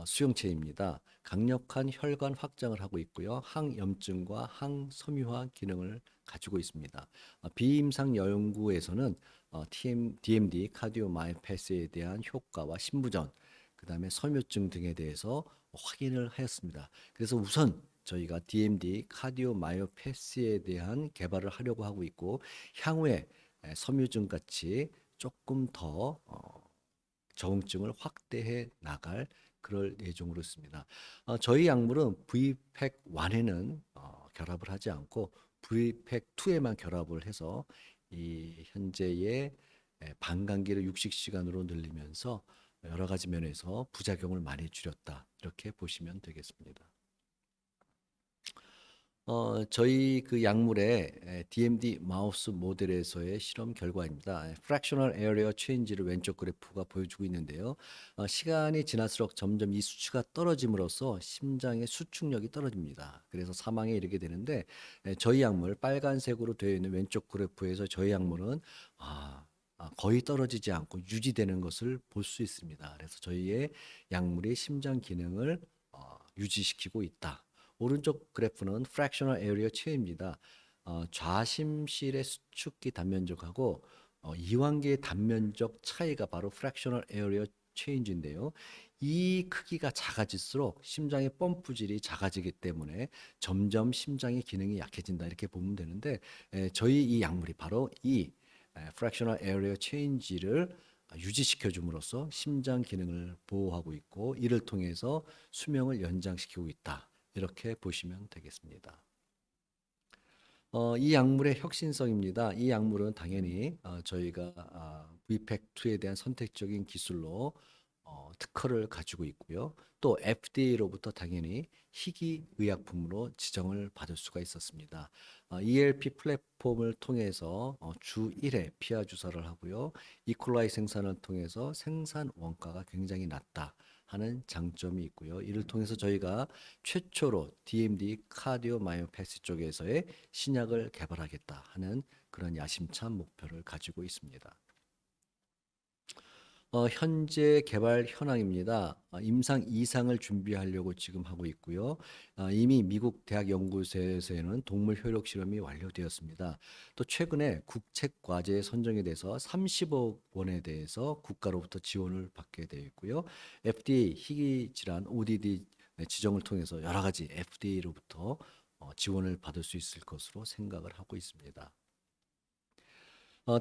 수용체입니다. 강력한 혈관 확장을 하고 있고요. 항염증과 항섬유화 기능을 가지고 있습니다. 비임상 연구에서는 DMD 카디오마이오패스에 대한 효과와 심부전, 그다음에 섬유증 등에 대해서 확인을 하였습니다. 그래서 우선 저희가 DMD 카디오마이오패스에 대한 개발을 하려고 하고 있고 향후에 섬유증 같이 조금 더 적응증을 확대해 나갈 그럴 예정으로 있습니다. 저희 약물은 VPEC1에는 결합을 하지 않고 VPEC2에만 결합을 해서 이 현재의 방광기를 60시간으로 늘리면서 여러 가지 면에서 부작용을 많이 줄였다. 이렇게 보시면 되겠습니다. 저희 그 약물의 DMD 마우스 모델에서의 실험 결과입니다. Fractional Area Change를 왼쪽 그래프가 보여주고 있는데요. 시간이 지날수록 점점 이 수치가 떨어짐으로써 심장의 수축력이 떨어집니다. 그래서 사망에 이르게 되는데 저희 약물 빨간색으로 되어 있는 왼쪽 그래프에서 저희 약물은 거의 떨어지지 않고 유지되는 것을 볼 수 있습니다. 그래서 저희의 약물이 심장 기능을 유지시키고 있다. 오른쪽 그래프는 fractional area chain입니다. 좌심실의 수축기 단면적하고 이완기의 단면적 차이가 바로 fractional area change인데요. 이 크기가 작아질수록 심장의 펌프질이 작아지기 때문에 점점 심장의 기능이 약해진다 이렇게 보면 되는데 저희 이 약물이 바로 이 fractional area change를 유지시켜 줌으로써 심장 기능을 보호하고 있고 이를 통해서 수명을 연장시키고 있다. 이렇게 보시면 되겠습니다. 이 약물의 혁신성입니다. 이 약물은 당연히 저희가 VPEC2에 대한 선택적인 기술로 특허를 가지고 있고요. 또 FDA로부터 당연히 희귀 의약품으로 지정을 받을 수가 있었습니다. ELP 플랫폼을 통해서 주 1회 피하 주사를 하고요. 이콜라이 생산을 통해서 생산 원가가 굉장히 낮다 하는 장점이 있고요. 이를 통해서 저희가 최초로 DMD 카디오마이오패시 쪽에서의 신약을 개발하겠다 하는 그런 야심찬 목표를 가지고 있습니다. 현재 개발 현황입니다. 임상 2상을 준비하려고 지금 하고 있고요. 이미 미국 대학 연구소에서는 동물 효력 실험이 완료되었습니다. 또 최근에 국책 과제에 선정이 돼서 30억 원에 대해서 국가로부터 지원을 받게 되어 있고요. FDA 희귀 질환 ODD 지정을 통해서 여러 가지 FDA로부터 지원을 받을 수 있을 것으로 생각을 하고 있습니다.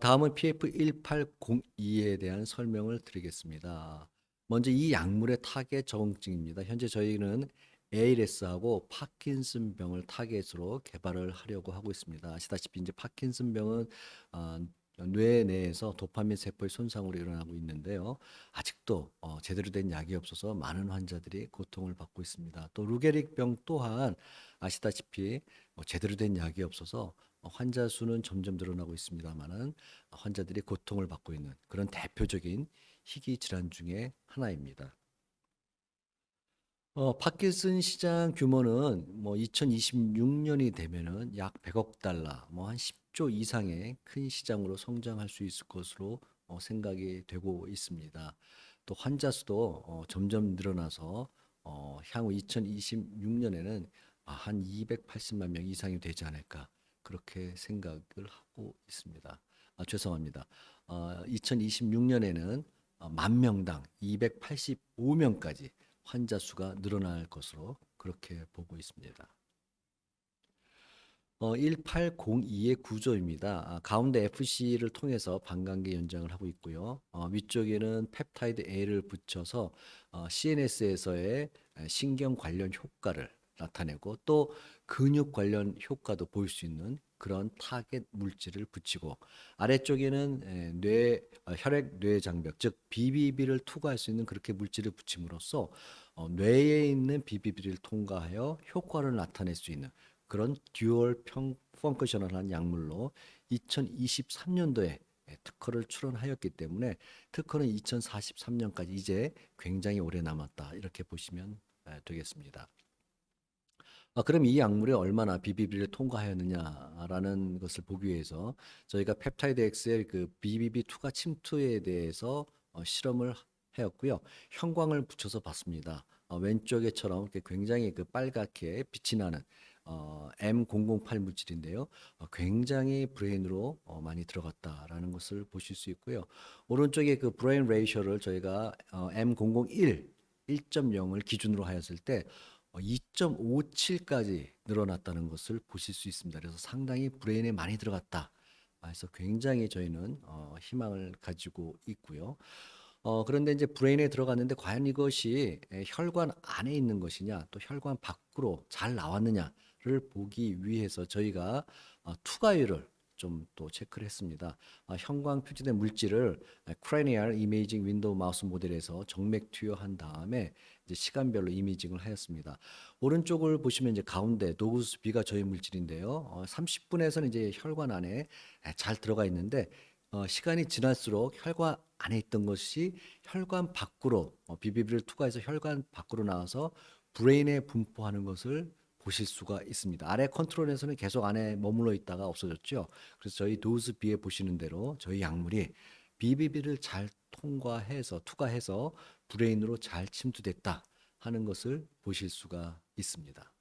다음은 PF1802에 대한 설명을 드리겠습니다. 먼저 이 약물의 타겟 적응증입니다. 현재 저희는 ALS하고 파킨슨병을 타겟으로 개발을 하려고 하고 있습니다. 아시다시피 이제 파킨슨병은 뇌 내에서 도파민 세포의 손상으로 일어나고 있는데요. 아직도 제대로 된 약이 없어서 많은 환자들이 고통을 받고 있습니다. 또 루게릭병 또한 아시다시피 제대로 된 약이 없어서 환자 수는 점점 늘어나고 있습니다만은 환자들이 고통을 받고 있는 그런 대표적인 희귀 질환 중에 하나입니다. 파킨슨 시장 규모는 2026년이 되면은 약 100억 달러, 한 10조 이상의 큰 시장으로 성장할 수 있을 것으로 생각이 되고 있습니다. 또 환자 수도 점점 늘어나서 향후 2026년에는 한 280만 명 이상이 되지 않을까 그렇게 생각을 하고 있습니다. 죄송합니다. 2026년에는 10,000명당 285명까지 환자 수가 늘어날 것으로 그렇게 보고 있습니다. 1802의 구조입니다. 가운데 FC를 통해서 반감기 연장을 하고 있고요. 위쪽에는 펩타이드 A를 붙여서 CNS에서의 신경 관련 효과를 나타내고 또 근육 관련 효과도 보일 수 있는 그런 타겟 물질을 붙이고 아래쪽에는 혈액 뇌 장벽 즉 BBB를 투과할 수 있는 그렇게 물질을 붙임으로써 뇌에 있는 BBB를 통과하여 효과를 나타낼 수 있는 그런 듀얼 펑크셔널한 약물로 2023년도에 특허를 출원하였기 때문에 특허는 2043년까지 이제 굉장히 오래 남았다 이렇게 보시면 되겠습니다. 그럼 이 약물이 얼마나 BBB를 통과하였느냐라는 것을 보기 위해서 저희가 펩타이드 X의 그 BBB 투과 침투에 대해서 실험을 하였고요. 형광을 붙여서 봤습니다. 왼쪽에처럼 이렇게 굉장히 그 빨갛게 빛이 나는 M008 물질인데요. 굉장히 브레인으로 많이 들어갔다라는 것을 보실 수 있고요. 오른쪽에 그 브레인 레이셔를 저희가 M001 1.0을 기준으로 하였을 때 2.57까지 늘어났다는 것을 보실 수 있습니다. 그래서 상당히 브레인에 많이 들어갔다. 그래서 굉장히 저희는 희망을 가지고 있고요. 그런데 이제 브레인에 들어갔는데 과연 이것이 혈관 안에 있는 것이냐 또 혈관 밖으로 잘 나왔느냐를 보기 위해서 저희가 투과율을 좀 또 체크를 했습니다. 형광 표시된 물질을 크레니얼 이미징 윈도우 마우스 모델에서 정맥 투여한 다음에 이제 시간별로 이미징을 하였습니다. 오른쪽을 보시면 이제 가운데 노구스 B가 저희 물질인데요. 30분에서는 이제 혈관 안에 잘 들어가 있는데 시간이 지날수록 혈관 안에 있던 것이 혈관 밖으로 BBB를 투과해서 혈관 밖으로 나와서 브레인에 분포하는 것을 보실 수가 있습니다. 아래 컨트롤에서는 계속 안에 머물러 있다가 없어졌죠. 그래서 저희 도즈 B에 보시는 대로 저희 약물이 BBB를 잘 투과해서 브레인으로 잘 침투됐다 하는 것을 보실 수가 있습니다.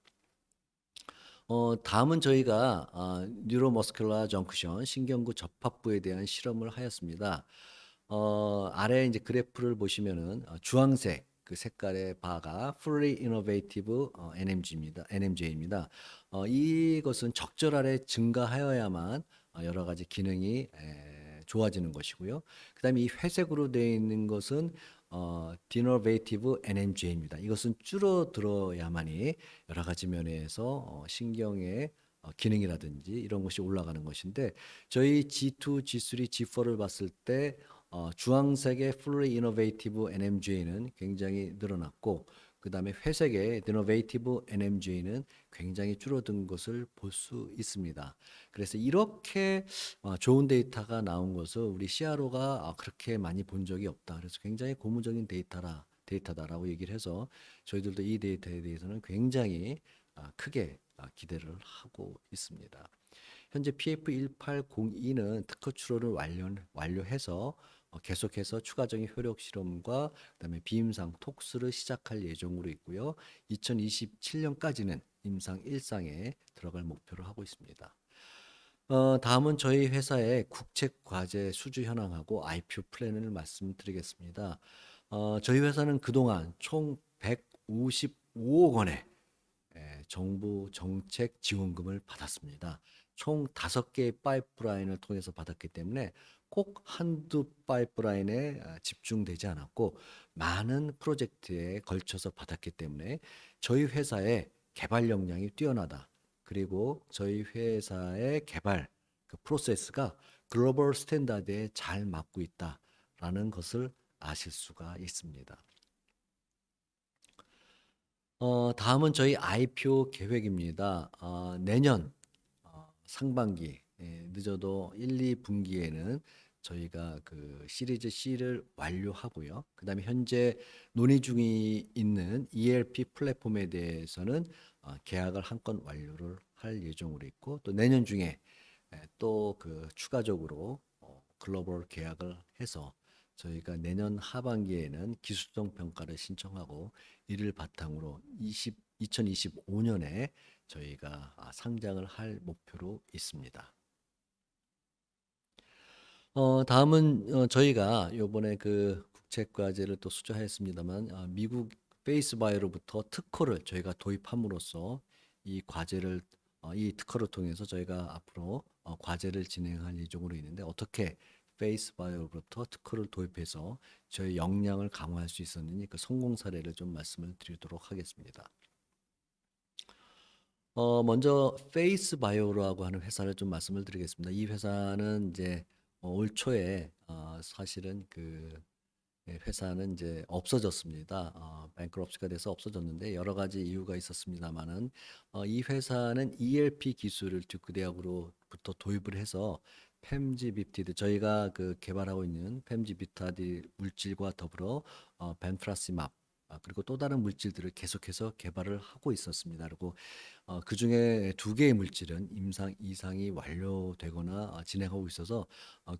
다음은 저희가 뉴로머스큘러 정크션 신경구 접합부에 대한 실험을 하였습니다. 아래 이제 그래프를 보시면은 주황색 그 색깔의 바가 Fully Innovative NMJ입니다. 이것은 적절하게 증가하여야만 여러 가지 기능이 좋아지는 것이고요. 그다음에 이 회색으로 되어 있는 것은 Denervative NMJ입니다. 이것은 줄어들어야만이 여러 가지 면에서 신경의 기능이라든지 이런 것이 올라가는 것인데 저희 G2, G3, G4를 봤을 때 주황색의 Fully Innovative NMJ는 굉장히 늘어났고 그 다음에 회색의 Denervative NMJ는 굉장히 줄어든 것을 볼 수 있습니다. 그래서 이렇게 좋은 데이터가 나온 것을 우리 CRO가 그렇게 많이 본 적이 없다. 그래서 굉장히 고무적인 데이터다라고 얘기를 해서 저희들도 이 데이터에 대해서는 굉장히 크게 기대를 하고 있습니다. 현재 PF1802는 특허 출원을 완료해서 계속해서 추가적인 효력 실험과 그다음에 비임상 톡스를 시작할 예정으로 있고요. 2027년까지는 임상 1상에 들어갈 목표를 하고 있습니다. 다음은 저희 회사의 국책 과제 수주 현황하고 IPO 플랜을 말씀드리겠습니다. 저희 회사는 그동안 총 155억 원의 정부 정책 지원금을 받았습니다. 총 5개의 파이프라인을 통해서 받았기 때문에 꼭 한두 파이프라인에 집중되지 않았고 많은 프로젝트에 걸쳐서 받았기 때문에 저희 회사의 개발 역량이 뛰어나다. 그리고 저희 회사의 개발 그 프로세스가 글로벌 스탠다드에 잘 맞고 있다라는 것을 아실 수가 있습니다. 다음은 저희 IPO 계획입니다. 내년 상반기 늦어도 1, 2분기에는 저희가 그 시리즈 C를 완료하고요. 그다음에 현재 논의 중에 있는 ERP 플랫폼에 대해서는 계약을 한 건 완료를 할 예정으로 있고 또 내년 중에 또 그 추가적으로 글로벌 계약을 해서 저희가 내년 하반기에는 기술성 평가를 신청하고 이를 바탕으로 2025년에 저희가 상장을 할 목표로 있습니다. 다음은 저희가 요번에 그 국책과제를 또 수주하였습니다만 미국 페이스바이오로부터 특허를 저희가 도입함으로써 이 과제를 이 특허를 통해서 저희가 앞으로 과제를 진행할 예정으로 있는데 어떻게 페이스바이오로부터 특허를 도입해서 저희 역량을 강화할 수 있었는지 그 성공 사례를 좀 말씀을 드리도록 하겠습니다. 먼저 페이스바이오라고 하는 회사를 좀 말씀을 드리겠습니다. 이 회사는 이제 올 초에 사실은 그 회사는 이제 없어졌습니다. 뱅크럽시가 돼서 없어졌는데 여러 가지 이유가 있었습니다만은 이 회사는 ELP 기술을 듀크 대학으로부터 도입을 해서 펜지비티드 저희가 그 개발하고 있는 펜지비타디 물질과 더불어 벤프라시맙 그리고 또 다른 물질들을 계속해서 개발을 하고 있었습니다. 그리고 그 중에 2개의 물질은 임상 2상이 완료되거나 진행하고 있어서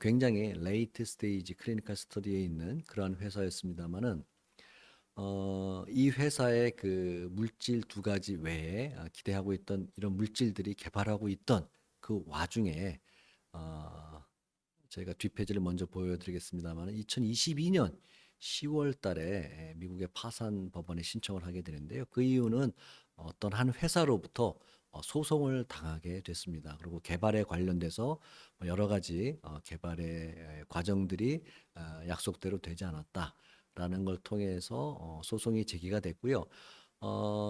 굉장히 레이트 스테이지 클리니컬 스터디에 있는 그러한 회사였습니다만은 이 회사의 그 물질 2가지 외에 기대하고 있던 이런 물질들이 개발하고 있던 그 와중에 저희가 뒷페이지를 먼저 보여드리겠습니다만 2022년 10월 달에 미국의 파산 법원에 신청을 하게 되는데요. 그 이유는 어떤 한 회사로부터 소송을 당하게 됐습니다. 그리고 개발에 관련돼서 여러 가지 개발의 과정들이 약속대로 되지 않았다라는 걸 통해서 소송이 제기가 됐고요.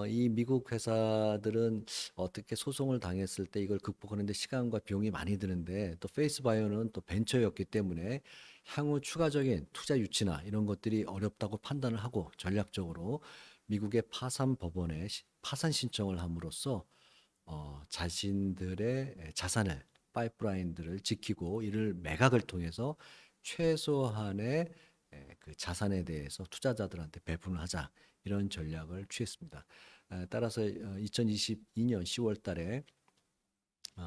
이 미국 회사들은 어떻게 소송을 당했을 때 이걸 극복하는데 시간과 비용이 많이 드는데 또 페이스바이오는 또 벤처였기 때문에 향후 추가적인 투자 유치나 이런 것들이 어렵다고 판단을 하고 전략적으로 미국의 파산 법원에 파산 신청을 함으로써 자신들의 자산을 파이프라인들을 지키고 이를 매각을 통해서 최소한의 그 자산에 대해서 투자자들한테 배분을 하자 이런 전략을 취했습니다. 따라서 2022년 10월 달에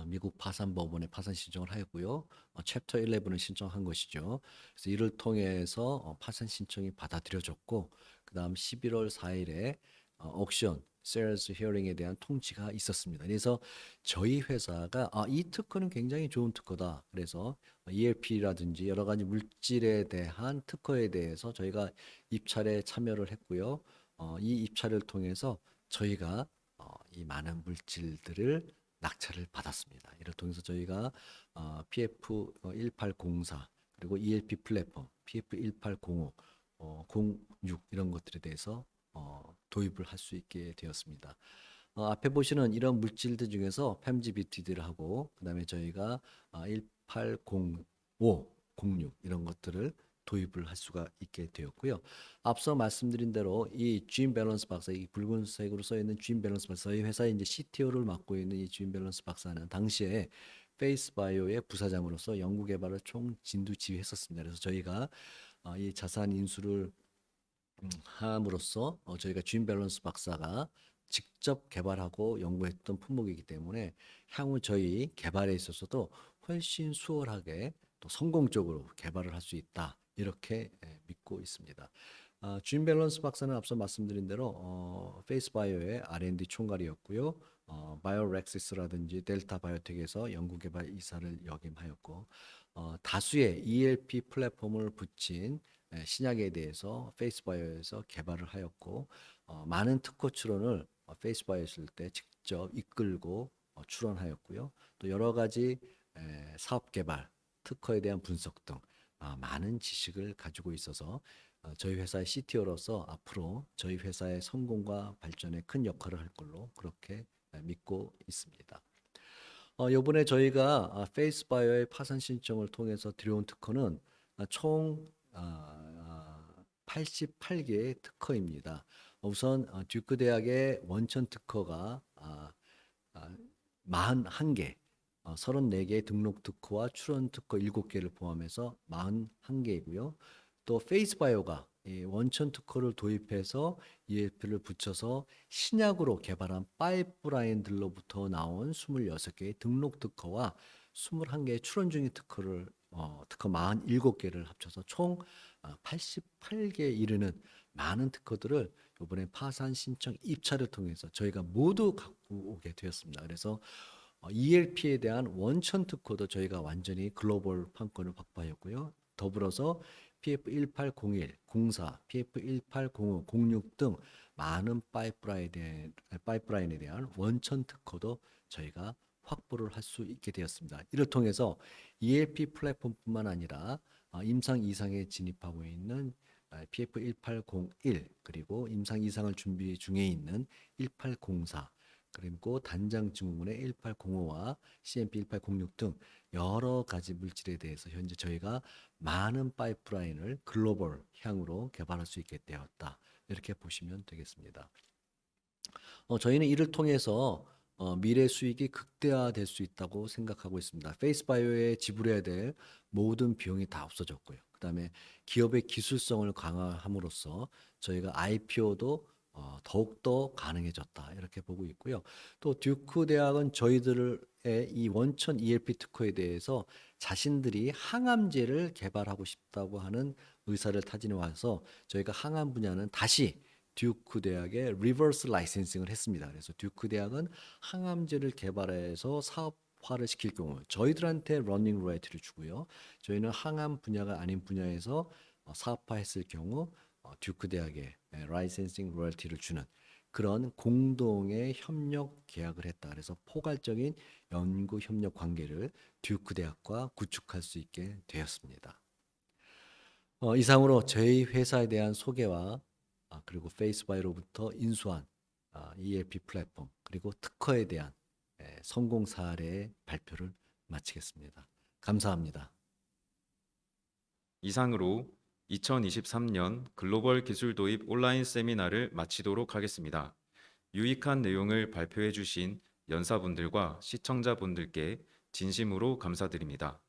미국 파산 법원에 파산 신청을 하였고요. 챕터 11을 신청한 것이죠. 그래서 이를 통해서 파산 신청이 받아들여졌고 그다음 11월 4일에 옥션 Sales Hearing에 대한 통지가 있었습니다. 그래서 저희 회사가 이 특허는 굉장히 좋은 특허다. 그래서 ELP라든지 여러 가지 물질에 대한 특허에 대해서 저희가 입찰에 참여를 했고요. 이 입찰을 통해서 저희가 이 많은 물질들을 낙찰을 받았습니다. 이를 통해서 저희가 PF 1804 그리고 ELP 플랫폼 PF 1805, 06 이런 것들에 대해서 도입을 할 수 있게 되었습니다. 앞에 보시는 이런 물질들 중에서 팸GBT들하고 그다음에 저희가 1805, 06 이런 것들을 도입을 할 수가 있게 되었고요. 앞서 말씀드린 대로 이 진 밸런스 박사, 이 붉은색으로 써 있는 진 밸런스 박사, 저희 회사의 이제 CTO를 맡고 있는 이 진 밸런스 박사는 당시에 페이스바이오의 부사장으로서 연구 개발을 총 진두지휘했었습니다. 그래서 저희가 이 자산 인수를 함으로써 저희가 진 밸런스 박사가 직접 개발하고 연구했던 품목이기 때문에 향후 저희 개발에 있어서도 훨씬 수월하게 또 성공적으로 개발을 할 수 있다. 이렇게 믿고 있습니다. 진 밸런스 박사는 앞서 말씀드린 대로 페이스바이오의 R&D 총괄이었고요. 바이오렉시스라든지 델타 바이오텍에서 연구개발 이사를 역임하였고 다수의 ELP 플랫폼을 붙인 신약에 대해서 페이스바이오에서 개발을 하였고 많은 특허 출원을 페이스바이오 있을 때 직접 이끌고 출원하였고요. 또 여러 가지 사업 개발, 특허에 대한 분석 등 많은 지식을 가지고 있어서 저희 회사의 CTO로서 앞으로 저희 회사의 성공과 발전에 큰 역할을 할 걸로 그렇게 믿고 있습니다. 이번에 저희가 페이스바이오의 파산 신청을 통해서 들여온 특허는 총 88개의 특허입니다. 우선 듀크 대학의 원천 특허가 41개, 34개의 등록 특허와 출원 특허 7개를 포함해서 41개이고요. 또 페이스바이오가 이 원천 특허를 도입해서 ELP를 붙여서 신약으로 개발한 파이프라인들로부터 나온 26개의 등록 특허와 21개의 출원 중인 특허를 특허 47개를 합쳐서 총 88개에 이르는 많은 특허들을 이번에 파산 신청 입찰을 통해서 저희가 모두 갖고 오게 되었습니다. 그래서 ELP에 대한 원천 특허도 저희가 완전히 글로벌 판권을 확보하였고요. 더불어서 PF1801, 04, PF1805, 06 등 많은 파이프라인에 대한 원천 특허도 저희가 확보를 할 수 있게 되었습니다. 이를 통해서 ELP 플랫폼뿐만 아니라 임상 2상에 진입하고 있는 PF1801 그리고 임상 2상을 준비 중에 있는 1804 그리고 단장 증후군의 1805와 CMP 1806 등 여러 가지 물질에 대해서 현재 저희가 많은 파이프라인을 글로벌 향으로 개발할 수 있게 되었다. 이렇게 보시면 되겠습니다. 저희는 이를 통해서 미래 수익이 극대화될 수 있다고 생각하고 있습니다. 페이스바이오에 지불해야 될 모든 비용이 다 없어졌고요. 그다음에 기업의 기술성을 강화함으로써 저희가 IPO도 더욱더 가능해졌다 이렇게 보고 있고요. 또 듀크 대학은 저희들의 이 원천 ELP 특허에 대해서 자신들이 항암제를 개발하고 싶다고 하는 의사를 타진해 와서 저희가 항암 분야는 다시 듀크 대학에 리버스 라이센싱을 했습니다. 그래서 듀크 대학은 항암제를 개발해서 사업화를 시킬 경우 저희들한테 러닝 로열티를 주고요. 저희는 항암 분야가 아닌 분야에서 사업화했을 경우 듀크 대학에 라이센싱 로열티를 주는 그런 공동의 협력 계약을 했다. 그래서 포괄적인 연구 협력 관계를 듀크 대학과 구축할 수 있게 되었습니다. 이상으로 저희 회사에 대한 소개와 그리고 페이스바이오로부터 인수한 ELP 플랫폼 그리고 특허에 대한 성공 사례의 발표를 마치겠습니다. 감사합니다. 이상으로 2023년 글로벌 기술 도입 온라인 세미나를 마치도록 하겠습니다. 유익한 내용을 발표해 주신 연사분들과 시청자분들께 진심으로 감사드립니다.